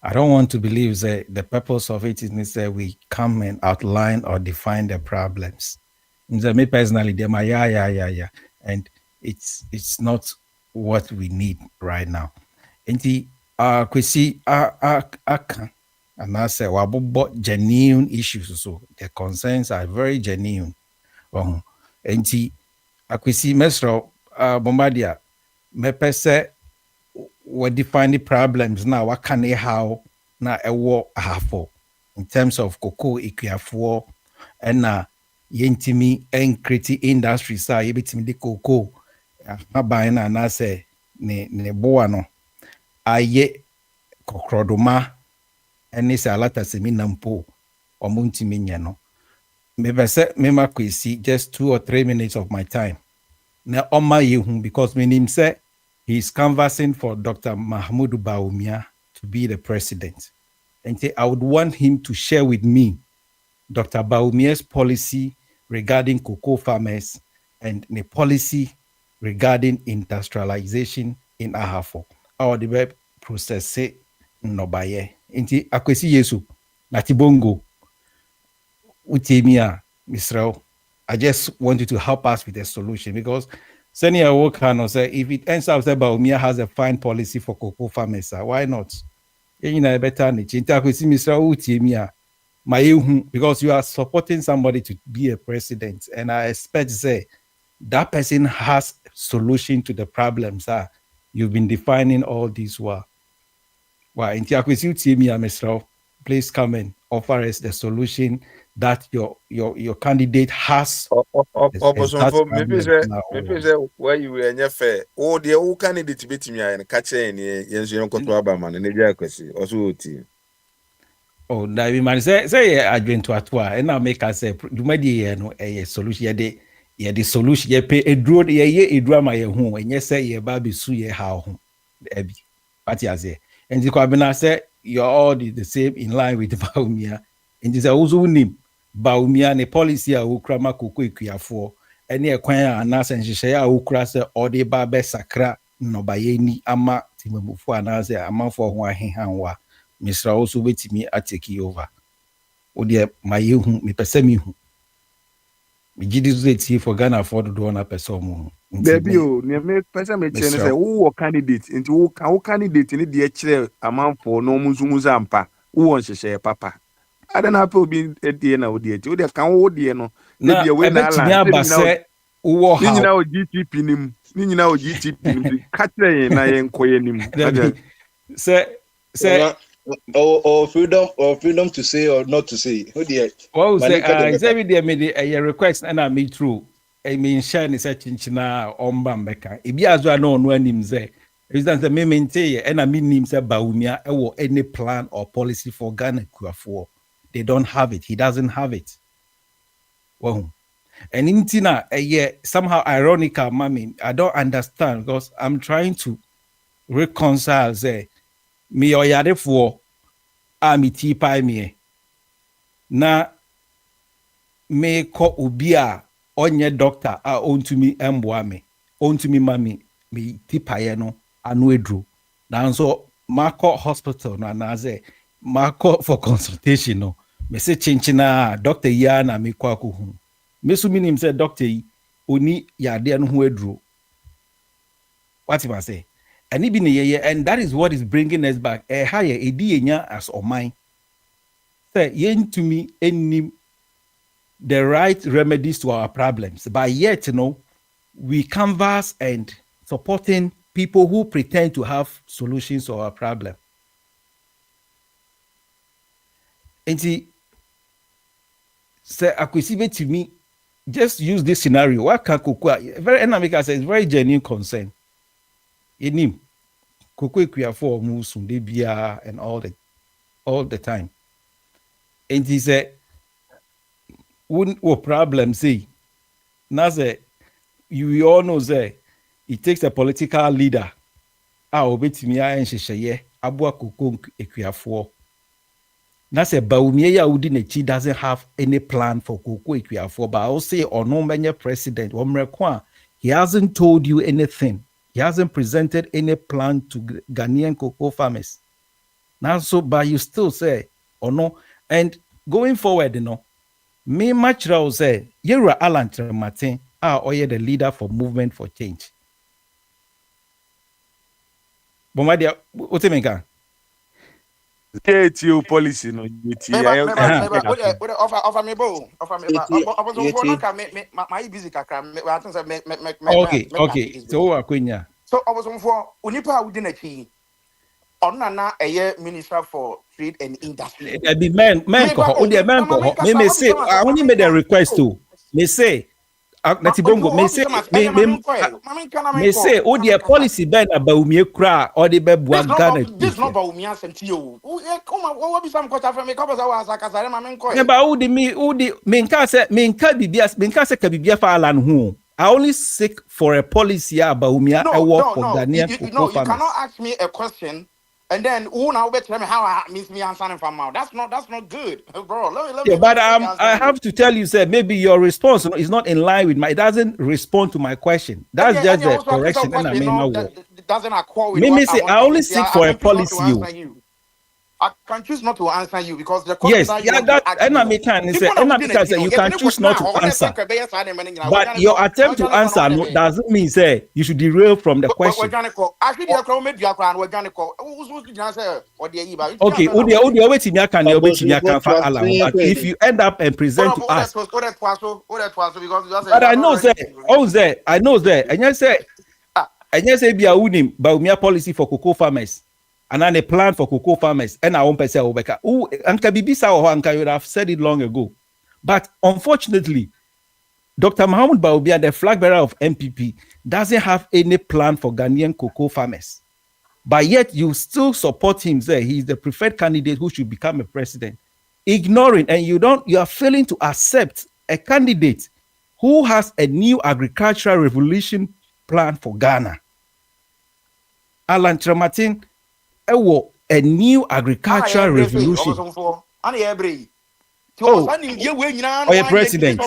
I don't want to believe that the purpose of it is that we come and outline or define the problems. Me personally, and it's not what we need right now. And the and I say genuine issues. So the concerns are very genuine. And the akwesi mesro Bombardier me pese we define the problems now. What can they how na ewo ahafo in terms of cocoa equiafo and yɛntimi ɛnkreti industries a yɛbɛtumi de cocoa aban no anaasɛ ne boa no ayɛ kɔkrɔdoma ɛne sɛ alatasɛmi nampo ɔmo ntimi nyɛ no. Mepɛ sɛ mema Kwesi just 2 or 3 minutes of my time na ɔma yɛhu, because menim sɛ he is canvassing for Dr. Mahmoud Bawumia to be the president. And I would want him to share with me Dr. Bawumia's policy regarding cocoa farmers and the policy regarding industrialization in Ahafo. Our the process nobaye. Inti Akwesi Yesu Natibongo Utemia Misrao. I just want you to help us with a solution, because Senior Wokano say if it ends up that Bawumia has a fine policy for cocoa farmers, why not? Better because you are supporting somebody to be a president, and I expect say that person has solution to the problems you've been defining all these while. Please come and offer us the solution that your candidate has. Maybe say where you were in your fair. Oh, the old candidate beat me and catch any young Cotoba and a Kwesi also team. Oh, David man say I went to Atwa and now make us say you might no a solution the solution ye pay a draw ye drama ye home and yes say ye baby su ye how Ebi. What you say? And the Kwabena say you're all the same in line with Bawumia. And this also name Bawumia ne policy a ukrama koko ekuafo ene ekwan anase nhyehyɛ a ukra sɛ ɔde ba bɛ sakra nobayeni ama timamufo anase amanfo ho ahehanwa misra also betimi atake over ode mayehu mepɛsɛ mehu megidi zeti for Ghana for do na pɛsɛ mu baby o ne me pɛsɛ me kyerɛ sɛ wo candidate nti wo candidate ne de kyerɛ amanfo no muzumu zampa wo nhyehyɛ papa adana pe obi edie na odi eti odi kan wo die no na bia we na ala wo ha ni nyina o GTP nim ni nyina o GTP nim ka kire na yen koye nim say or freedom to say or not to say odi what say say we dey made a request and I me through I mean share ni say chinchina omba mbeka ebi azo na onu anim say reason say me maintain and I mean nim say Bawumia e wo any plan or policy for Ghana kuafo. They don't have it. He doesn't have it. Well, and intina somehow ironical, mommy. I don't understand because I'm trying to reconcile. Say, me or yade for me tipa me. Na me ko ubia onye doctor on to me emboame on to me mami me tipa ye no anu edru. Na so Marco Hospital na naze Marco for consultation no. Me say chinchina doctor ya na me kwa kuhu. Me su minim say doctor yi oni yade no ho aduro. What you say? And ibi ne ye and that is what is bringing us back. Higher edi enya as oman. Say yen to me any the right remedies to our problems. But yet we canvass and supporting people who pretend to have solutions to our problem. And see, say Akwesi to me, just use this scenario. Why can't Cocoa very dynamic as it's very genuine concern. In him, Cocoa Kuafo Musun Debia and all the time. And he said, wouldn't what problem say? Now say you all know say it takes a political leader. Obetimia and Sheshaye, Abua Cocoa Kuafo. That's a Bawumia Udinechi doesn't have any plan for cocoa equiafo, but I'll say or no many president he hasn't told you anything. He hasn't presented any plan to Ghanaian cocoa farmers. Now so but you still say or no, and going forward, me much will say Yera Alan Martin or the leader for Movement for Change. But my dear, what do you mean? Your policy no offer me bro my busy kakra okay so akwenya so obosomfo onipa wudi na chi onna minister for trade and industry be men ko o dey men ko me say I only made a request to me say Natibongo me say oh the policy ben about Umie kra or the bebwa Ghana. This not about Umia Sentio. Come on, what be some quarter from a couple of hours like as I am in coin. About who the minka say kabibia fa alan who. I only seek for a policy about Umia a work for Ghanaian. No, you cannot ask me a question. And then who now bet me how I miss me answering from mouth. That's not good, bro. Let me but I have to tell you, sir, maybe your response is not in line with my. It doesn't respond to my question. That's just the correction. And I mean, doesn't accord with. Me say I only seek for a policy. I can choose not to answer you because the question you can choose not to answer. But your attempt to answer doesn't mean say you should derail from the question. Okay, but if you end up and present to us, but I know that, and you say be a unim Baumia policy for cocoa farmers. And then a plan for cocoa farmers. And I won't say Obeka. Oh, Anka Bibisa or Anka, you would have said it long ago. But unfortunately, Dr. Mahmoud Bawumia, the flag bearer of MPP, doesn't have any plan for Ghanaian cocoa farmers. But yet you still support him. Say he's the preferred candidate who should become a president. Ignoring, and you are failing to accept a candidate who has a new agricultural revolution plan for Ghana. Alan Trematin, a new agricultural revolution. President.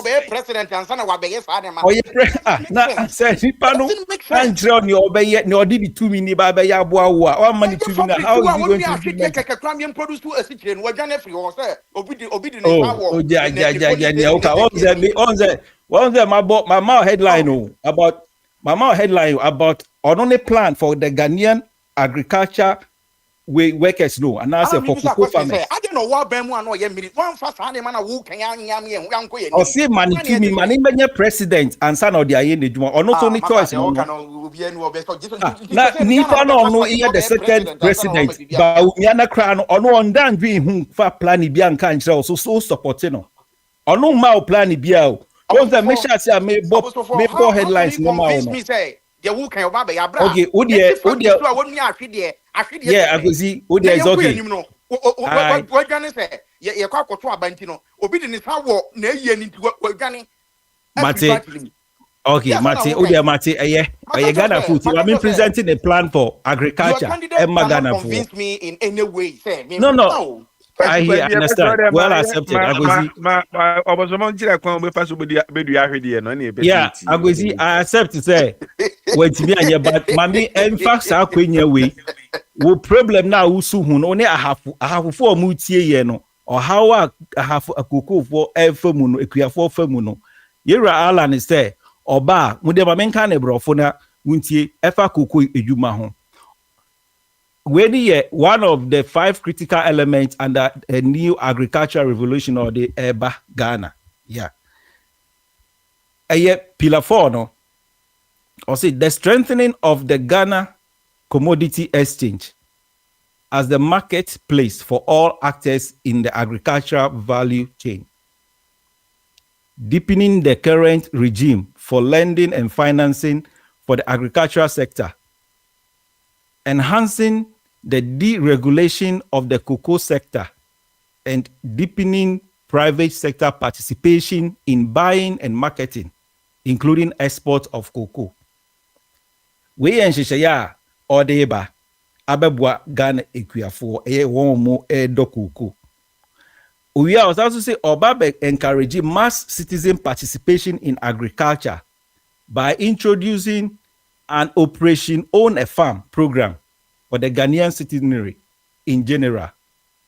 My plan for the Ghanaian agriculture we workers know, and I say for cocoa farmers. I don't know what Bemu and no minute. One fast man who can yam. Or say money to me, money many president and son of the Ayende Juma, or not only choice. No, the second president, but Yana Crown, or no one done being whom for planning Bianca and so supporting. Or no mal planning Biao. Once the measure say I may go headlines no more. Okay, yeah, I go see. Udi is okay. What Ghana say? You call for Abantino. Obedience how what na ye ni Ghana. Mate. Okay, Mate. Udi Ghana food. I mean presenting a plan for agriculture. Ghana food. Convince me in any way. Say no. I understand. Well accepted. Yeah, I accept to say when to but mami emphasis way. Wo problem now usu hun only I have for mutie ye no or how I have a cocoa for efemu no ekuya for femu no. Yera Alan is say oba mu de ma menka ne brofo na wuntie efa cocoa ejuma ho. One of the 5 critical elements under a new agricultural revolution or the EBA Ghana. Yeah. Pillar 4, no? Or say the strengthening of the Ghana commodity exchange as the marketplace for all actors in the agricultural value chain. Deepening the current regime for lending and financing for the agricultural sector. Enhancing the deregulation of the cocoa sector and deepening private sector participation in buying and marketing, including export of cocoa. We en shishaya odeba abebwa Ghana ekuafo won mo do cocoa. We are also say Obabe encouraging mass citizen participation in agriculture by introducing an Operation Own a Farm program for the Ghanaian citizenry in general.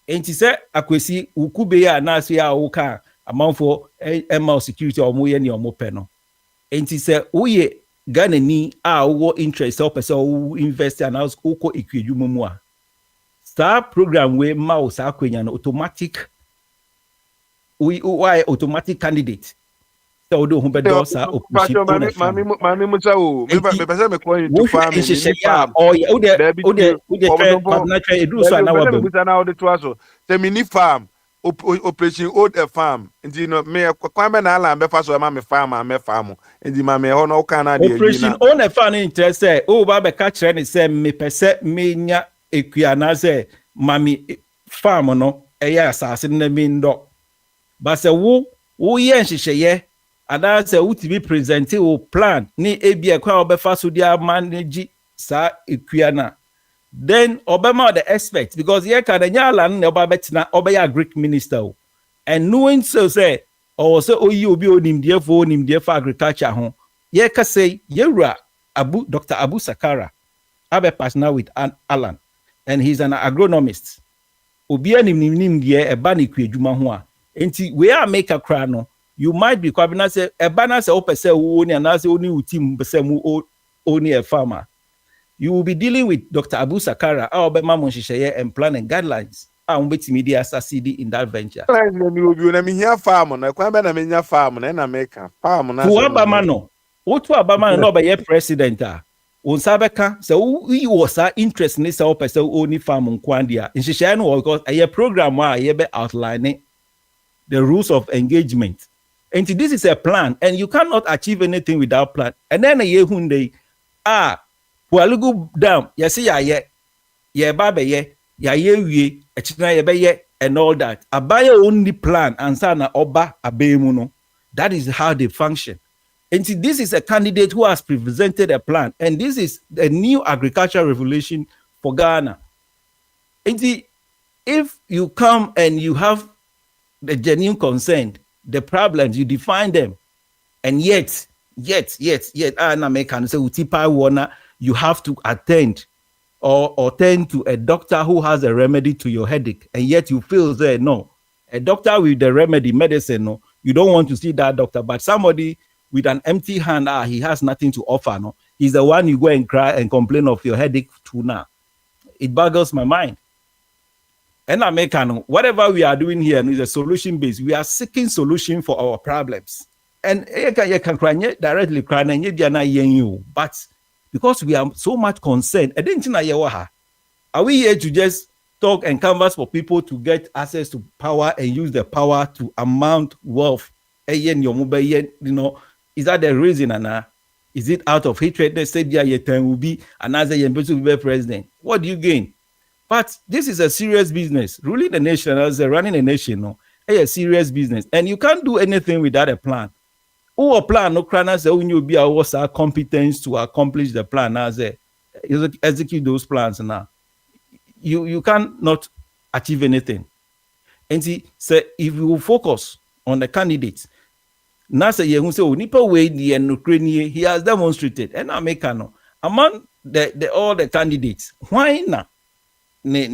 And he said, Akwesi, Ukube ya nasi ya uka amount for ML security or moye ni omo peno. And he said, Uye Ghana ni uwo interest or person invest and house uko ikweju mumwa. Star program we ma sa kwenya no automatic automatic candidate. So do humbe dosa opposition. Mami musa o. Me pese me ko into farm. Ude edu so na wa na o de to aso. Se mini farm. operation old a farm. And you know, me kwame na ala mbe faso ma me farm and me farm. And the ma me ho no kan na de operation own a farm interest say o ba be ka kire ni say me pese me nya ekua na say mami farm no eya asase na me ndo. But say wo ye nhihye ada say utimi present o plan ni ebia kwa obefa so dia manage sa ekua na. Then Obama the expect because here can land oba betina obeya Greek minister and knowing so say or say oyi obi onim die for agriculture ho ye ka say yewura Dr. Abu Sakara abe partner with Alan and he's an agronomist obi anim die eba na kwedwuma ho a enti we are make a cry no you might be kwabina say eba na say opese wo ni na say oni utim pese mu oni a farmer. You will be dealing with Dr. Abu Sakara, our and planning guidelines. I'm waiting media succeed in that venture. Obama no be president. Unsabeka so we was interest in so person only farm kwandia. In Shishano because a program where be outlining the rules of engagement. And this is a plan, and you cannot achieve anything without plan. And then a year hunde Walugu down, yes, ye babe ye wie, ye and all that. Abaya only plan and sana oba abemuno. That is how they function. And see, this is a candidate who has presented a plan, and this is a new agricultural revolution for Ghana. And see, if you come and you have the genuine concern, the problems, you define them, and yet, you have to attend or tend to a doctor who has a remedy to your headache, and yet you feel that no, a doctor with the remedy, medicine, no, you don't want to see that doctor, but somebody with an empty hand, he has nothing to offer, no, he's the one you go and cry and complain of your headache to now. It boggles my mind. And whatever we are doing here is a solution based. We are seeking solution for our problems. And you can cry directly, but because we are so much concerned, are we here to just talk and canvas for people to get access to power and use the power to amount wealth? You know, is that the reason? Is it out of hatred? They said will be another president. What do you gain? But this is a serious business. Ruling the nation as running a nation, no, a serious business, and you can't do anything without a plan. Or plan no crana say when you be our competence to accomplish the plan as execute those plans now. You cannot achieve anything. And see, say if you focus on the candidates, now say you say nipa way the Ukraine he has demonstrated and Americano among the all the candidates. Why not? Ne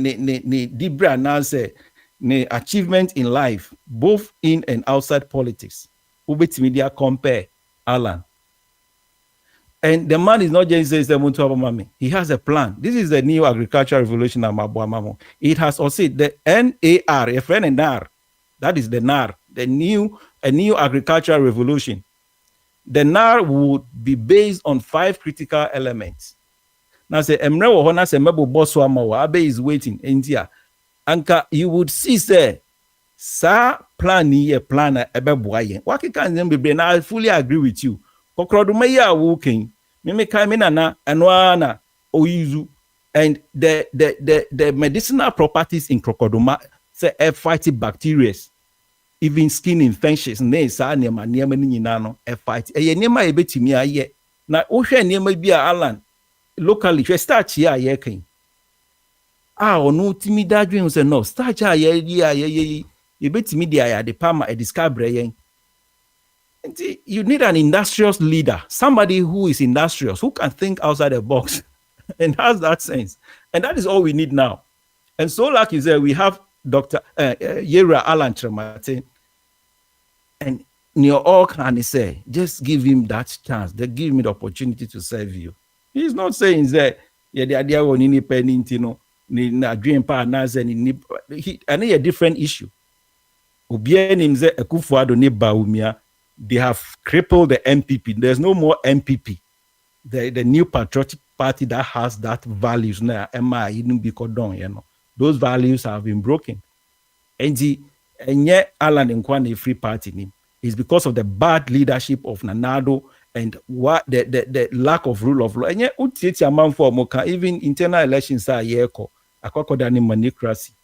Dibra now say ne achievement in life, both in and outside politics. Ubit media compare Alan. And the man is not just saying he has a plan. This is the new agricultural revolution. It has also the NAR, FNNR. That is the NAR, a new agricultural revolution. The NAR would be based on 5 critical elements. Now say Emre Wohona say Mebo Boswama Abe is waiting India. Anka you would see say sa plan ni plan ebe boaye. Waki kan them be na I fully agree with you. Kokroduma ya working. Mimi kamina na anwana oyizu and the medicinal properties in crocodile say fight bacteria, even skin infections. Ne sa niema ni nyina no fight. Eye niema ebetimi aye. Na ohwe niema bi a Alan locally we start here ye kan. Onu timi dadwen say no start here ye ebetimi dia the palmer e discover yen. You need an industrious leader, somebody who is industrious, who can think outside the box and has that sense. And that is all we need now. And so like you said, we have Dr. Yera Alan Trematin, and you all can say, just give him that chance. They give me the opportunity to serve you. He's not saying that the idea of independent, you know, dream partners and a different issue. They have crippled the MPP. There's no more MPP. The new patriotic party that has that values now, those values have been broken. And And yet Alan Nkwane Free Party ni is because of the bad leadership of Nana Addo and what the lack of rule of law. And yet utieti amount for moka even internal elections are yeko akwako ni manipulation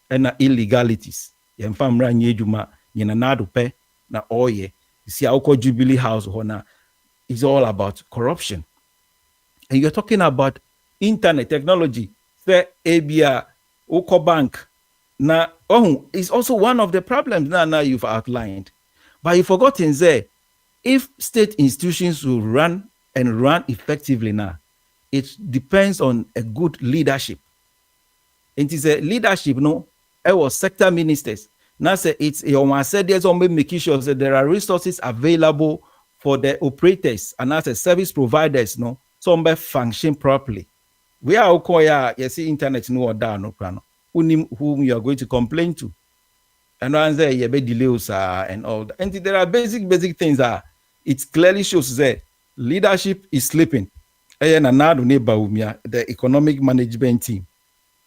and illegalities. Yemfa mra nyejuma ye Nana Addo pe na oye. You see our Jubilee House hona is all about corruption. And you're talking about internet technology. Say ABA Oko Bank. Now, it's also one of the problems now you've outlined. But you've forgotten there, if state institutions will run effectively now, it depends on a good leadership. It is a leadership, no, it was sector ministers. Now say it's said there's only making sure that there are resources available for the operators and as a service providers, no, some function properly. We are okay, you see internet no or down no plano. Whom you are going to complain to, and answer you be delays and all that. And there are basic things that it clearly shows that leadership is slipping. And now the economic management team,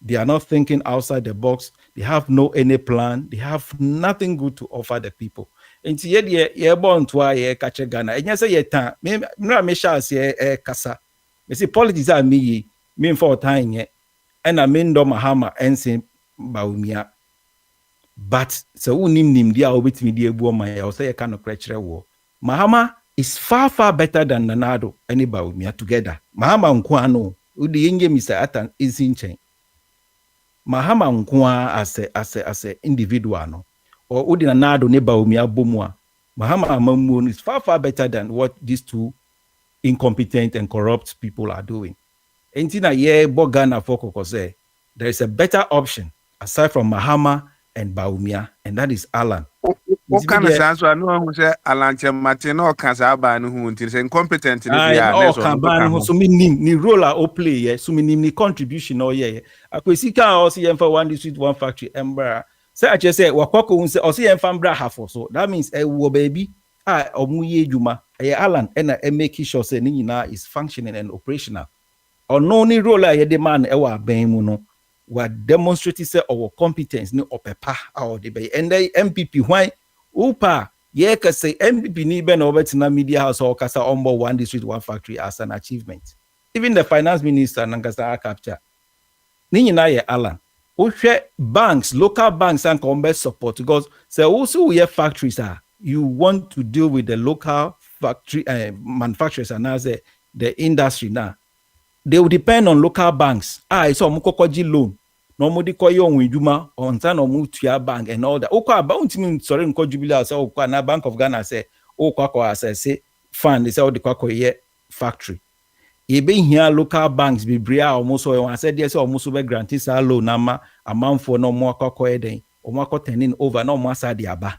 they are not thinking outside the box. They have no any plan. They have nothing good to offer the people. And you're born to a catch Ghana. And you say you time. Me shall say kasa. Me see politics are me for time. And I mean do Mahama ensin Bawumia. But so unim dia obit me dia bu my or say kind of pressure war. Mahama is far better than Nana Addo and Bawumia together. Mahama nkwano udi yenge Mr. Atan is in chain. Mahama nkwa as a individual no or udi Nana Addo ne Bawumia bomwa. Mahama Amamu is far better than what these two incompetent and corrupt people are doing. Entina ye Bogana Foko say there is a better option aside from Mahama and Bawumia, and that is Alan. What kind of answer? I know who say Alan Martin or Kasaba who is incompetent. So ni role or play, yeah. So ni contribution or yeah. Akwesika also yen for one district, one factory, Embra. Say I just say Wakoko unse or see yen fambra half or so. That means a wo baby omuye juma Alan and make sure say ni na is functioning and operational. Or no ni role a demand ewa ben mu no wa demonstrate say our competence ni opepa or the bay and the MPP why upa ye ka say MPP ni be na obetina media house or kasa ombo one district one factory as an achievement. Even the finance minister Nankasa capture ni nyina ye Alan ohwe banks local banks and commerce support because say also we have factories you want to deal with the local factory manufacturers and as the industry now. They will depend on local banks. It's a mukokoji loan. No mudi koyo onwijuma on time or mutual bank and all that. Okwa about me sorry nko Jubilee say okwa na Bank of Ghana say okwa kwa say fund they say the kwako ye factory. Ebe here local banks be bria almost so I said yes almost be granting sa loan na amount for no more kwako eden or more turning over no more sa diaba.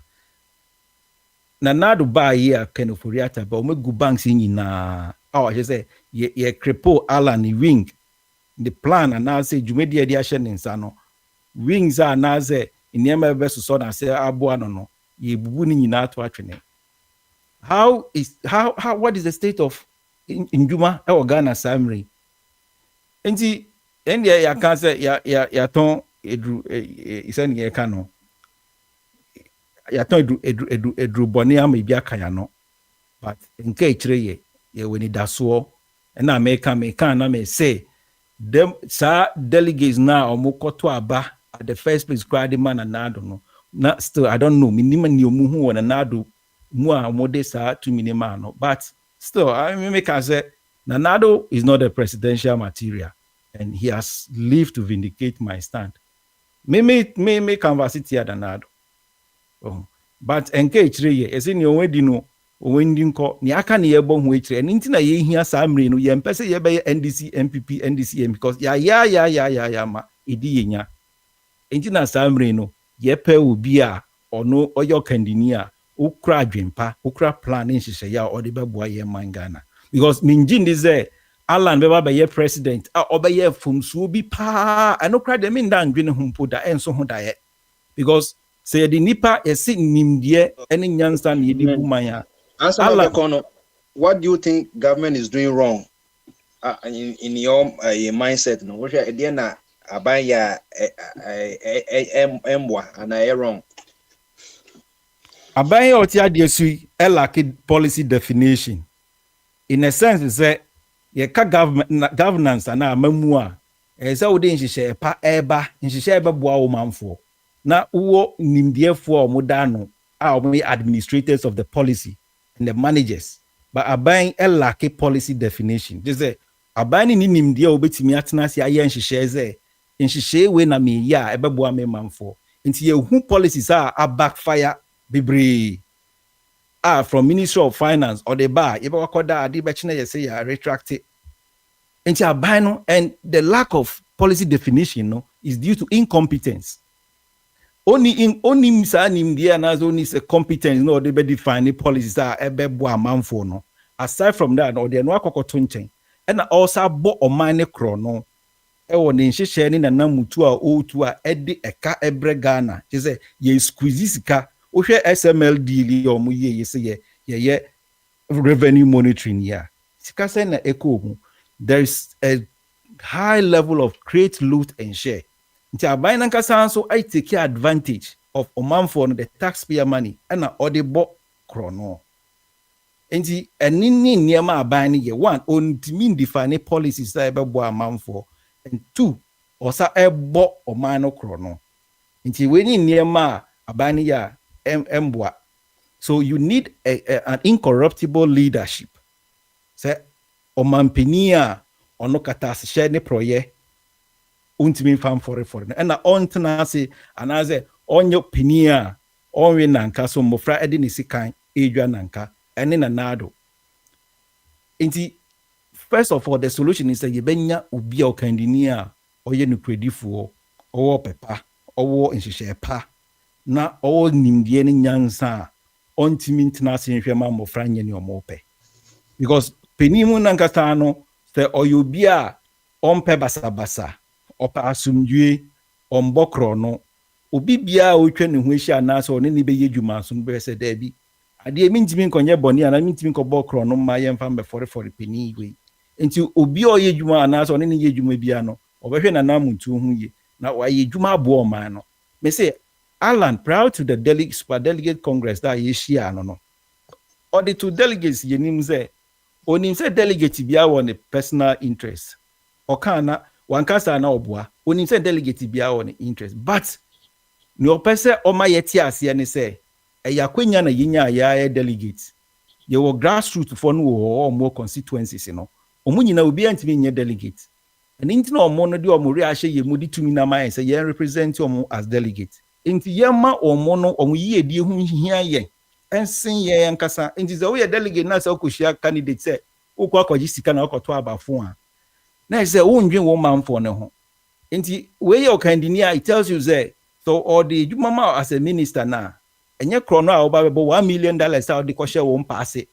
Na nadu ba here kenoforiata ba o me gu banks nyina. Oh, I just say ye crepo Alan wing the plan and now say Jumedi edition in Sano wings are now say in the versus son and say abuano no ye buni na to actually. How what is the state of in Juma or Ghana Samri? And see and ya can say ya ton isani ye kano ya ton edru bonia me bia kayano but in case ye when it does so, and I may say, them sa delegates now or mukoto aba at the first place cried man and I don't know. Not still, I don't know. Minimum you muhu and anado mua modesa to minimano. But still, I make I say Nanado is not a presidential material, and he has lived to vindicate my stand. May converse it here Nanado. But engage ye as in your wedding no. When ni aka na yebo hu ekire ni ntina ye hia samre no ye mpese ye be NDC MPP NDC because ya ma edi yenya ntina samre no ye pe obi a ono oyo kandini a okra adwempa okra plan nhihye ya o de beboa ye mangana because minjin dey say Alan beba be ye president a obeye fomsuo bi pa anokra de min dan dwene humpo da enso ho da ye because say the nipa esi nimdie ene nyansa na yedi bumanya. Answer my corner. What do you think government is doing wrong in your mindset? No, what are you abaya embwa and I wrong. Aban oti ade sui lack policy definition. In a sense, say ye ka governance na amamu a say wo de nhihye pa eba nhihye eba boa wo manfo na wo nimdiefo o moda no a wo administrators of the policy and the managers, but aban lack policy definition. They say aban ni nimdie obetimi atena se aye nhihye ze nhihye we na me ya eba boa me manfo nti ye hu policies a backfire bebre from Ministry of Finance or the bar, you say you are retracted. And the lack of policy definition is due to incompetence. Only only competence no they define the policies no. Aside from that, or they no akokotonchen. And also bo o mine chrono. Ewo ne nhihye ni na namutu a otu a ede eka ebre Ghana. Je say ye squeeze sika ohwe SML deal or mu ye revenue monitoring here. Sika say na echo there is a high level of create, loot and share. Nti aban nan kasa so I take advantage of omanfo no the taxpayer money and na odebo krono. Nti enini niema aban ni ye one ontimi define policies that ebebo amanfo and two osa ebo omano krono. Nti we ni niema aban ni ya embwa. So you need an incorruptible leadership. Say omampenia ono kata share ne proye untimi fam for and na ontena se anaze onyo penia onwe nanka so mofra ede ne sikan edwa nanka ene na nado. Inti first of all the solution is that yebenya obi a okandini a oye no kredifuo owo pepa owo nhihye pa na owo nimdie ne nyansa ontimi ntena se nhwema mofra nye ne omope because penimu nanka no se oyobia ompe basabasa opa asumdue ombokro no obi bia otwa ne ho ehia na so ne be yedwuma so be se da bi ade mi ntimi nkonye boni ana mi ntimi nkobokro no ma yemfa mbe for peni we enti obi o yedwuma na so ne yedwuma bia no obehwe na namuntu hu ye na wa yedwuma abo man no me say Alan proud to the super delegate congress that yeshia no or the two delegates yenim say onim say delegate bia won a personal interest okana wankasa na obua onim say delegate bia won interest but no person o ma yeti ase ne say eyakwenya na yinya ya delegate ye wo grassroots for no wo more constituencies no omunyina obi antimi nye delegate and intina omo no de omo re ahye ye mu di tumi na man say ye represent omo as delegate inti yema omo no omo yi edi hu hia ye ensin ye nkasa inti ze we delegate na say okoshia candidate say okwa akwaji sika na okoto abafo a na say wondwen wo manfo ne ho inti we your candidate it tells you say so all the mama as a minister na enye krono a oba bebo $1 million a odi ko share wo mpaase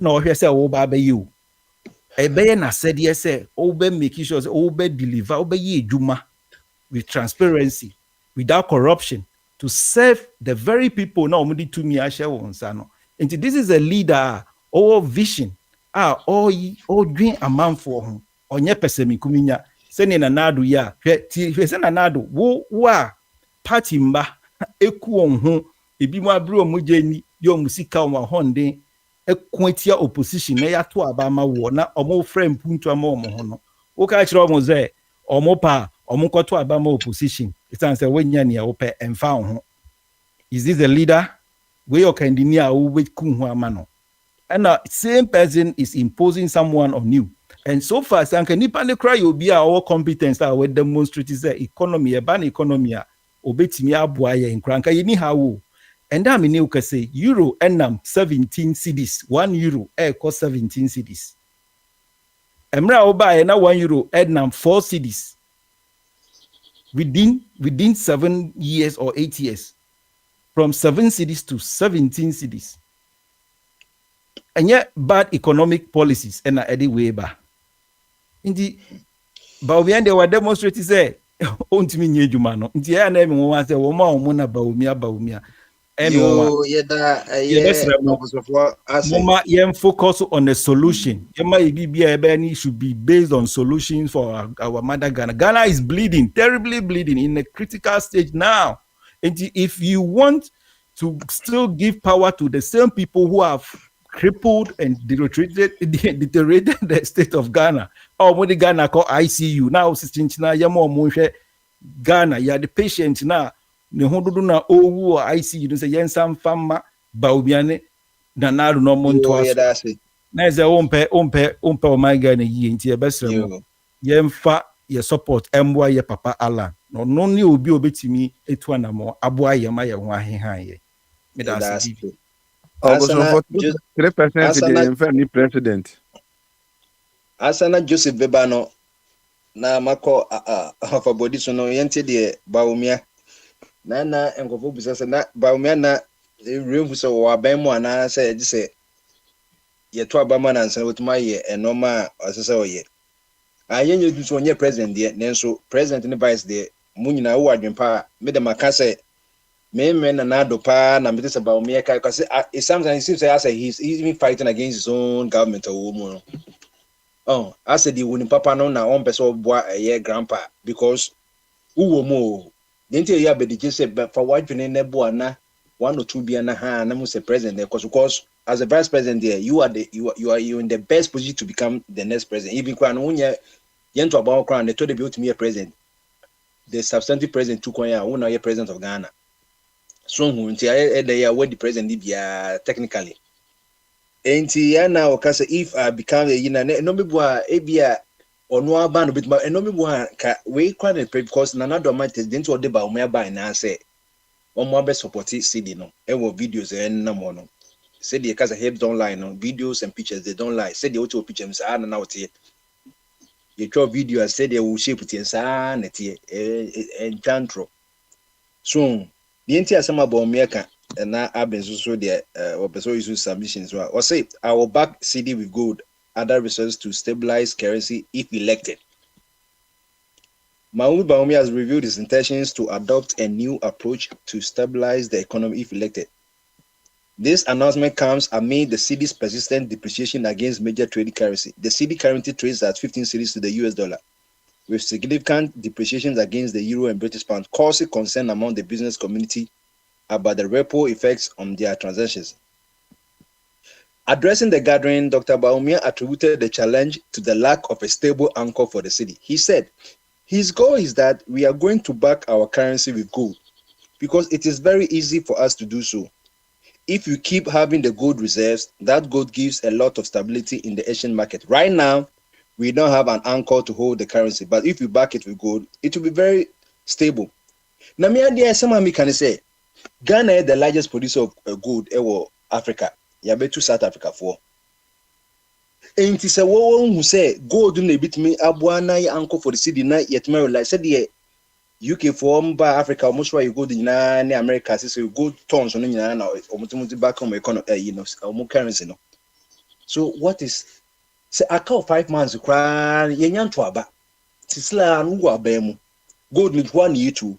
na ohwe say wo ba ba you ebeye na said yes say obe make sure say obe deliver obe ye edwuma with transparency without corruption to serve the very people na omudi to me a share won sa no. And this is a leader or vision all dream a man for him onye pesemi kuminya sene na nado ya hwe se na nado wo party mba eku onhu ebi mu abro mu jeni yo musika o honde ekwatia opposition na ya to abama wo na omo frame puntu ama omo ho no wo ka kire omo ze omo pa omo koto abama opposition it say wenya ne wo pe emfa ho. Is this the leader we your engineer who we kun ho ama no and same person is imposing someone on you and so far sanka nipa ne cry obi a our competence that we demonstrate is the economy e ban economy a obetimi aboa ye nkranka yini hawo and that mean you can say euro enam 17 cedis 1 euro cost 17 cedis emra oba na 1 euro enam 4 cedis within 7 years or 8 years from 7 cities to 17 cities. And yet bad economic policies and Eddie Weber. Indeed, but we were demonstrating say, "Onti mi nyejumano." Indeed, I never want to say, "Woma omuna baumia." Mama, you focus on the solution. Yema should be based on solutions for our mother Ghana. Ghana is bleeding, terribly bleeding, in a critical stage now. And if you want to still give power to the same people who have crippled and deteriorated the state of Ghana. Oh, when the Ghana call ICU now, Ghana, you are the patient now. Ne hondodo na owu ICU say yensam fama Bawumiane na naru no monto aso. Na eze ompe o my Ghana yi nti e besrem yemfa ye support emwa ye papa Alan. No ni obi obetimi etu anamo aboa ye ma ye ho ahehan ye. Me da say 3% the president. Asana Joseph Bebano na mako hafa body so no yente de Bawumia na enkofo bisa na Bawumia na rehu so wa ban mu ana say je say ye to abama na nsa wotuma ye enoma asese oye ayenye du so onye president de nenso president ne vice de munyina wo adwempa me de maka say me na do pa na me say Bawumia kai because it seems say he's even fighting against his own government or woman. Oh, I said the winning papa no na on person boy a year grandpa because who more didn't you be the just but for what you need na 1 or 2 be na ha na say president because as a vice president there you are in the best position to become the next president even when you yen to about crown they told the to me a president the substantive president took on ya who now president of Ghana so who until they are what the president be technically. Enti ya na okasa if I become a no me boa ebia ono aba no bitima no me boa ka we kwa na because nana do ma didn't what ba o me aba na say omo abe support CD no e wo videos na mo no say the kasa help don't lie no videos and pictures they don't lie say the auto pictures na na wote you draw video and say they will shape it sa na tie enchantro so the enti asema ba o me ka and now I've been so there or use submissions or say I will back CD with gold other resources to stabilize currency if elected. Mahmoud Bawumia has revealed his intentions to adopt a new approach to stabilize the economy if elected. This announcement comes amid the cedi's persistent depreciation against major trading currency. The cedi currently trades at 15 cedis to the US dollar, with significant depreciations against the euro and British pound, causing concern among the business community about the ripple effects on their transactions. Addressing the gathering, Dr. Bawumia attributed the challenge to the lack of a stable anchor for the city. He said, his goal is that we are going to back our currency with gold because it is very easy for us to do so. If you keep having the gold reserves, that gold gives a lot of stability in the Asian market. Right now, we don't have an anchor to hold the currency, but if you back it with gold, it will be very stable. Now, me idea someone can say, Ghana is the largest producer of gold in Africa. You have to South Africa for. And it is a woman who say gold in a bit me abuana uncle for the city night yet me like said the UK for by Africa almost why you go in America so you go tons on now or back home economy currency no. So what is say I call 5 months cry yenyan to aba. Tisla anu abemu. Gold need 1 year too.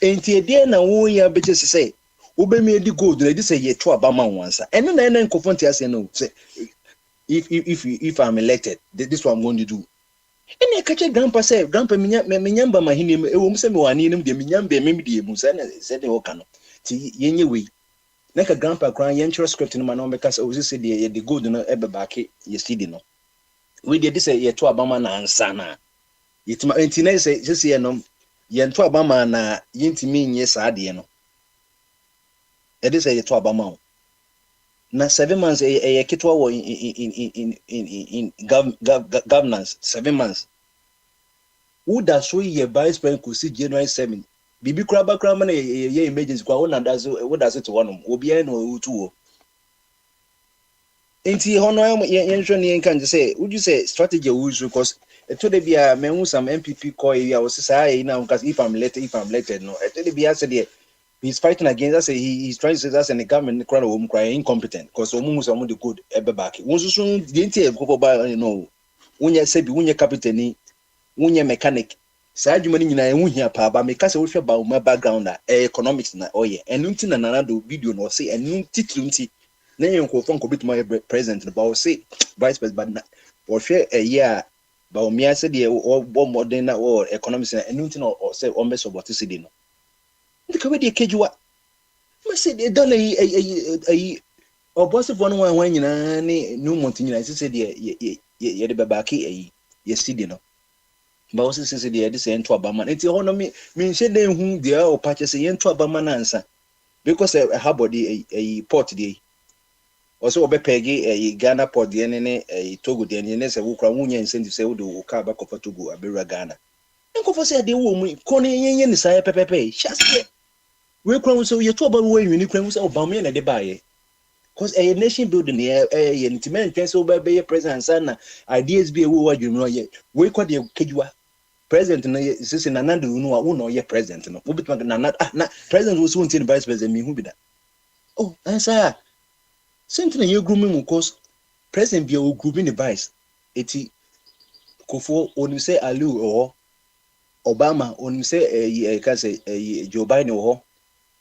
Enti ede na wo ya beje say obemi edi gold na edi say ye to aba man once and na nkofo say no say if I'm elected this is what I'm going to do and I catch grandpa say grandpa menyamba mahini e wo mse me wani nim de menyamba me de mu say na say de wo kan ti yenye we na ka grandpa kran yen chiro script no ma no be ka say o say de the gold no ebe back ye CD no we dey say ye to aba man ansa na yitima enti na say no yentu abama na yintimi nye saade no e dey say yentu abama na 7 months e kitwa wo in governance 7 months who da so ye vice president ko si January 7 bibi kraba na ye emergency kwa wona da so wo da so to wonom obi en no utu wo enti hono yen hwe ne kan say would you say strategy we use because to the bia me some MPP call you was say now because if I'm elected no to the bia said he's fighting against us he's trying to say that's in the government crowd of crying incompetent because some the good ebe back wonso so denti go ba no wonye sebi wonye captain wonye mechanic sa adwuma ni nyina ehun hia pa ba me ka se wo hwe ba o background economics na oye enu nti na nanado video no say enu titru nti na yenko fon ko bituma president no ba o say vice president but o hwe year Bawumia said the modern or economics and anything or say on best of what is no. The Kawadi Kejua said they done a boss of 1 when you no mountain. I said, yeah, the babaki, yes, no. But also says the same to Obama. It's honor me, means she then whom they are patches a yen to Obama answer because a habody a port day. Also, Peggy a Ghana port the enemy a Togo the enemy, a Ukrainian incentive say, do car back of Togo, a Bera Ghana. And go for say the woman, Connie yen is a pepe, just we crown so you're trouble way when you claim Obama and the buy. Because a nation building here, a intimate pencil by a president, son, ideas be a word you know yet. We call the Kajua. President is in another no ye president no obi not president was soon vice president me who be that oh answer something you grooming because president be a grouping the vice eti kofo onu say Aliu or Obama onu say can say Joe Biden or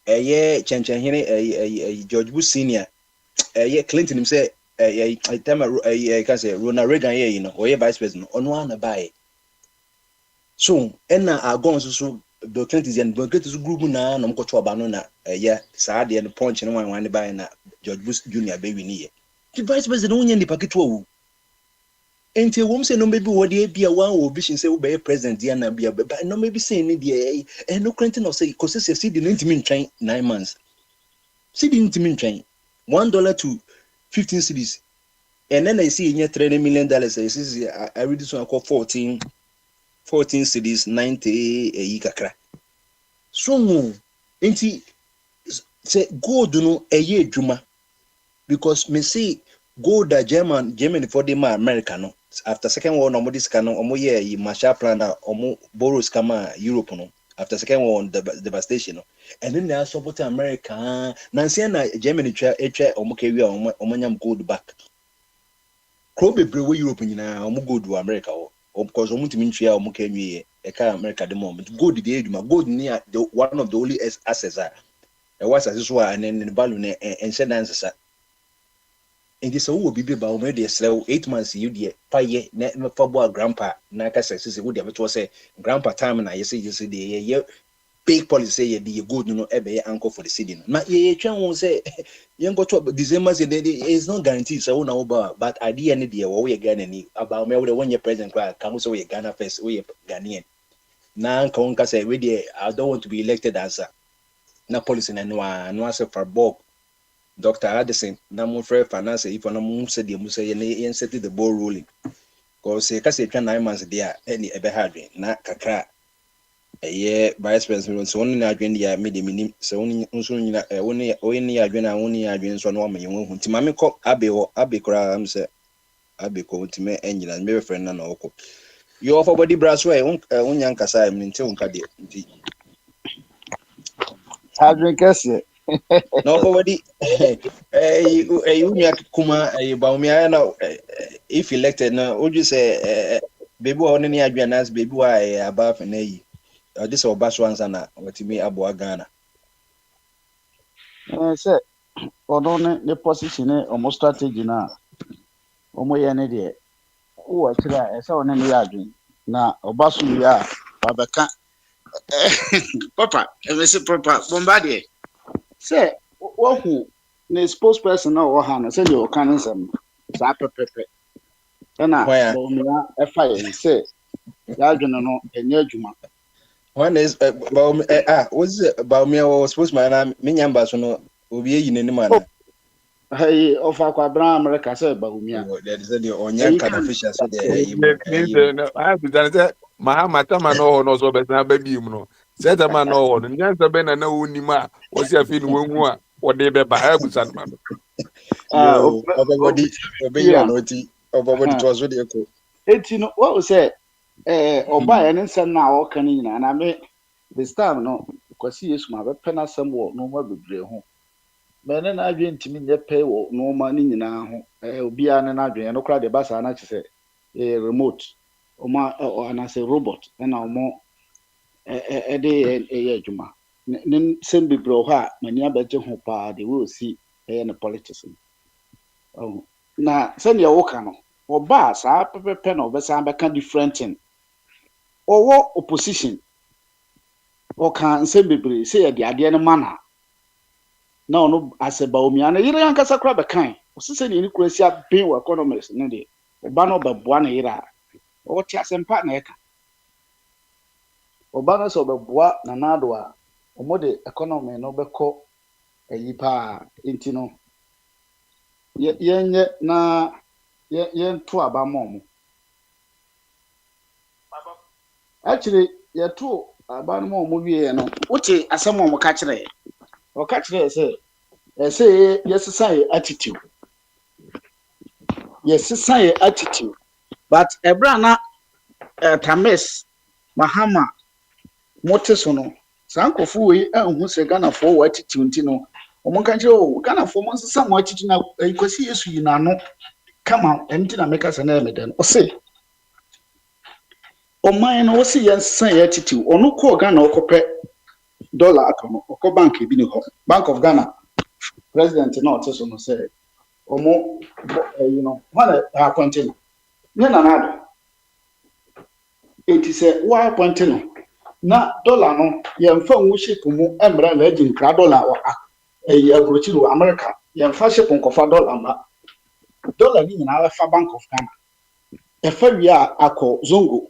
Chenchen here George Bush senior Clinton him say time can say Ronald Reagan here you know or vice president on one buy. So, ena agon so Bill Clinton and Bill Clinton group na no mkoto abano na saa de no punch no wan buy na George Bush Jr. be wini the vice president onye ndi paketo wu enti wom say no maybe wo de bia wan obi shin say wo be president dia na bia but no maybe say ni de no Clinton no say cause say see the ntimi ntwen 9 months see the ntimi ntwen $1 to 15 cedis and then I see $3 million I read this one called 14 cities 90 a kakra so enti say gold no eye adwuma because me say gold that Germany for the America no after second war no this can no ye Marshall Plan that borrows kama Europe no after second war devastation no and then they support America nansi na Germany twa kewi omanyam gold back krobe brewe Europe nyina gold to America because Omutimintria or Mukemi, a car America at the moment. Gold the Eduma, gold near the one of the only assets are. There was as well, and then the balloon and said answer. And this will be about already 8 months. You dear, 5 years, never for grandpa. Naka says, would have to say, grandpa time and I say, you see the big policy, the good no ever uncle for the city. Not ye, won't say, you go to December, it's not guaranteed. So, no, but idea any dear, what we are getting about me, when your president comes away, Ghana first, we are Ghanaian. Now, Konka say, I don't want to be elected as a policy and no answer for Bob. Dr. Addison, no friend finance, if on a moon said the Musa and set the ball rolling. Because a case 9 months there, any ever had not Kakra. Vice President, so only again the mid so only again so no me won timame ko abe kora am say abe ko time engine and me friend na oko you offer body brass way unya nkasa am nti unka de nti Adrian Kesse no for body unya kuma baumia na if elected na would you say baby only adwan as baby why above na yi this is Obaso answer what me Abu Ghana. Say, although the position almost strategy now, almost any day. Oh, actually, I saw an enemy now. Obaso, ya, Babaka, Papa, and Mr. Papa, Bombardier. Say, what who the spokesperson or Hannah said you can some Zappa Pepe. And I, a fire, say, Yajano, and Yajuma. One is what's it about me? I was supposed to man, Minyamba, so no, will be in any manner. Hey, of Aquabra, America, said Baumia. That is the only kind of fish. I have to say, Mahatma no, so better, baby, you know. Set a man on, and yes, the Ben and no Nima was your feeling one, what they be by Abusan. Everybody, it was really cool. It's you know what was said. Or buy an instant now, canine, and I may this time no, because he is my penna some work, no more be home. But then I drink to me the pay no money now, be an Adrian, no cry the bus, and I say a remote or and I say robot, and now more a day a juma. Then send be bro her, when you bet your pa, they will see a politician. Oh, now send your work or bars, I prepare pen over some different thing. Or what opposition or can say be say the idea manner. na no ase Baumia na yire ankasa kra be kan o se ne ni kurasia ben wo economics ne de oba no be boa na yire a o ti asempa na eka oba no so be boa na nado a omo de economy no be ko eyipa enti no yenye na yen to aba mom actually ye to aba no mom wie no uche asem mom ka kire o ka kire say yes say attitude but ebra na Tames Mahama moteso no sankofo we anhu se Ghana for attitude nti no omo kan kire o Ghana for mo sesa mo attitude na kwasi Yesu yi na no kama enti na meka se na emeden o se o man no se yensan attitude onu ko Ghana okope dollar akono okọ bank bi ni ho Bank of Ghana president na oteso no say omo when appointing no na enti say why appointing na dollar no yemfa nwu ship mu emra na agin kra dollar approach ro America yemfa ship nkofa dollar ni na fa Bank of Ghana e fa wi akọ zongo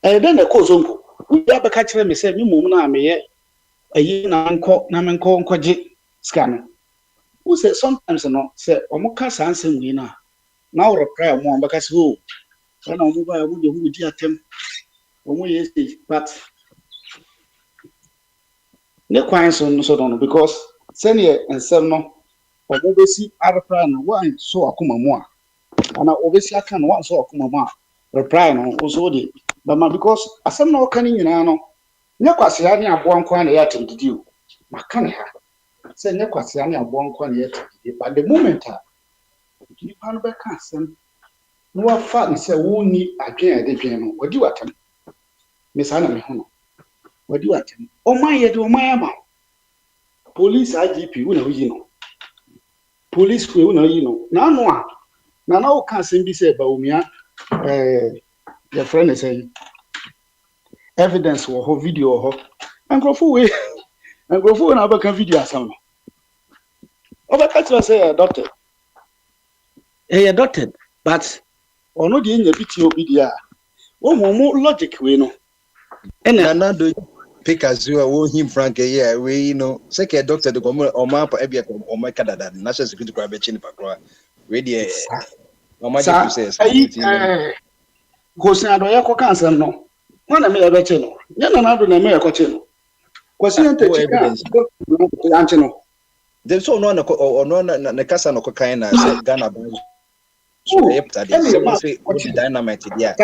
den e ko zongo ya be ka kire me say me mum na meye ayi na nko je scan who say sometimes no say omuka sansen we na now reply mo ambaka say oh na omu ba wo de hu di atem omu yes but ne kwan so no because senior ensem no omu besi reply no one so akoma mu a ana obesi aka no one so akoma mu a reply no so de but because asem no kan nyina no ne kwase ya ne abo anko na ya tendidi o maka ne ha say ne kwase ya ne abo anko na ya tendidi but the moment ni pano be kan asem no wa fa ne say wo ni adwen ade dwen no wadi watam me sa na me ho no wadi watam o man ye de o man ama police IGP wo na yi no police wo na yi no na no a na o kan asem bi say Baumia your friend is saying evidence wo ho video ho ankrofo na ba kan video asam no obaka tell say adopted adopted but ono de nya biti obi dia wo mo logic we no ena na do pick as you wo him frank here we say ke doctor de ko o ma pa ebia ko o ma kadada national security kwa be chini pa kwa we de o ma je say go say ado ya ko cancel no wana me ebe che no nya na do na me ko che no kwasi ente chika anche no dem so no na kasa no ko kan na say Ghana ban so yepta de say what dynamite dia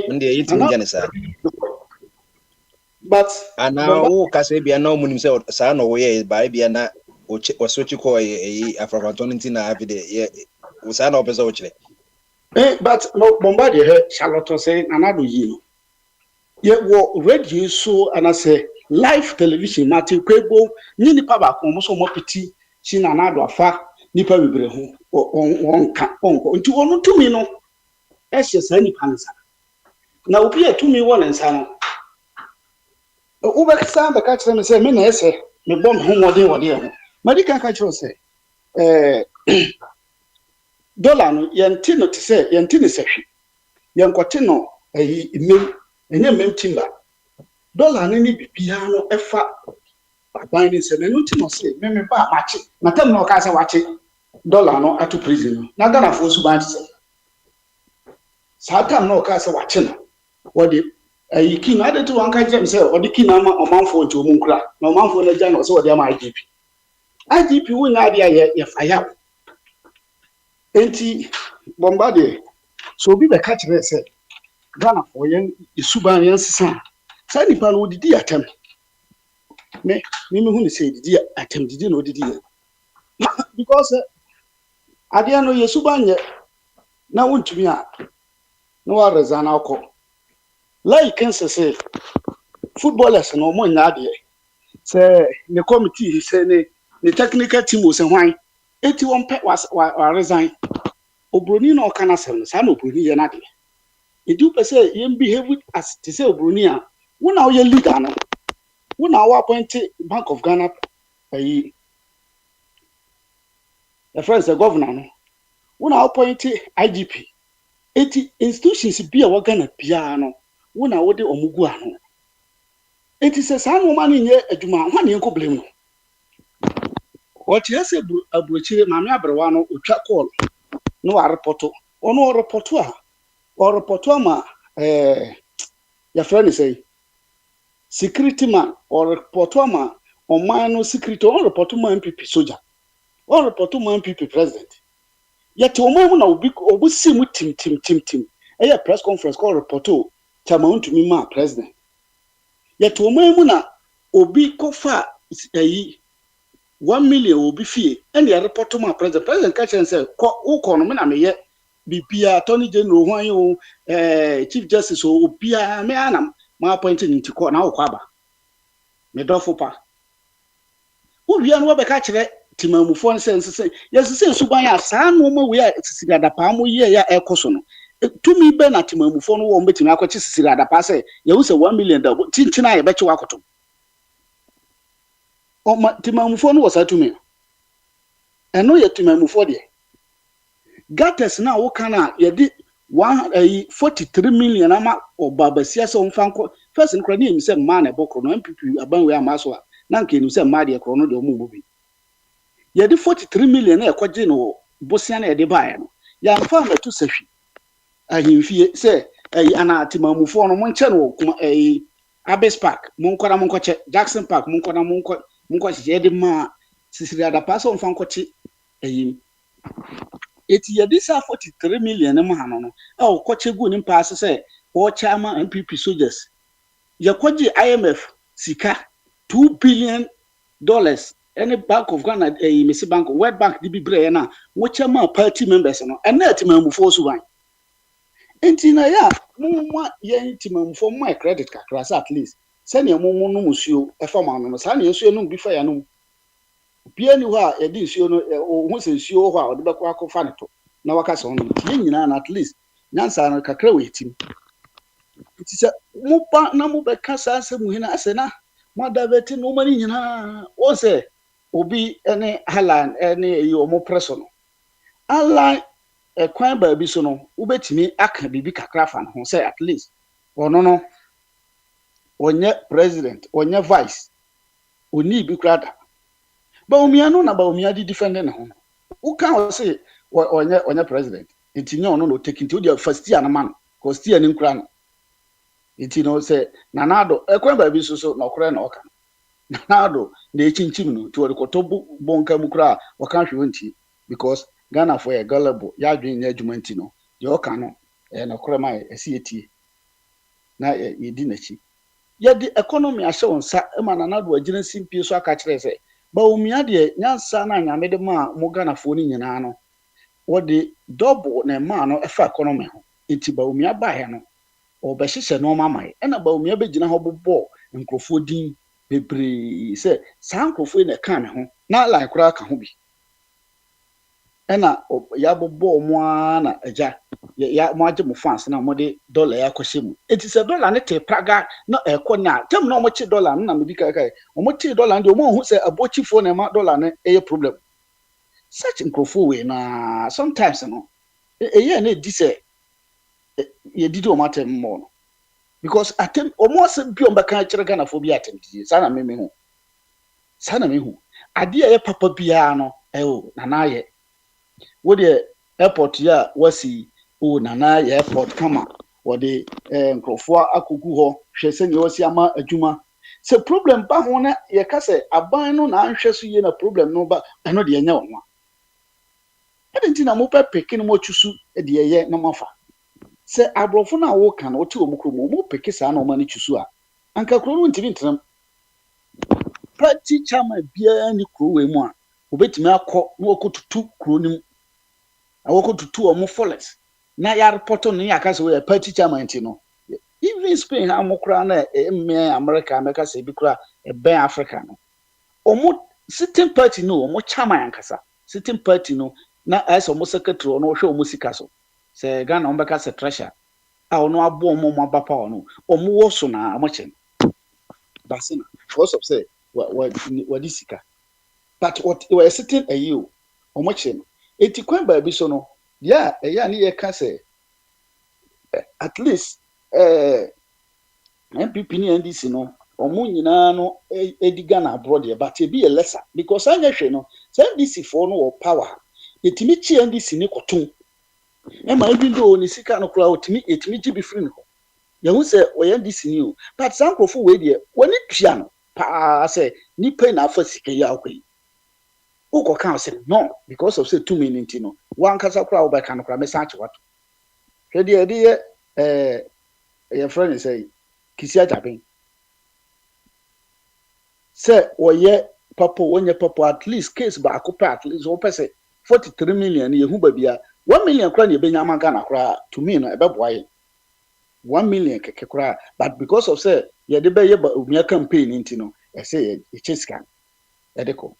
ndi yiti nja ne sa but ana o kasa bia na omunim say sa no wo ye ba bia na o sochi ko afrafanton nti na avide ye o sa na opesa o chire but no bombardie he Charlotte say anado yi ye wo radio so and I say live television mati kwebo ni nipa ba ko mo so mo piti chi na anado afa nipa bebre ho onka onko nti onu tumi no e hye sa nipa nsa na obi atumi wo nsa no o be kasa be ka kire me say me na ese me bom ho modern wode ho madika ka kire say dollar no yenti no te say yenti ne sehwe yenkote no enye mem timba dollar ni bibia no efa aban ni se na no ti no say me ba machi na tem no ka say wachi dollar no atu prison no na Ghana for su ban say sa tam no ka say wachi no wodi ki na de to wan ka jem say wodi ki na ma omanfo nti omu nkura na omanfo na ja no say wodi ama IGP wo nya dia ye fire enti bombardie so obi be ka kire say Ghana for yen isuban yen sisa sa nipa no didi atem me hu ni say didi atem didi no didi because adia no yesuban ye na wontumi a no wa rezana akọ like say footballers no mo nya ade say the committee say the technical team was hwan eti won pe wa resign obroni no kana sem sa na obroni ye na de edu pe say yem behave as to say obroni a wona wo ye leader no wona wo appoint Bank of Ghana the friends the governor no when appoint IGP eti institutions bi a wagana bia no when I wode omugu ano eti se saa no ma no nye adwuma ho ne enko blame no what yes abuchire maame abrewa no otwa call no wa reporto ono reporto ma your friend say security man or reporto ma oman no security or reporto ma MPP soldier or reporto ma MPP president yet oman na obi si mu tim e press conference call reporto chama untumi ma president yet oman na obi kofa 1 million obi fie and the reporto ma president catch and say ko no me na me ye bibia attorney general ho ayo chief justice obia me anam ma appointed into court na okwaba me dofo pa obia no be ka kire timamufo nsense yes say suban ya saa no ma we a sisigada pa mo ye ya ekoso no tumi be na timamufo no wo mbetimi akwachi sisigada pa say ye wo say 1 million da tinchina ye bechi wakoto o ma timamufo no wo sa tumi eno ye timamufo de gates na wo kana ye di 43 million ama obabasia so mfanko first nkra ni mi say ma na bokro no MPP abanwe amaso a na nke ni say ma de ekro no de omubo bi ye di 43 million na ekwaje no bosia na ye de bae no ya mfa na tu sahwi ahimfie say ana timamufo no monche no kuma Abes Park monkora monkoche Jackson Park monkora monkoche ye de ma sisiri adapa so mfanko chi eti ye dis 43 million ma hano no o koche gu ni pass say o chama MPP soldiers ye kwaji IMF sika $2 billion any Bank of Ghana Mesi Bank World Bank di bibre na wo chama party members no and na timamufo so wan enti na ya mumwa ye timamufo my credit card class at least send ye mumu no musuo e fama no sa na yesuo no bi fa ya no bia ni ho a ye di nsuo no ho se nsuo ho a de bekwa akofa ne to na waka so no tie nyina na at least nyansa no kakra we tim ti se mu pa na mu beka sa asemu hina asena mo daveti no mani nyina o se obi ene halan ene yi omo preso no ala kwan ba bi so no ubetimi aka bibi kakra fa no say at least ono no onye president onye vice oni bi krada ba umia no na ba umia di defend na ho u kan o say onye president itinye ono no take into the first year na man cause year ni nkra no itino say nanado ekwan ba bi so na okre na oka nanado na echinchim no to rekoto bonka mukra oka hwonti because Ghana for a gullible ya dwin na adwumanti no ye oka no na okre ma esietie na yedi nachi ye di economy ahye wonsa ma nanado agina simpie so aka kire say ba umia de nyansa na nyame de ma mo Ghana fo ni nyina no wo de double na ma no efa economy ho enti ba umia ba he no obehye no mama e na ba umia begina ho bobo nkrofo din bebre se san nkrofo na ka me ho na like kura ka ho bi ena ya bobo mo na aja ya mo age mo fans na mo de dollar ya kwhye mu enti se dollar ne te praga na ekona tem na mo chi dollar na me bi kai mo chi dollar ndi mo hu se abochi fo na ma dollar ne e problem such nkrofo we na sometimes no ye na di se ye didi o matem mo no because atem almost bi o mbaka kire Ghana fo bi atem di sana me hu ade ye papa bia no na na ye wo de airport ya wasi na na ye airport kama wo de nkrofo akogu ho hwese ne wasi ama adwuma se problem ba ho na ye ka se aban no na anhwe so ye na problem no ba eno de nya wonwa edenti na mo peke no mo chusu de ye na mafa se abrofo na wo kan wote omukro mo peke sa na o mani chusu a anka kro no ntimi ntram party chairman bia ni kro we mu a obetimi akọ na okotutu kro nim awokotutu omo followers na ya report no ya ka se we party chairman ti no even Spain ha mo kra na emme America se bi kra ben Africa no omo sitting party no omo chairman ankasa sitting party no na as omo secretary no hwe omo sika so se Ghana ombeka se treasure a ono abo omo mabapa ono omo wo so na amoche basina because of say what disika but what we are sitting a you omoche no eti kwan ba bi so no ya eya ne ye ka say at least MPP ni NDC no omo nyina no ediga na abroad ye but e be a lesser because anya hwe no NDC for no power etimi chi NDC ni koton e ma even though ni sika no kura etimi gi be free no ye hu say o NDC ni o but sankrofo we de woni tua no pa say ni pay na afa sika ya akwai uko kan say no because of say 2 minutes no wan kasa kura wo ba kan kura me sanche wato hwe de your friend is say Kisia Japan. Say, ye papa, when your papa at least case back up at least open say 43 million, ye who be 1 million crown ye benyama Ghana cry to me no ebe boy 1 million keke cry, but because of say ye de be ye ba campaign into no, I say ye chase can. Edeko.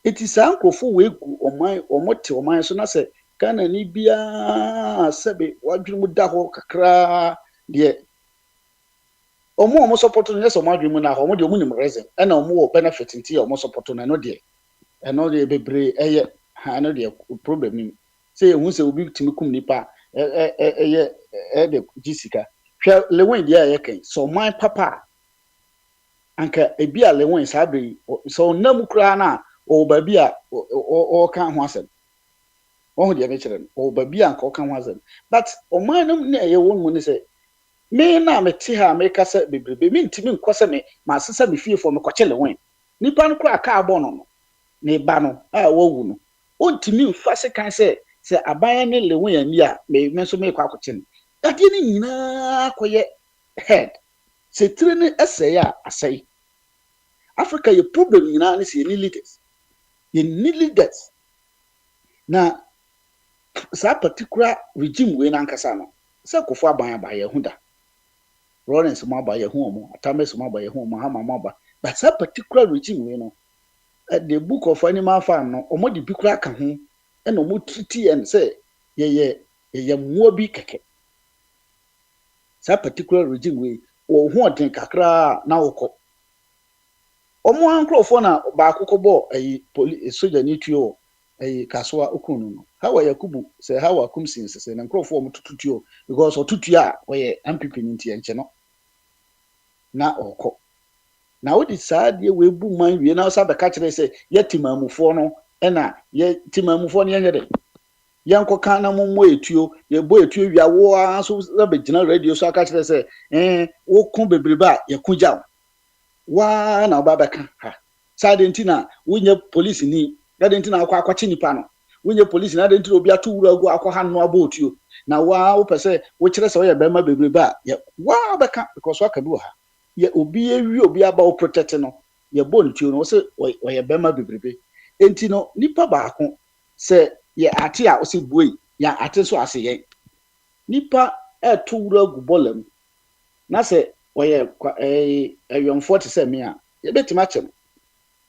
It is uncle for we on my or moti or my so na say Ghana ni bia sebe wadwin mu da ho kakra de omo support no yes omo adwemu na omo de omo nim reason e na omo benefit nti omo support no no de e no de bebre eye ha no de problem ni say ehun say obi timi kum nipa de jisika hwe lewen dia ye kan so my papa anka ebi a lewen sabe so nam kura na o ba bi a o kan ho asem o de be kire o ba bi anka o kan ho asem but o man nam na ye won mu ni say me na me ti ha me kasa bebrebe me ntimi nkose me ma sesa me fie fo me kwachele wen nipa no kura ka abo no ne ba no a wowu no o ntimi mfa se kan se aban ne lewen ani a me so me kwa kwachele ade ni nyina akoye head se tire ne ese ya asai Africa ye problem nyina ne se ni leaders na sa particular regime we na nkasa no se kofo aban ye hunda Lawrence Maba ye hu Atames Maba ye hu Mahama Maba but that particular regime we know at the book of Animal Farm no omo di bikura ka ho e no mo treaty and say ye muobi keke that particular regime we o hu odin kakra na woko omo ankrofo na ba akoko bo police soldier ni tuo kaswa okunu no hawa yakubu say hawa kumsin say na ankrofo mo tututuo because otutua we MPP ni ntie nche no na oko na wodi saade we bu man wie na so be ka kire say yetimamufo no na yetimamufo no yenye yanko kan na mo etuo ye bo etuo wia wo aso be gina radio so aka kire say wo kun bebreba ye kunja wa na oba be ka ha saade ntina wonye police ni dade ntina akwachi nipa no wonye police na dade ntina obi atu wura agu akwa hanno abotuo na wa wo pese wo kire say ye be ma bebreba ye wa be ka because wa ka bi ha ye obi ewi obi aba o protect no ye bon tuo no se o ye bema bebrebe enti no nipa baako se ye ate a o se buoi ya ate so ase ye nipa to wura gu bolam na se o ye yon 40 se me a ye betima chem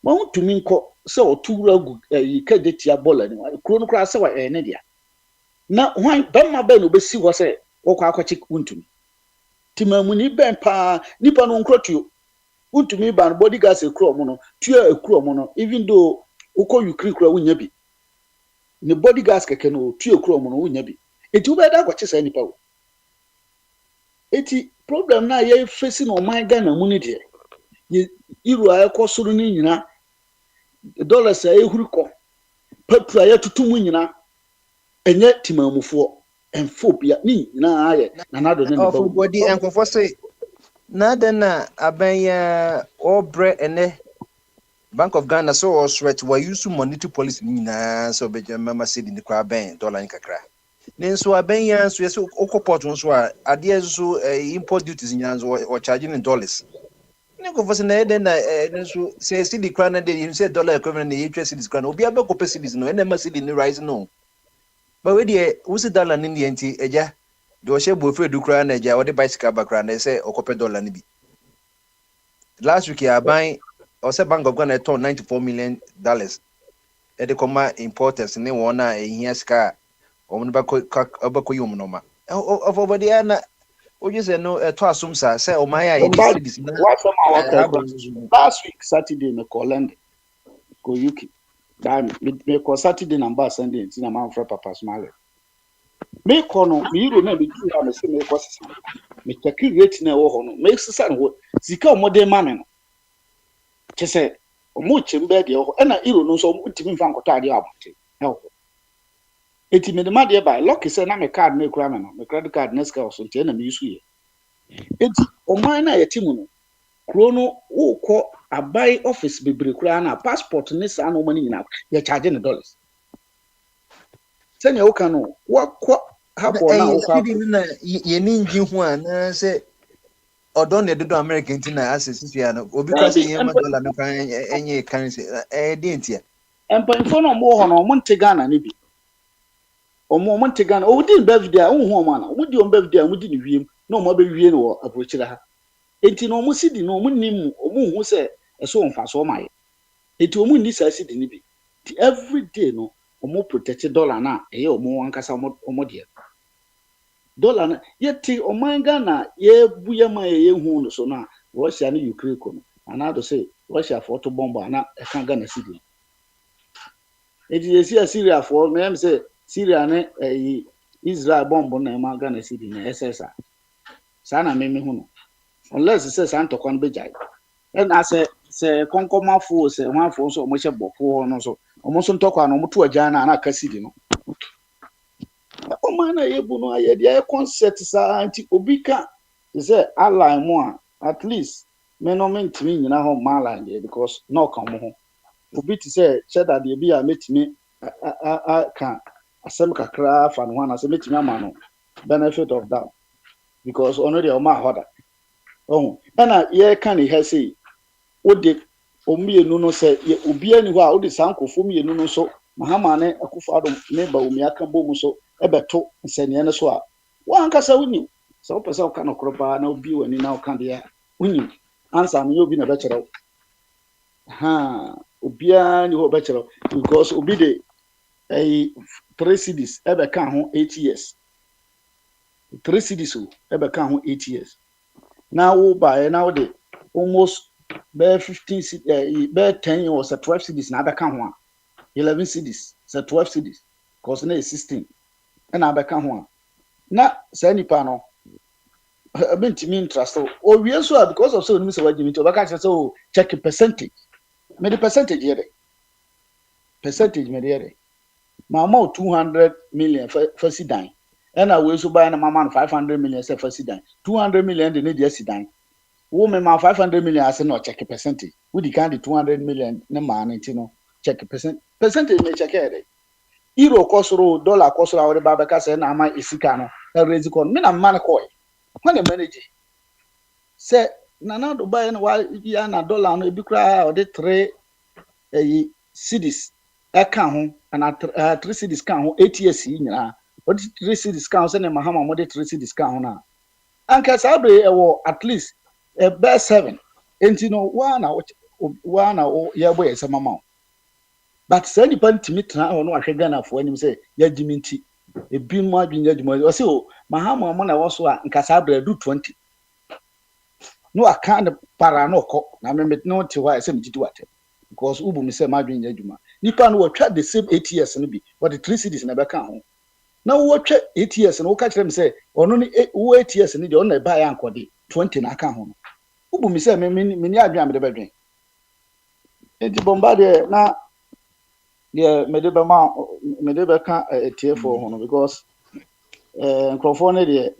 mo hutumi nko se o to wura gu kadetia bolam kuro no kra se wa ne dia na hwan bema be no besi ho se wo kwa akwachi kuntumi timamu ni ben pa nipa no nkrotuo untumi ban bodyguards ekro mo no tua ekro mo no even though uko Ukraine kra wunya bi ne bodyguards keke no tua ekro mo no wunya bi eti wo be da kwache sa nipa wo eti problem na ye face no man Ghana mu ni de ye iru a ekosoro ni nyina dollars a ehuriko petrol a yetutum nyina enye timamufo enfobia ni na aye na nado ne ba body enkofo say na den na abanya obre ene Bank of Ghana so or sweat we use monetary policy ni na so be mama cedi ni kwa ben dollar ni kakra ne so abanya so yes okoport so a ade so import duties nyanzo o charging in dollars ne ko fose na den na so say cedi kwa na dey say dollar equivalent na interest cedi kwa obi abeko pe cedi no ene ma cedi ni rise no. But we the usi dollar ni enti eja do she bofe du kra na eja we the bicycle bakra na say okope dollar ni bi last week ya ban o say Bank of Ghana turn $94 million e de koma importers ni wona ehia ska o mo bako yum no ma of over there na o just no to assume say o man ya last week Saturday me Holland go UK me ko Saturday number Sunday nti na man fra Papa Smile me ko no me euro na be tu me se me ko sesa me check rate na wo ho no me sesa no sika o mode ma me no kese o mo chimbe de ho na euro no so o ntimi mfa nkoto ade abote na ho eti me de ma de ba lucky say na me card na ekura me no me credit card na ska so nti na me yusu ye eti o man na yetimu no kro no wo ko abai office bebre kura na passport ne sa no mani nyina ye charge ne dollars senya wo kan no wo ko habo na wo ka na ye ninji hu ana se odo ne dodo American tin na access fia no obi ka se ye ma dollar no kan enye currency dey ntia empanfo no mo ho no mo nte Ghana ne bi mo nte Ghana o di birthday a wo hu o ma na mo di on birthday a mo di ne wiem na mo ba wie no wo approachira ha enti no mo sidi no mo nim o mo hu se eso onfa so ma ye enti o mo ni sa sidi ne bi every day no o mo protect dollar na eye o mo ankasa o mo de dollar na yeti o man Ghana ye buye ma ye hu no so na Russia ne Ukraine ko no ana do say Russia for to bomb na e kan Ghana sidi enti ye see Syria for me say Syria ne Israel bomb na e ma Ghana sidi na SSR sana me hu no unless say santo kon be jai and I say konkoma fo say wan fo so mo she bofo no so omo so ntokwa no mo to agya na aka sidi no o man na yebu no aye dia concert sa anti obi ka say ally mo a at least me no me ntimi nyina ho mala dey because no kan mo ho obi ti say cheddar dey bi a metimi ka asem kakra fa no na say metimi ama no benefit of that because already o ma hoda oh na ye kan he say o de omienu no say ye obi ani ho a o de sankofo mienu no so mahama ne akufo adom ne ba omi aka bom so ebeto nsene ne so a wan kasa wuni so pese o kan okroba na obi wani na o kan de wuni ansa me obi na be kire obi ani ho be kire because obi de 3 cities ebe kan ho 8 years 3 cities ebe kan ho 8 years now by now the almost by 15 by 10 or 12 cities na beka ho 11 cities so 12 cities cause na 16 na beka ho na say nipa no abentimi interest o wie so because of so no say wagimi to baka say check percentage me the percentage here me there mama 200 million for sidan and I will so buy na mama 500 million say for sidan 200 million they need sidan wo me ma 500 million as no check percentage we the kind 200 million na man no check percentage me check here euro kosoro dollar kosoro awre baba ka say na ama isika no na raise kon me na man ko when manage say na do buy na wa ya na dollar no ebi kra o de 3 cities aka ho na 3 cities kan ho 8 years nyina what 3 cities count say na mahama mo de 3 cities count na anka sabre e wo at least e be 7 enti no wa na ye boy ese mama but say ni pan timi tra no ahwe Ghana fo anim say ya diminti e bi mo adwenya dwuma o say o mahama mo na wo so a nka sabre do 20 no aka na para no ko na me no ti wa say me titi wate because ubu mi say ma adwenya dwuma nipa no wo twa the same 8 years no bi but the 3 cities na be kan ho na wo twa 8 years no ka kire me say ono ni wo 8 years ni de ono ba ya ankode 20 na aka ho no ubu mi say me ni adwan me de bedwen enti bombade na ye me de be ka TF4 ho no because nkrofo ne de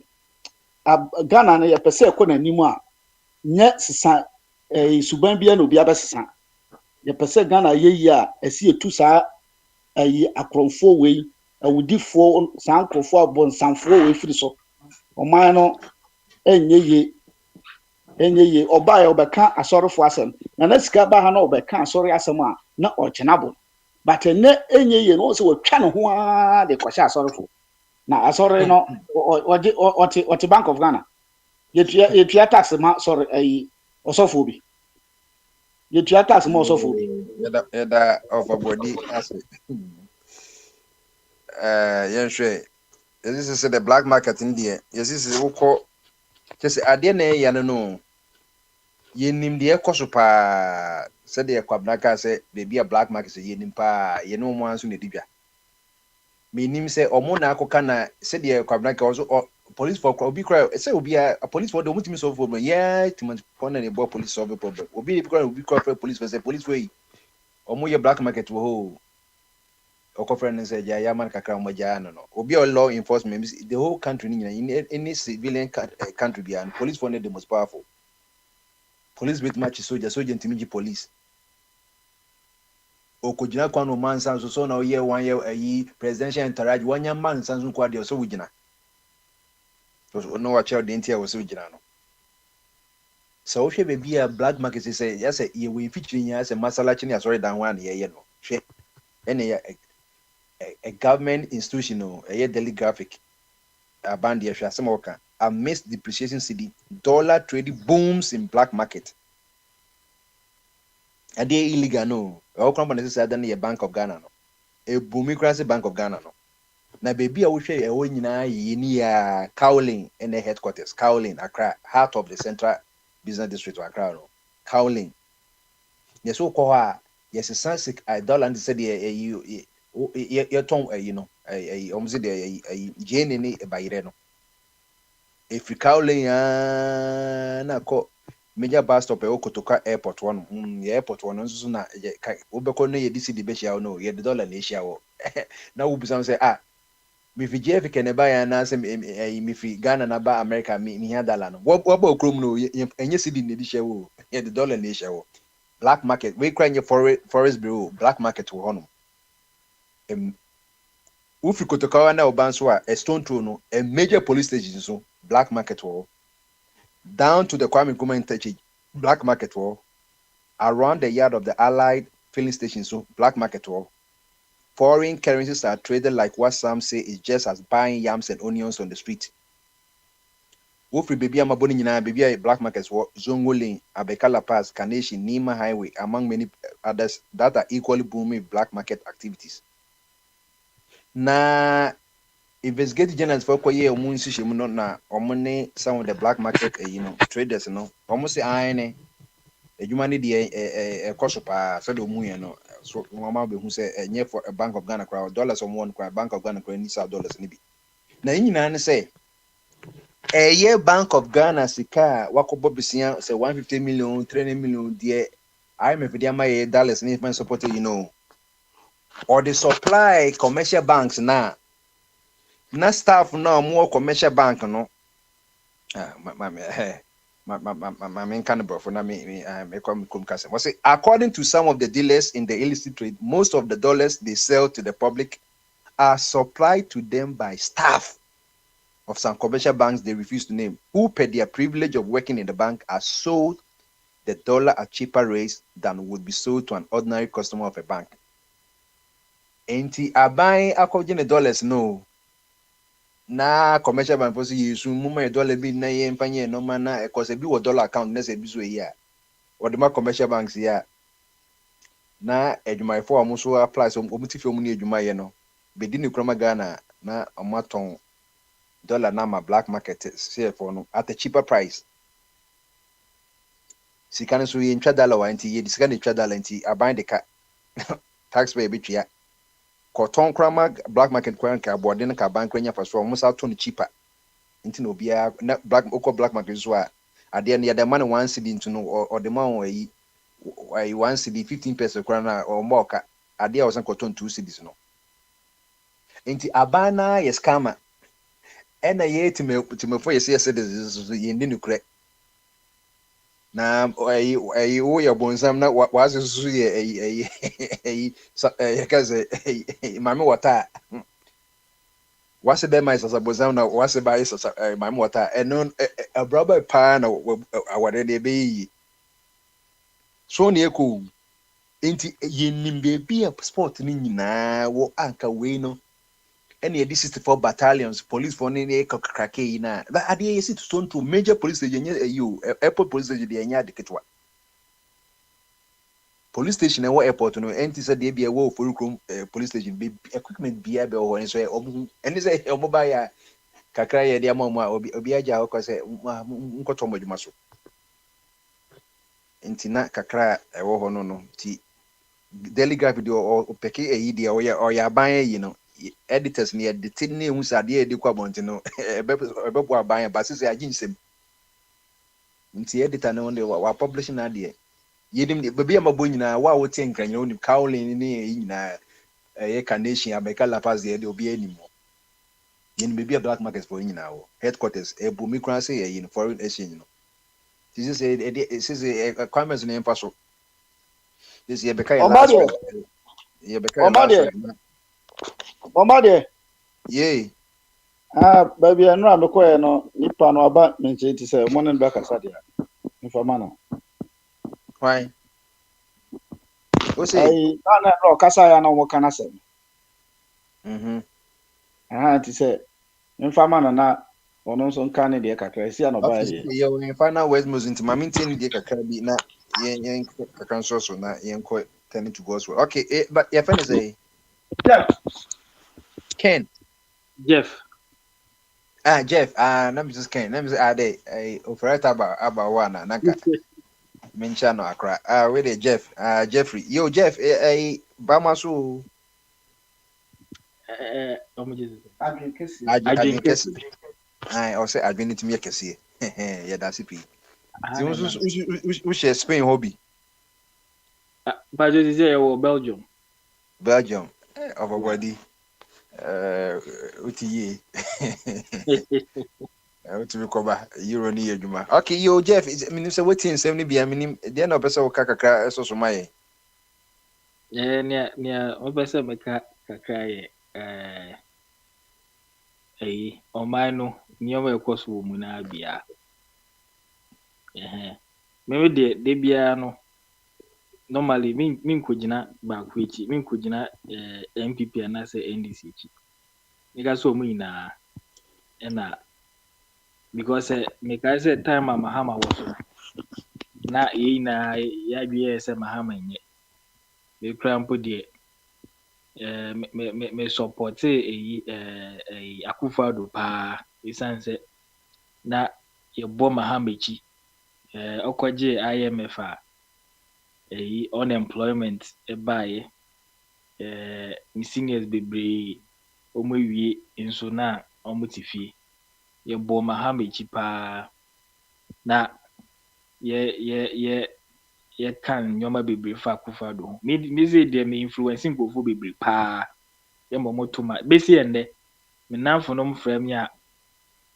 Ghana na ye pese ko na nimu a nye sesa suban bia na obi abesesa ye pese Ghana ye yi a esi etu sa akrofo we awudifo sankrofo abonsanfo we firi so oman no enye ye oba ya obeka asorofo asem na sika ba ha na obeka asori asem a na ochenabo but ne enye ye no se wotwa ne ho a de kwasha asorofo na asori no oti Bank of Ghana ye tax ma sorry osofo bi ye tax ma osofo bi yeda of a body as yenhwe this is the black market in there yes this is woko just ade na ya no yenim de ekoso pa said de kwabnaka say baby a black market say yenim pa ye no mo anso ne dibia menim say omo na akoka na said de kwabnaka also police for obi cry say obi a police for the mutimi solve problem yeah timan corner ne bo police solve problem obi cry police for say police way omo ye black market wo ho okofren say ya man kakra mo ja no obi a law enforcement the whole country in any civilian country be and police for the most powerful. Police with match soldier intimidate police. Okojina kwa no man sanso so na year 1 year presidential entourage wanya man sanso kwa de so wujina. So no watch out the entire was wujina no. So she be a black market say yes ye we featuring as a masala chini asori dan one ye no. She any a government institution no a daily graphic band here some worker amidst depreciating cedi dollar trade booms in black market. And they illegal no. All companies say that the Bank of Ghana no. A booming crazy Bank of Ghana no. Na baby I will share a way in Cowling in the headquarters. Cowling, Accra, heart of the Central Business District of Accra no. Cowling. Yes, so call yes, a sunset dollar and said you tom you know almost a Jane in a Bayreno. If you Cowling na ko major bus stop e Okotoka airport one airport one nso na obekọ no ye DC de be shia no ye dollar na shia wo na wo bisa say me fi JF ke ne ba ya na say me fi Ghana na ba America me ha dollar no wo ba okrom no enye cedi na di shia wo ye the dollar na shia wo black market we cry forest bureau black market wo hono wo fi Kotoka na oban so a stone throw no a major police station so black market wo down to the Kwame Nkrumah interchange, black market war, around the yard of the Allied filling station, so black market war. Foreign currencies are traded like what some say is just as buying yams and onions on the street. Wofri baby amaboni nyina baby black markets war, Zongo Lane, Abekala Pass, Kaneshi, Nima Highway, among many others that are equally booming black market activities. Na investigative journalists for kwaye omunsi shemu no na omone some of the black market traders no omo say ane ejuma ne de kosopa so de omuye no so mama be hu say enye for a Bank of Ghana crowd dollars on one crowd Bank of Ghana crowd ni sa dollars ni bi na nyina ne say Bank of Ghana sika wakobo bisia say 150 million 300 million de IMF de amaye dollars ni fan support or the supply commercial banks na staff no more commercial bank no according to some of the dealers in the illicit trade, most of the dollars they sell to the public are supplied to them by staff of some commercial banks they refuse to name, who per their privilege of working in the bank are sold the dollar at cheaper rates than would be sold to an ordinary customer of a bank. Ain't I buying according to dollars no. Na commercial bank posi yesu muma dollar bi na ye mpanye no mana e cause bi wo dollar account na se bi so yi a wo de ma commercial banks ya na edwuma fo amu so apply so omuti fi omu ni edwuma ye no be di ni kroma Ghana na amaton dollar na ma black market sell for no at a cheaper price sikane so ye ntwa dollar wa nti ye di sikane ntwa dollar nti aban de ka taxpayer bi twa Cotton krama black market kwanka abode na ka bank kwanya faso mo sa to no cheaper nti no bia na black market so a ade na the money 1 cedi nti no or the man yi 1 cedi 15 pesos kwana na o mo ka ade a wo san cotton 2 cedis no nti abana yes kama ena ye timefo yes cedis ye ndi no kre na wo ya bonsam na waase susu ye kaze mami wata wase be mai sasa bonsam na wase ba sasa mami wata eno abraba pa na awade de be so ne eko enti ye nimbe bia sport ni nyina wo anka we no ene the 64 battalions police for ne krake na ba ade ye sit to to major police station airport police station de nya de ketwa police station e wo airport no enti said de bia wo forukrom police station be equipment bia be ho so ene say omo ba ya kakra ye de amama obi aja ho ko say nkoto modwuma so intina kakra ewo ho no ti daily graph di o peke eyi di o ya ban yi no editors ni edit ni ehu sade e di kwa bonte no ebebo aban ba sese aginsem nti editor no de wa publish na de yedim de bebi amabo nyina wa wo tie nkranyo ni Kaolin ni eyi nyina ye Carnation Abeka La Paz de obi animo yen bebi black market for nyina wo headquarters ebu mikran say ye in foreign exchange no this is a comments na empa so this ye beka last ye beka last Omade ye baby anu amekoye no nipa no aba menche ti say mo ne ba kasa dia infama no why o say ai na no kasa ya no mo kana say ti say infama no na ono so nka ne de kakra si ano ba ye ye o final west most into maintain de kakra bi na yen kakra so na yen ko turn to God's word. Okay, but your friend is a Ken. Jeff. Jeff. Let me just Ken. Let me say they operator about one naka. Mention no akra. Where the Jeff? Jeffrey. Yo Jeff, Bamasu. Adwin kesi. I say adwin it me kesi. Yeah, that's it. We share Spain hobby. But it is here Belgium. Belgium. Overbody. Uti to recover Euro near Juma. Okay, yo, Jeff, I mean, so what in 70 be? I mean, they're no person kakra so my. Yeah, near Obesa Meka Kakray. On my no, near my course woman, I be. Maybe they be no. Normally, min kujina back which min kujina MPP and I say NDC. Because so na because make I say time Mahama was na ye na ya be say Mahama nye. Me crampo de me support Akufo-Addo pa isanse na ye bo Mahama chi okoje IMF a unemployment by seniors bebre omowie nso na omotifi ye bo Mahama chi pa na ye kan nyoma bebre fa Akufo-Addo me say dem influencing go for bebre pa ye momotoma besi ende me nanfo no mfrem ya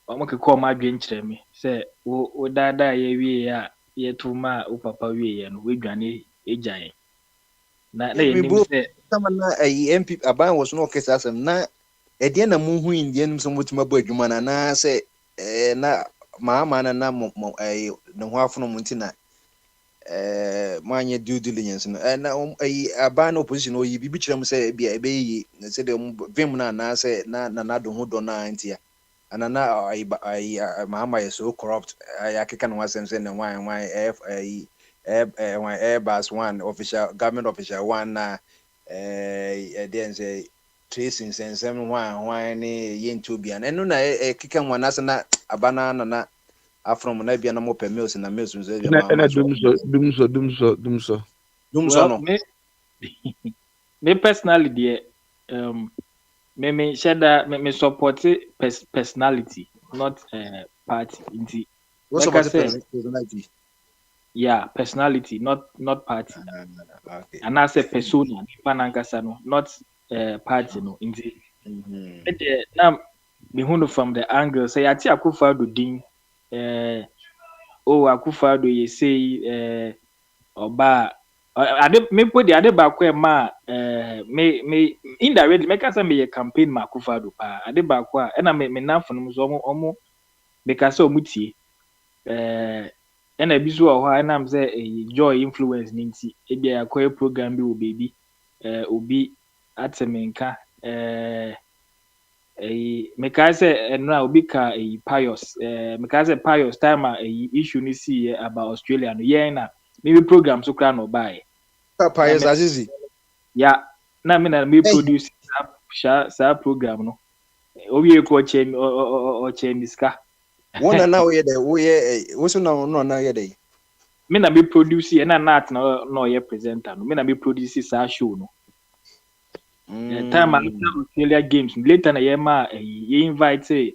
omokekọ ma adwen kyerɛ me sɛ wo dada ye wie ya ye tuma o papa wie ye no wedwane ejan na yenim sɛ sama na MP aban was no kesa asem na ede na munhu indian so mutuma bo adwuma na sɛ na Mahama na mo ne ho afono muntina manye due diligence no na aban opposition o yi bibi kyerɛ mu sɛ bia ebeyi sɛ de vim na sɛ na do ho do na antia anana Mahama is so corrupt. I can was saying why Airbus one official government official one then say tracing and 7 yen to be and no na kikan one as na abana na afrom na bia na mo permils na mills so dum so me personally me shada me support personality not party inti what about personality yeah personality not party okay and I say persona panankasa no not party no inti now me who from the angle say ati Akufo-Addo din Akufo-Addo ye say oba me put the other back where me indirectly make us me campaign ma Akufo-Addo pa ade back where na me nanfo no so omo because omutie na bizu o ha na am say joy influence ninti e bia akwa program bi wo baby obi atemenka me ka say no obi ka pious me ka say pious time issue ni see about Australia no yen na maybe program so kra no buy Pious Azizi yeah na me produce sa program no owie ko chem o chemiska wona na we dey we so na ye dey me na me produce e na nat na ye presenter no me na me produce sa show no time after Australia games later na ye ma ye invite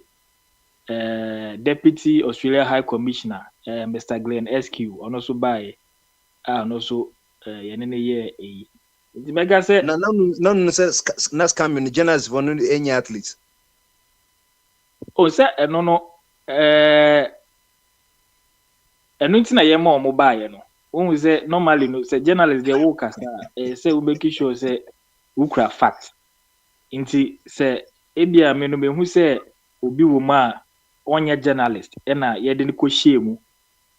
Deputy Australia High Commissioner Mr. Glenn SQ ono so by ono so ye ne ye nti mega say no say na scam in journalists for any athletes o say no enu nti na ye ma omo bae no won say normally no say journalists dey work as say we make sure say ukra fact nti say ebia me no mehu say obi wo ma onye journalist na ye de ko hye mu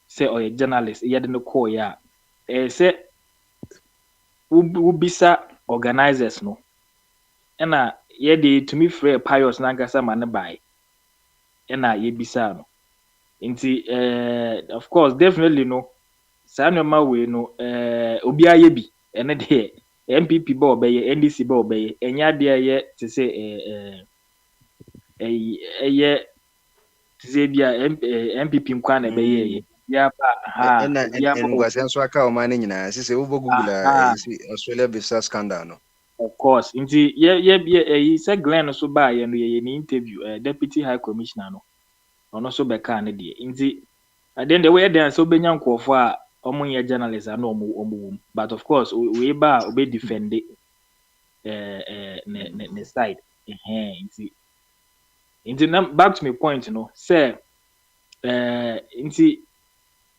say oye journalist ye de ko ya say ubisa organizers no na ye de to me free pious na ngasa ma ne bae na ye bisa no nti of course definitely no sa no ma we no obi aye bi ene de MPP ba obeye NDC ba obeye enya de ye te say tse bia MPP nkwa na beye ya ba ha ya ba ngwasenso aka o ma ne nyina se wo Google Australia visa scandal no of course nti ye say Glenn so ba ye no ye ni interview Deputy High Commissioner no ono so be ka ne de nti at the end the way dey so benya nkofo a omo ye journalist na omo but of course we ba obe defend ne side nti back to my point no say nti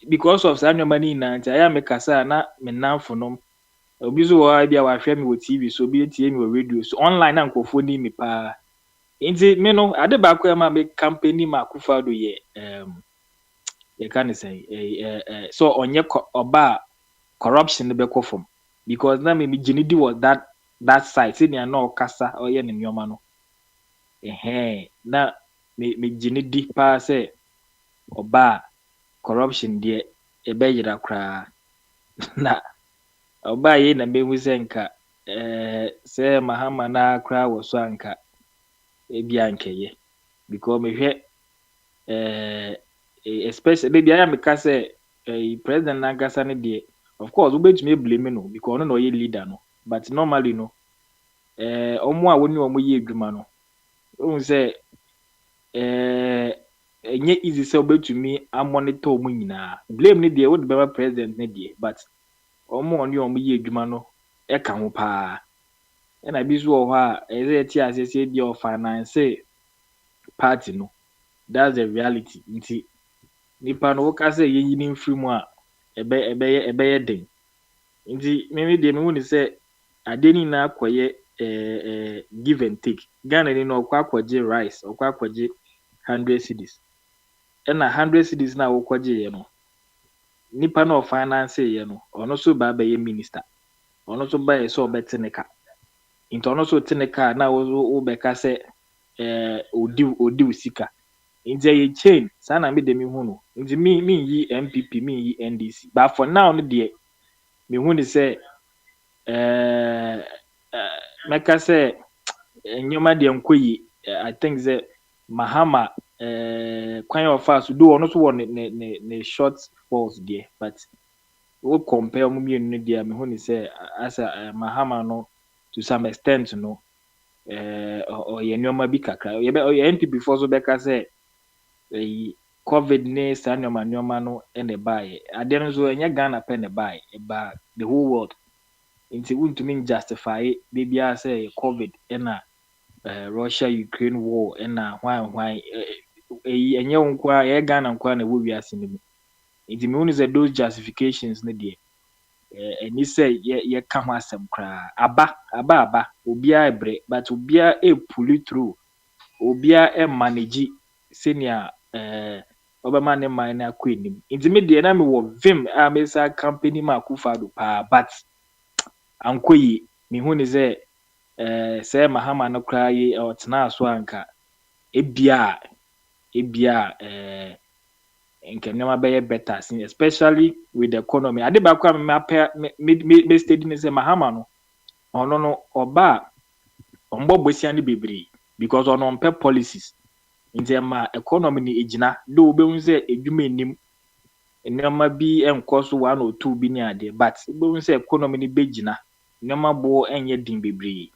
because of sa money na nti aya me kasa na me nanfo no obi zo wa bia wa hwe me wo TV so obi tie me wo radio so online na nkofo ni me pa nti me no ade ba kwa ma me company ma kufa do ye you can say so onye oba corruption be ko from because na me ginidi was that side say na no kasa oye ne nyoma no na me ginidi pa say oba corruption de e be yira kra na oba ye na be hu se nka say mahama na kra wo so anka e bia nkeye because me hwe especially bia me ka say president Nagasa ne de of course we bet me blame no because no ye leader no but normally no omo a woni omo ye adwuma no o say enye easy say obetumi a monitor omo nyina blame ne de wo de be president ne de but omo oni omo ye adwuma no e ka ho pa na bi so ho a e ti asese bi of finance party no that's the reality nti nipa no ka say ye yini mfiri mu a ebe ye den nti me de me woni say ade ni na akoye give and take Ghana ni no akwaje rice akwaje 100 cedis na 100 cedis na akwaje ye no nipa no finance ye no ono so ba be ye minister ono so ba ye so obeteneka nti ono so teneka na wo be ka say odi usika nti ye chain sana me de me hu no nti me yi MPP me yi NDC but for now no de me hu ni say meka say nyoma de nkoyi I think say Mahama kwan of us do ono so ne short falls there but we compare mu mienu ne de me hu ni say as Mahama no to some extent no or ye nyoma bi kakra ye NPP before so beka say COVID ne sa nyoma no ene bae ade no so enye Ghana pe ne bae ba the whole world nti wuntumi justify bibia say COVID ena Russia Ukraine war ena hwan enye nkwa ye Ghana nkwa na wo wiase ne mu nti me wonu say those justifications ne de eni say ye ka ho asem kra aba obia ebre but obia e pull through obia e manage senior obama ne man na kwenim nti me de na me wo vim a me sa company ma kufado pa but ankoyi me hu ni say Mahama no kra yi otena so anka ebia nkenema be ye better especially with the economy ade ba kwa me steady ni say Mahama no ono no oba ombo bosia ni bebre because ono mpe policies nti ma economy ni ejina do be hu say edwuma enim nneɛma bi nkɔ so 1 or 2 bi ne adeɛ but wobɛhu sɛ economy no bɛgyina nneɛma boɔ ɛnyɛ din bebree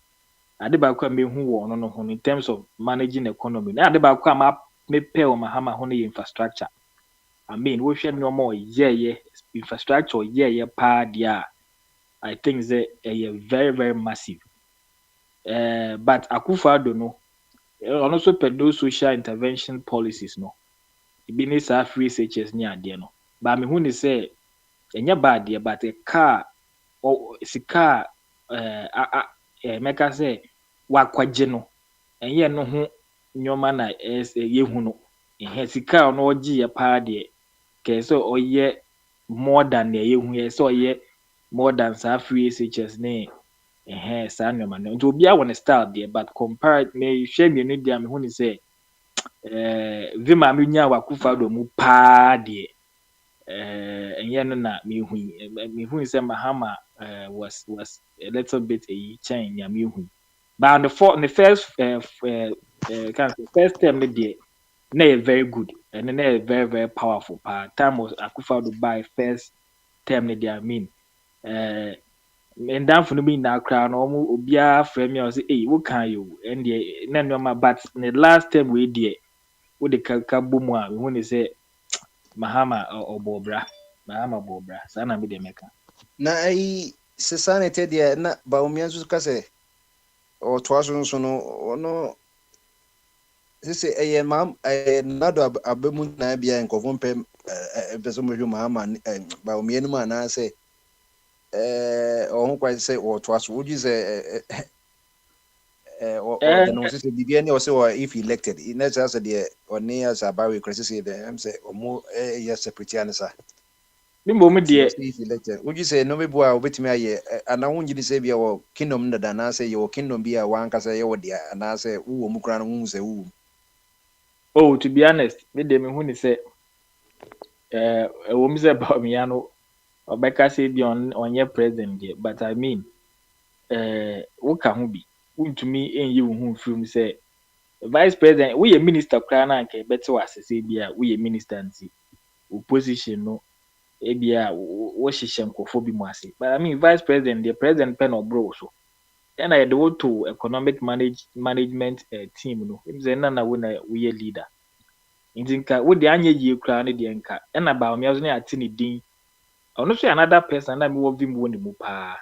ade baako a mehu wɔ ɔno no ho in terms of managing economy na ade baako a mepɛ wɔ mahama ho no yɛ infrastructure I mean wohwɛ nneɛma ɔyɛɛyɛ infrastructure ɔyɛɛyɛ paa deɛ a I think sɛ ɛyɛ very very massive but Akufo-Addo no ɔno nso pɛ those social intervention policies no ebi ne saa free SHS ne adeɛ no but mehu ne sɛ ɛnyɛ bad deɛ but car sika mɛka sɛ wakwagye no ɛnyɛ no ho nneɛma na yɛhu no sika ɔno ɔgye yɛ paa deɛ kɛɛ sɛ ɔyɛ more than ne yɛhu yɛ sɛ ɔyɛ more than saa free SHS ne saa nneɛma no nti obiara wɔ ne style deɛ but compare me hwɛ mmienu deɛ mehu ne sɛ vima nya Akufo-Addo mu paa deɛ ɛnyɛ no na mehu sɛ Mahama was a little bit change ya mehu but the first term ne deɛ na very good and na very very powerful time was Akufo-Addo by first term ne deɛ I mean and down for me now crown no obiara frɛ me say eh wo kan yo and the na nneɛma but the last term we deɛ wo de kaka bomu a mehu ne sɛ Mahama obobra saa na me de meka na ai society dia na ba omianso ka se o toaso so no no se eye mam nado abemu na bia nkofo mpem peso mo hwe Mahama ba omienu ma na se o ho kwa se o toaso woji se o no se bibia ne o se if elected in that as the oni as abawe cresi say them say omo yes separate ansa nimbo mu de if elected would you say no me boa obetimi aye ana wonji di say bia wo kingdom na na say yo kingdom bia wan ka say yo dia ana say wo mu kra no hu say wo oh to be honest me de me hu ni say wo mi say ba mi ano obeka say bi onye president there but I mean wo ka hu bi untumi enyi wo hu film say vice president we minister kra na nke beti wa asese bia we minister nti opposition no ebia wo hihye nkofo bi mu ase but I mean vice president the president pen or bro so and I do to economic management team no im say na wo na we leader ntinka wo de anye yie kra ne de nka na ba omiazo na ate ne din ono so another person na me wo vi mu ne mu pa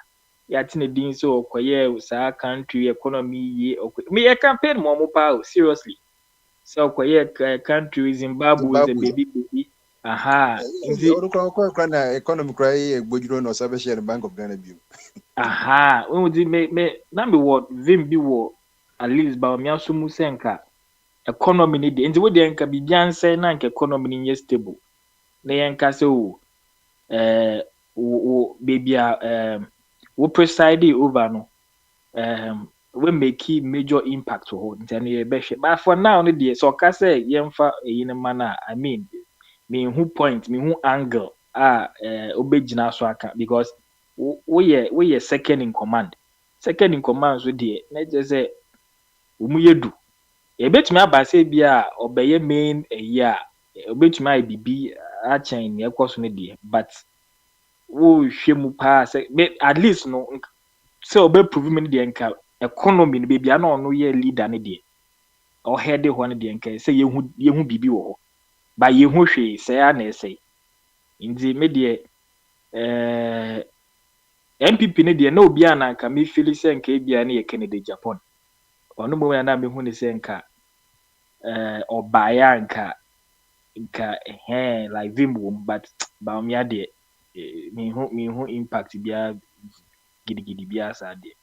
ya ate ne din so okoye sa country economy ye me e campaign mo pa seriously so okoye country Zimbabwe is a baby aha nzi orukwa na economy kra ye gbojuro no sabe share Bank of Ghana bio aha we di me na me wo vim bi wo at least ba omiazo mu senka economy ni de nti wo de nka bibian say na nka economy ni ye stable na yenka se wo baby we preside over no we make major impact to hold nti na be but for now no de so ka say yemfa eyine mana I mean me who point me who angle obegina so aka because we second in command so de na je say umuyedu ebetumi aba say bia obeye main eya obetumi ai bibi a chain ne ekoso ne de but wo hwemu pa say at least no say obe prove me de nka economy no bia na ono ye leader ne de o head ho ne de nka say yehu bibi wo ho ba yehu hwe say na say ndi me de MPP ne de na obi ananka me feel say nka bia na ye Canada Japan ono mo ya na me hu ne say nka obaya nka like vimbo but ba me ade me hu impact bia gidigidi bia sa de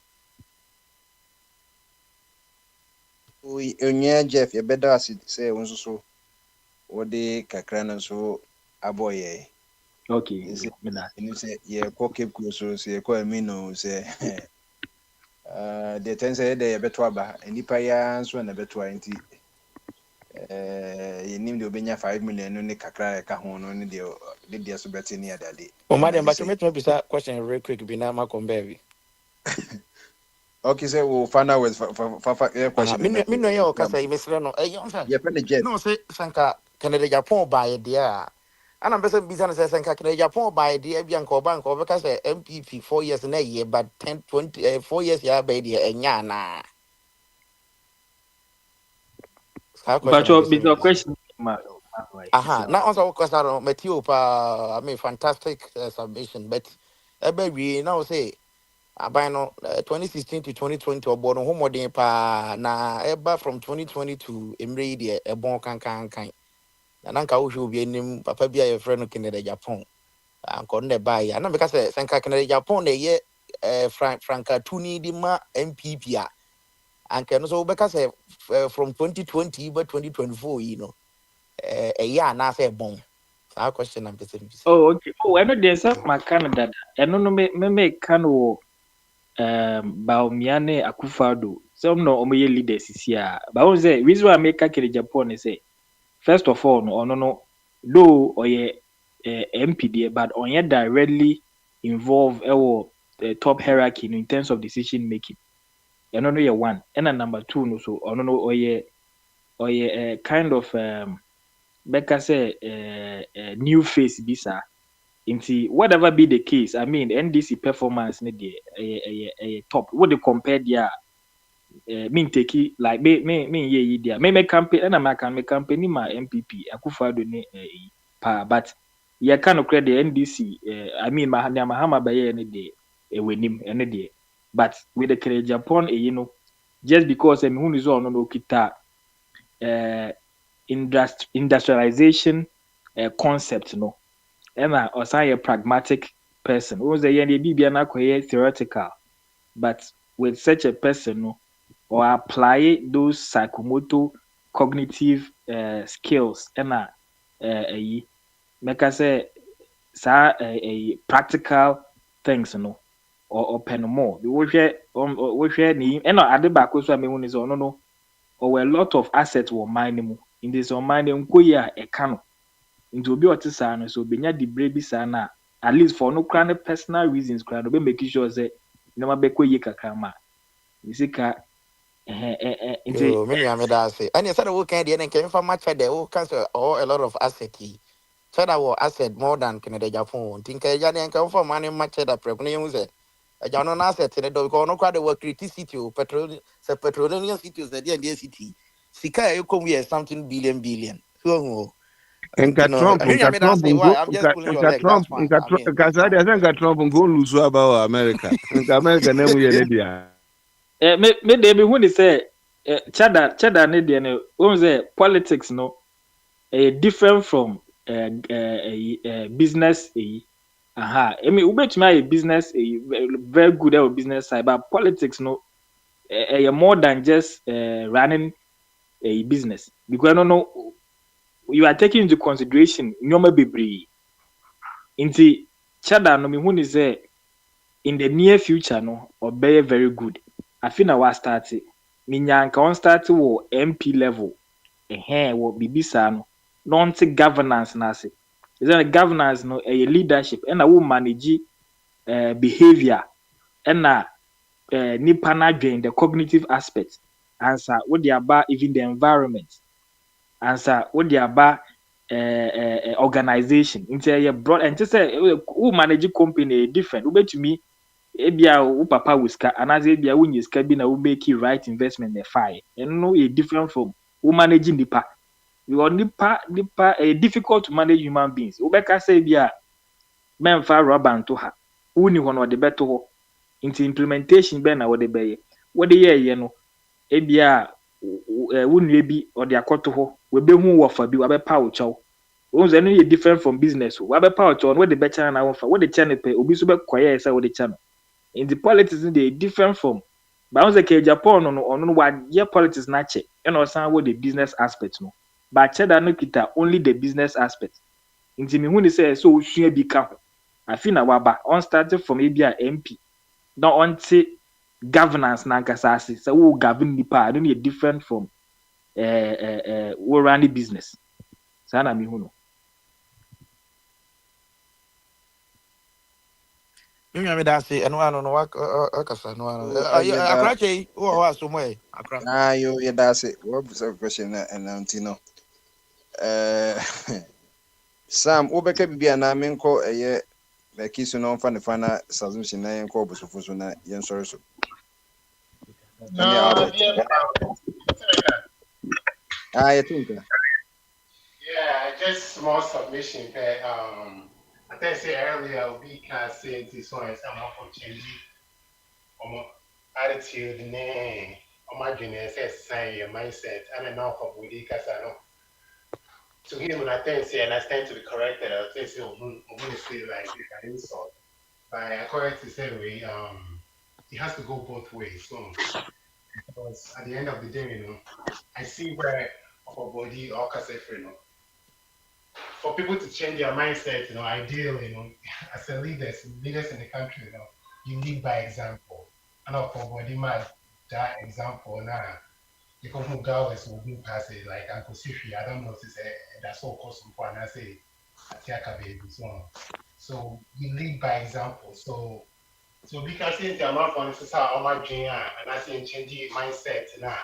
onye Jeff ye better as say won so wode kakra na so aboye okay me say ye ko Cape Coast so say ko amino say the ten say de beto aba nipa ya so na beto anti yenim de obenya 5 million no ne kakra ka ho no ne de so beti ne adade o madam but me to bisa question real quick bi na ma kombe okay say we find out with question me no ye o kasa imesre no yon fa ye pen jet no say sanka Canada Japan buy there And I'm person business and calculate Japan by the Abian Bank or because MPP 4 years in a year, but 10, 20, 4 years, yeah, baby, and yana. How But question I'm your person. question, Aha, now also question on Matthew, I mean, fantastic submission, but a baby now say, I buy no 2016 to 2020 or born home or pa na eba from 2020 to Emre, a bon can. And Uncle will be named Papa be a friend of Canada, Japan. Uncle ne buy, and I'm because Sanka Canada, Japan, the year Franca Tuni Dima MPP. And can also because from 2020 but 2024, you know, a year now say bon. Our question I'm saying. oh, okay. Oh, I know there's my Canada. I don't know me can Baumiane Akufado. Some no omoye leaders is here. But I was say reason why I make Kiri Japan is say first of all no though or ye MPD but on ye directly involved the top hierarchy in terms of decision making. I don't know ye one. And then number two no so I don't know or ye kind of Becca say new face bisa. Into whatever be the case, I mean NDC performance need a top. What they compare their mean take it like me ye there. Me campaign and I can make campaign in my MPP. Akufado ni pa but yeah kind of credit the NDC. I mean Mahama Baye any day with him any day. But with the Kere Japan, you know, just because who is on no kita industrialization concept, no. Emma or say a pragmatic person. Who was a be theoretical, but with such a person, no, or apply those psychomotor cognitive skills, Emma, make us say a practical things, no, or pen more. We share name, and at the back also I mean is no, or a lot of assets were mining in this on mining kuya a cano. Into obi ote saa no so benya di brebi saa na at least for no kind of personal reasons kind of be making sure say no ma be koye kakra ma isika Yo, many ameda say. And you said we can and came from much the who cancel or a lot of asset. Said our asset more than Canada Japan. Think I can come from money much that pregnant use. A John asset in the dog no crowd work city petroleum city is the DND city. Sika you come here something billion. So Nka Trump, I nka mean, I Trump, say why I'm just pulling your nka leg. That's Trump, fine. I mean, nka sadi asa nka Trump nka olusu about America. Nka America na mu ye ne dia. me dey me who dey say chada ne dey no who say politics no different from business aha I mean ubetumi a business very good at business side but politics no more than just running a business because no you are taking into consideration nyoma bebree inti chada no me who say in the near future no or be very good I feel na wa start minyanka on start wo MP level wo bibisa no non governance na se is that governance no a leadership and a wo manage behavior and nipa na dwen the cognitive aspect answer what they about even the environment answer what they about organization into your broad and just say who manage company different who bet to me ebia wo papa wiska anaze ebia wo nyiska bi na wo make right investment the fire and no a different from wo managing nipa you are nipa difficult to manage human beings wo beka say bia men fa rubber nto ha wo ni hono de beto ho into implementation be na wo de beye wo de ye no ebia wo nue bi o de akoto ho we be hu wo fa bi wo be pa wo chaw wo ze no ye different from business wo be pa wo chaw no wo de be cha na wo fa wo de cha ne pe obi so be koye say wo de cha no in the politics they different from but once ke Japan no what year politics na che and also what the business aspect no but cheda no kita only the business aspect inti me hu ni say so osua bi ka ho afi na waba on started from abia MP now until governance na nkasa ase so wo govern nipa no different from we run the business sana me hu no you me that say and one no akasa no akrache who was somewhere akra ah yo yeah that's it what was the question and antino Sam, Obeka Bibiana Menko, a year, a kiss on fan the final submission and corpus of Fusuna, Yen Sorso. No, I think. Yeah, just small submission. I think I said earlier, we can say this one is someone for changing attitude, name, or my genius, say your mindset. I don't know for Woody because I know. To him, when I think say, and I stand to be corrected, I think say, I'm going to say like an insult. But according to say, it has to go both ways. So, because at the end of the day, I see where our body or for people to change their mindset, ideally, as a leaders in the country, you lead by example. And for body man, that example now, you come from girls will be passing like Uncle Sifi, I don't know if that's all custom for and I say Atiaka baby so you lead by example. So because in the amount for this is how my dream and I say changing mindset now.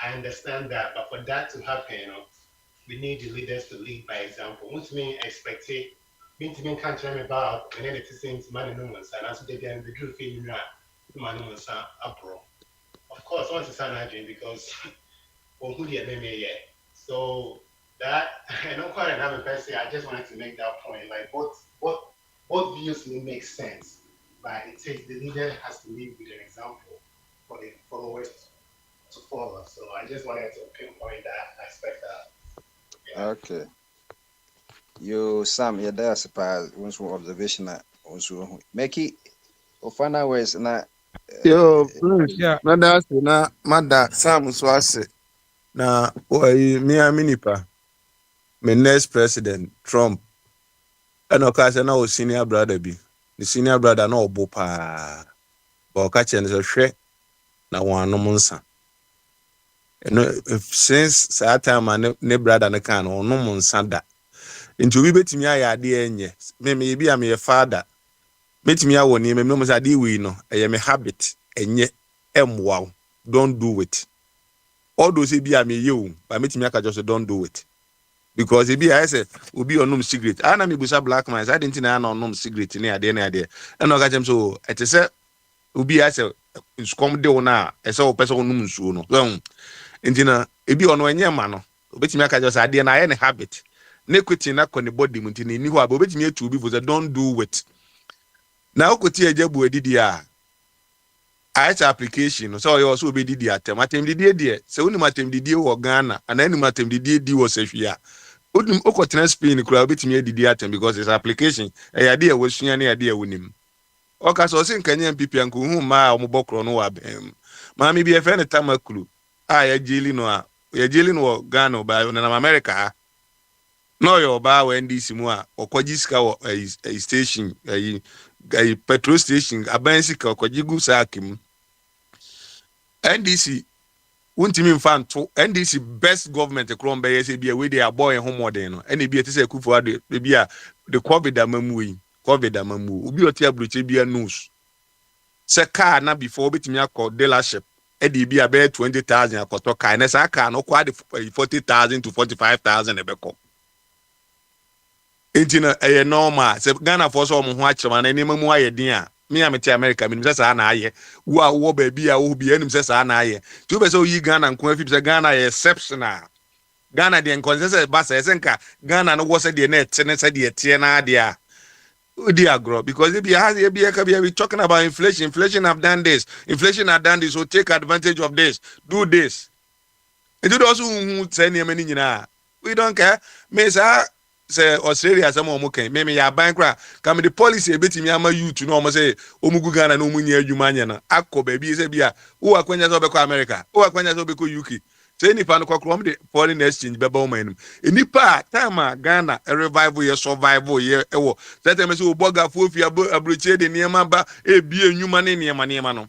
I understand that, but for that to happen, we need the leaders to lead by example. Which means expect it. Being to can't tell me about and then it seems money no one's and that's what they get the good feeling that money was abroad. Of course, once it's an agent because who did me yet. So that and I'm quite another person. I just wanted to make that point. Like both views will make sense, but it takes the leader has to lead with an example for the followers to follow. So I just wanted to pinpoint that aspect of. Yeah. Okay. You Sam, you're there surprise once observation also make it or final ways na Yo, yeah. Na mada Sam so ase na me aminipa me next president Trump and okase na o senior brother bi the senior brother na obo pa ba okache ne hwe na wanom nsa since that time ne brother ne kan onom nsa da nti obi betimi aya ade enye me bi am ye father betimi awo ni me no say ade we no eye me habit enye emwa don't do it all those be am ye o but betimi aka just don't do it because e be I say obi onum cigarette ana me busa black man I didn't na onum cigarette ni ade na ade and no ka jem so ete say obi I say skom de una e say o person onum nsuo no so nti na ebi ono enye ma no obetimi aka just ade na ye ne habit na kweti na kɔ ne body mu nti ni ho aba obetimi etu obi for say don't do it na okoti ejebu edidi a its application so you also be didi atem didi de se uni matem didi wo Ghana and eni matem didi di wo sehwia uni okotena Spain kura obetimi edidi atem because this application e ya de e wosua na ya de e wonim oka so sin kanya MPP anku hu ma omobokro no wa bem ma mi bi e fe ne tamakulu ya jeli no Ghana ba na America no yo ba we NDC mu a okoji sika wo station petrol station abansika okoji gu sakim NDC untimi mfanto NDC best government ekron be yese bia we dey aboy ho modern no ene bia tese Akufo Addo bia the covid amamu obi oti abroche bia news se car na before betimi akọ dealership edi bia be 20,000 akoto car na sa car no kwa de 40,000 to 45,000 ebeko entina eye normal se Ghana for so mo ho akirema na nima mu aye din a me amete America me nimse sa na aye wo ba bia wo bia nimse sa na aye tu be so yi Ghana nko afi se Ghana ye exceptional Ghana de nko se ba se nka Ghana no wo se de na etene se de etie na ade a odi agro because if we talking about inflation have done this so take advantage of this do this and do also say near many we don't care me say Australia some omo kan me ya bankra come the policy ebetimi ama youth no omo say omugu Ghana no munye adwuma nya na akọ ba bi say bia wo akwanya so beko America wo akwanya so beko UK say nipa no kokrom de foreign exchange beba omanum enipa time Ghana a revival ye survival ye ewo say time say oboga fofi abroche de niema ba ebi enwuma ne niema no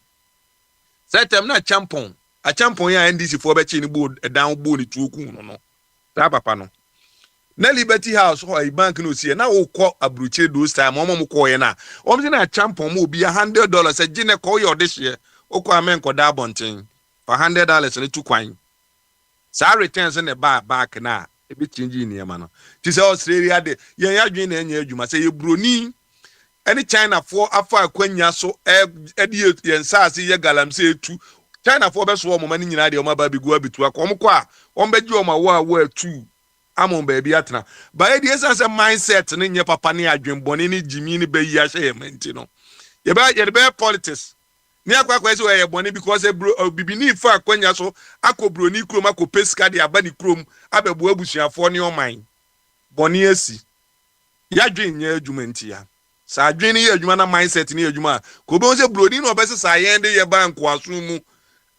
say time na champion ya NDC for be chi ni bo down bo ni tuoku no ta papa no na Liberty House ho bank no sie na wo kọ abroche those time mo kọ ye na o mzi na champion mo bi $100 say gine kọ your this year o kọ amen kọ da bonten for $100 ne tu kwan sa returns in the back na e be change ni e ma no ti say Australia de yen ya dwen na enya adwuma say ye broni any China for afa akwanya so e de yen saase ye galamse etu China for be so mo mani nyina de o ma ba bigu abitu akom ko a on be gi o ma wo atu amon ba bi atena ba e de sense mindset ne nye papa ne adwenbone ne jimi ne be yi a hye menti no ye be politics ni akwa say we bone because bibini fa akwanya so akobro ni krom akopeska de aba ni krom abebu abusuafo ne oman bone asi ya dwen nya adwuma nti ya sa adwen ne adwuma na mindset ne adwuma ko be say brodi no be sa yende ye bank aso mu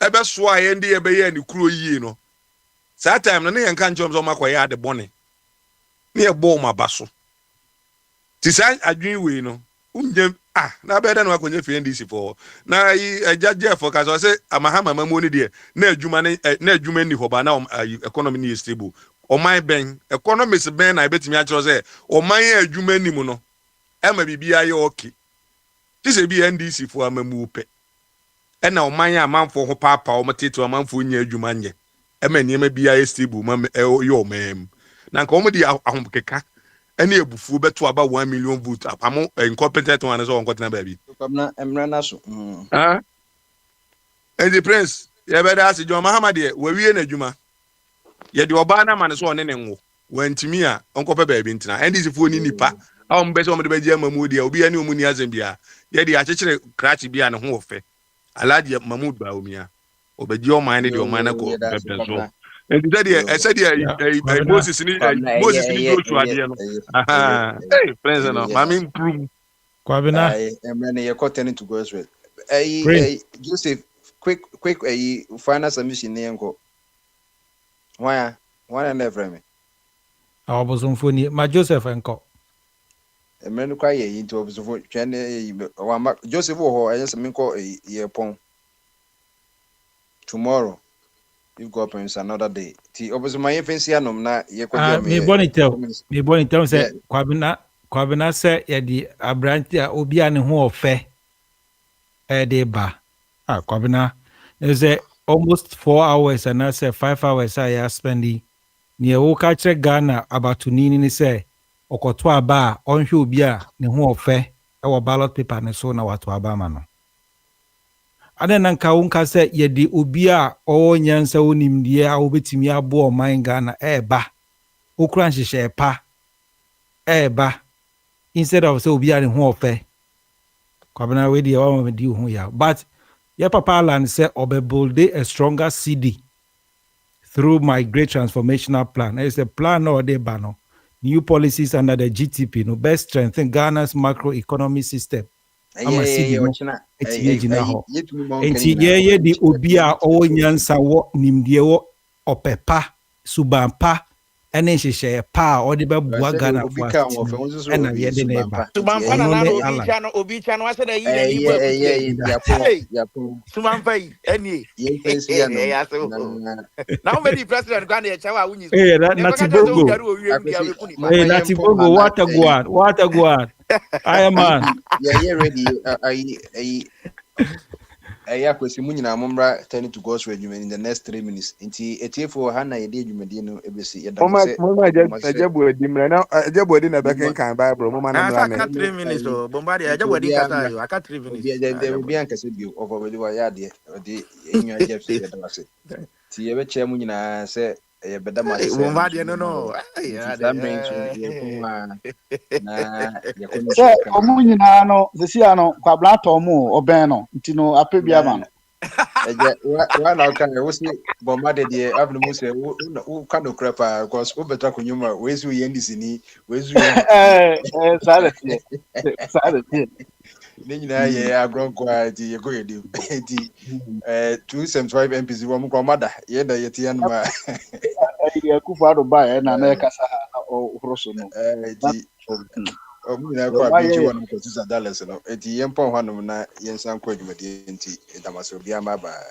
ebe so ayende ye be ye ni kro yie no sa time no ne yanka nchom so makoya de bone ne ye bo ma baso ti sa adwen we no unjem na better no akonye fi NDC for na yi judge for ka so say amahama mamoni de na adwuma ni hoba na economy ni stable o man ben economics ben na betimi a kiro say o man adwuma ni mu no e ma bibia ye okay ti say bi NDC for amamu pe e na o man amanfo ho papa o matete amanfo nya adwuma nye e ma niema bia ye stable ma yo mem na nka o mo di ahonkeka any ebufu beto about 1 million vote apamo incompetent one so on continent baby na emra na so and the prince ye be da se John Mahama de we wie na adwuma ye de oba na mane so one ne nwo wantimi a onkope baby ntina and this fo ni nipa a on be so mo de be je mamu de obi ani omu ni azem bia ye de akekere crash bia ne ho ofe alaji Mahmoud ba omia obeji o man de o man na ko bebe so and I said Moses ni go to ade no hey friends no mama improve Kwabena emre ne ye turning to God's will Joseph quick final submission ne enko why na frame awobosomfo ni ma Joseph enko emre no kwa ye into obosomfo twene wa Joseph wo ho eyes me nko ye pon tomorrow if God permits another day. Ti obviously my fancy anom na ye ko me boni tell say Kwabena say ye di abranti a obi a ne ho ofe e de ba Kwabena is almost 4 hours and I say 5 hours I spending near wo ka kire Ghana about tunini ni say okoto aba onhwe obi a ne ho ofe e wo ballot paper ne so na wato aba ma no adena nka wonka se ye di obi a o nyansa onimdie a obetimi abo oman Ghana eba okura nhihye pa eba instead of say obi a ne ho ofe Kwabena we di o ma di ho ya but your papa land say obebuild a stronger CD through my great transformational plan. It's a plan or de bano new policies under the GTP no best strengthen Ghana's macroeconomic system. Ye di obi a o nyansa wo nimdie wo opepa subampa ene hyehyɛ pa o de bɛboa Ghana for ɛna ye de ne ba subampa na obi chano ase da yi subampa yi eni ya so na o be di president Ghana ye chawa wunyi Nati Bongo what a guard I am man Aya kwesi mu nyina momra turning to God's will in the next 3 minutes. Nti etiefo ha na ye de dwumade no ebesi ye da se. Ajabu edimre na ajabu edi na beken kan Bible mama na mra me. 3 minutes o bombard ajabu edi kasa yo aka 3 minutes. Obi an kase bi over we ya de odi enyu ajef se da se. Ti ye be che mu nyina se ye beda ma se. Bombard no. Na ye ko no. Se omu nyina no se si ano kwabla to mu oben no nti no apebia ma no. Eje wa na ka we si bombard de abnu mu se wo ka no krepa because wo beta kunyuma we si ye ndisi ni we si sare ne nyina ye agronko ati ye go ye di 275 MPs wo mu kwa mada ye da ye tia no ma ye kufa do ba na na kasa o hroso no ati omina kwa bi jiwa no ko $6 no ati ye mpon hanom na ye nsan kwa dwumade nti edamaso bia ma ba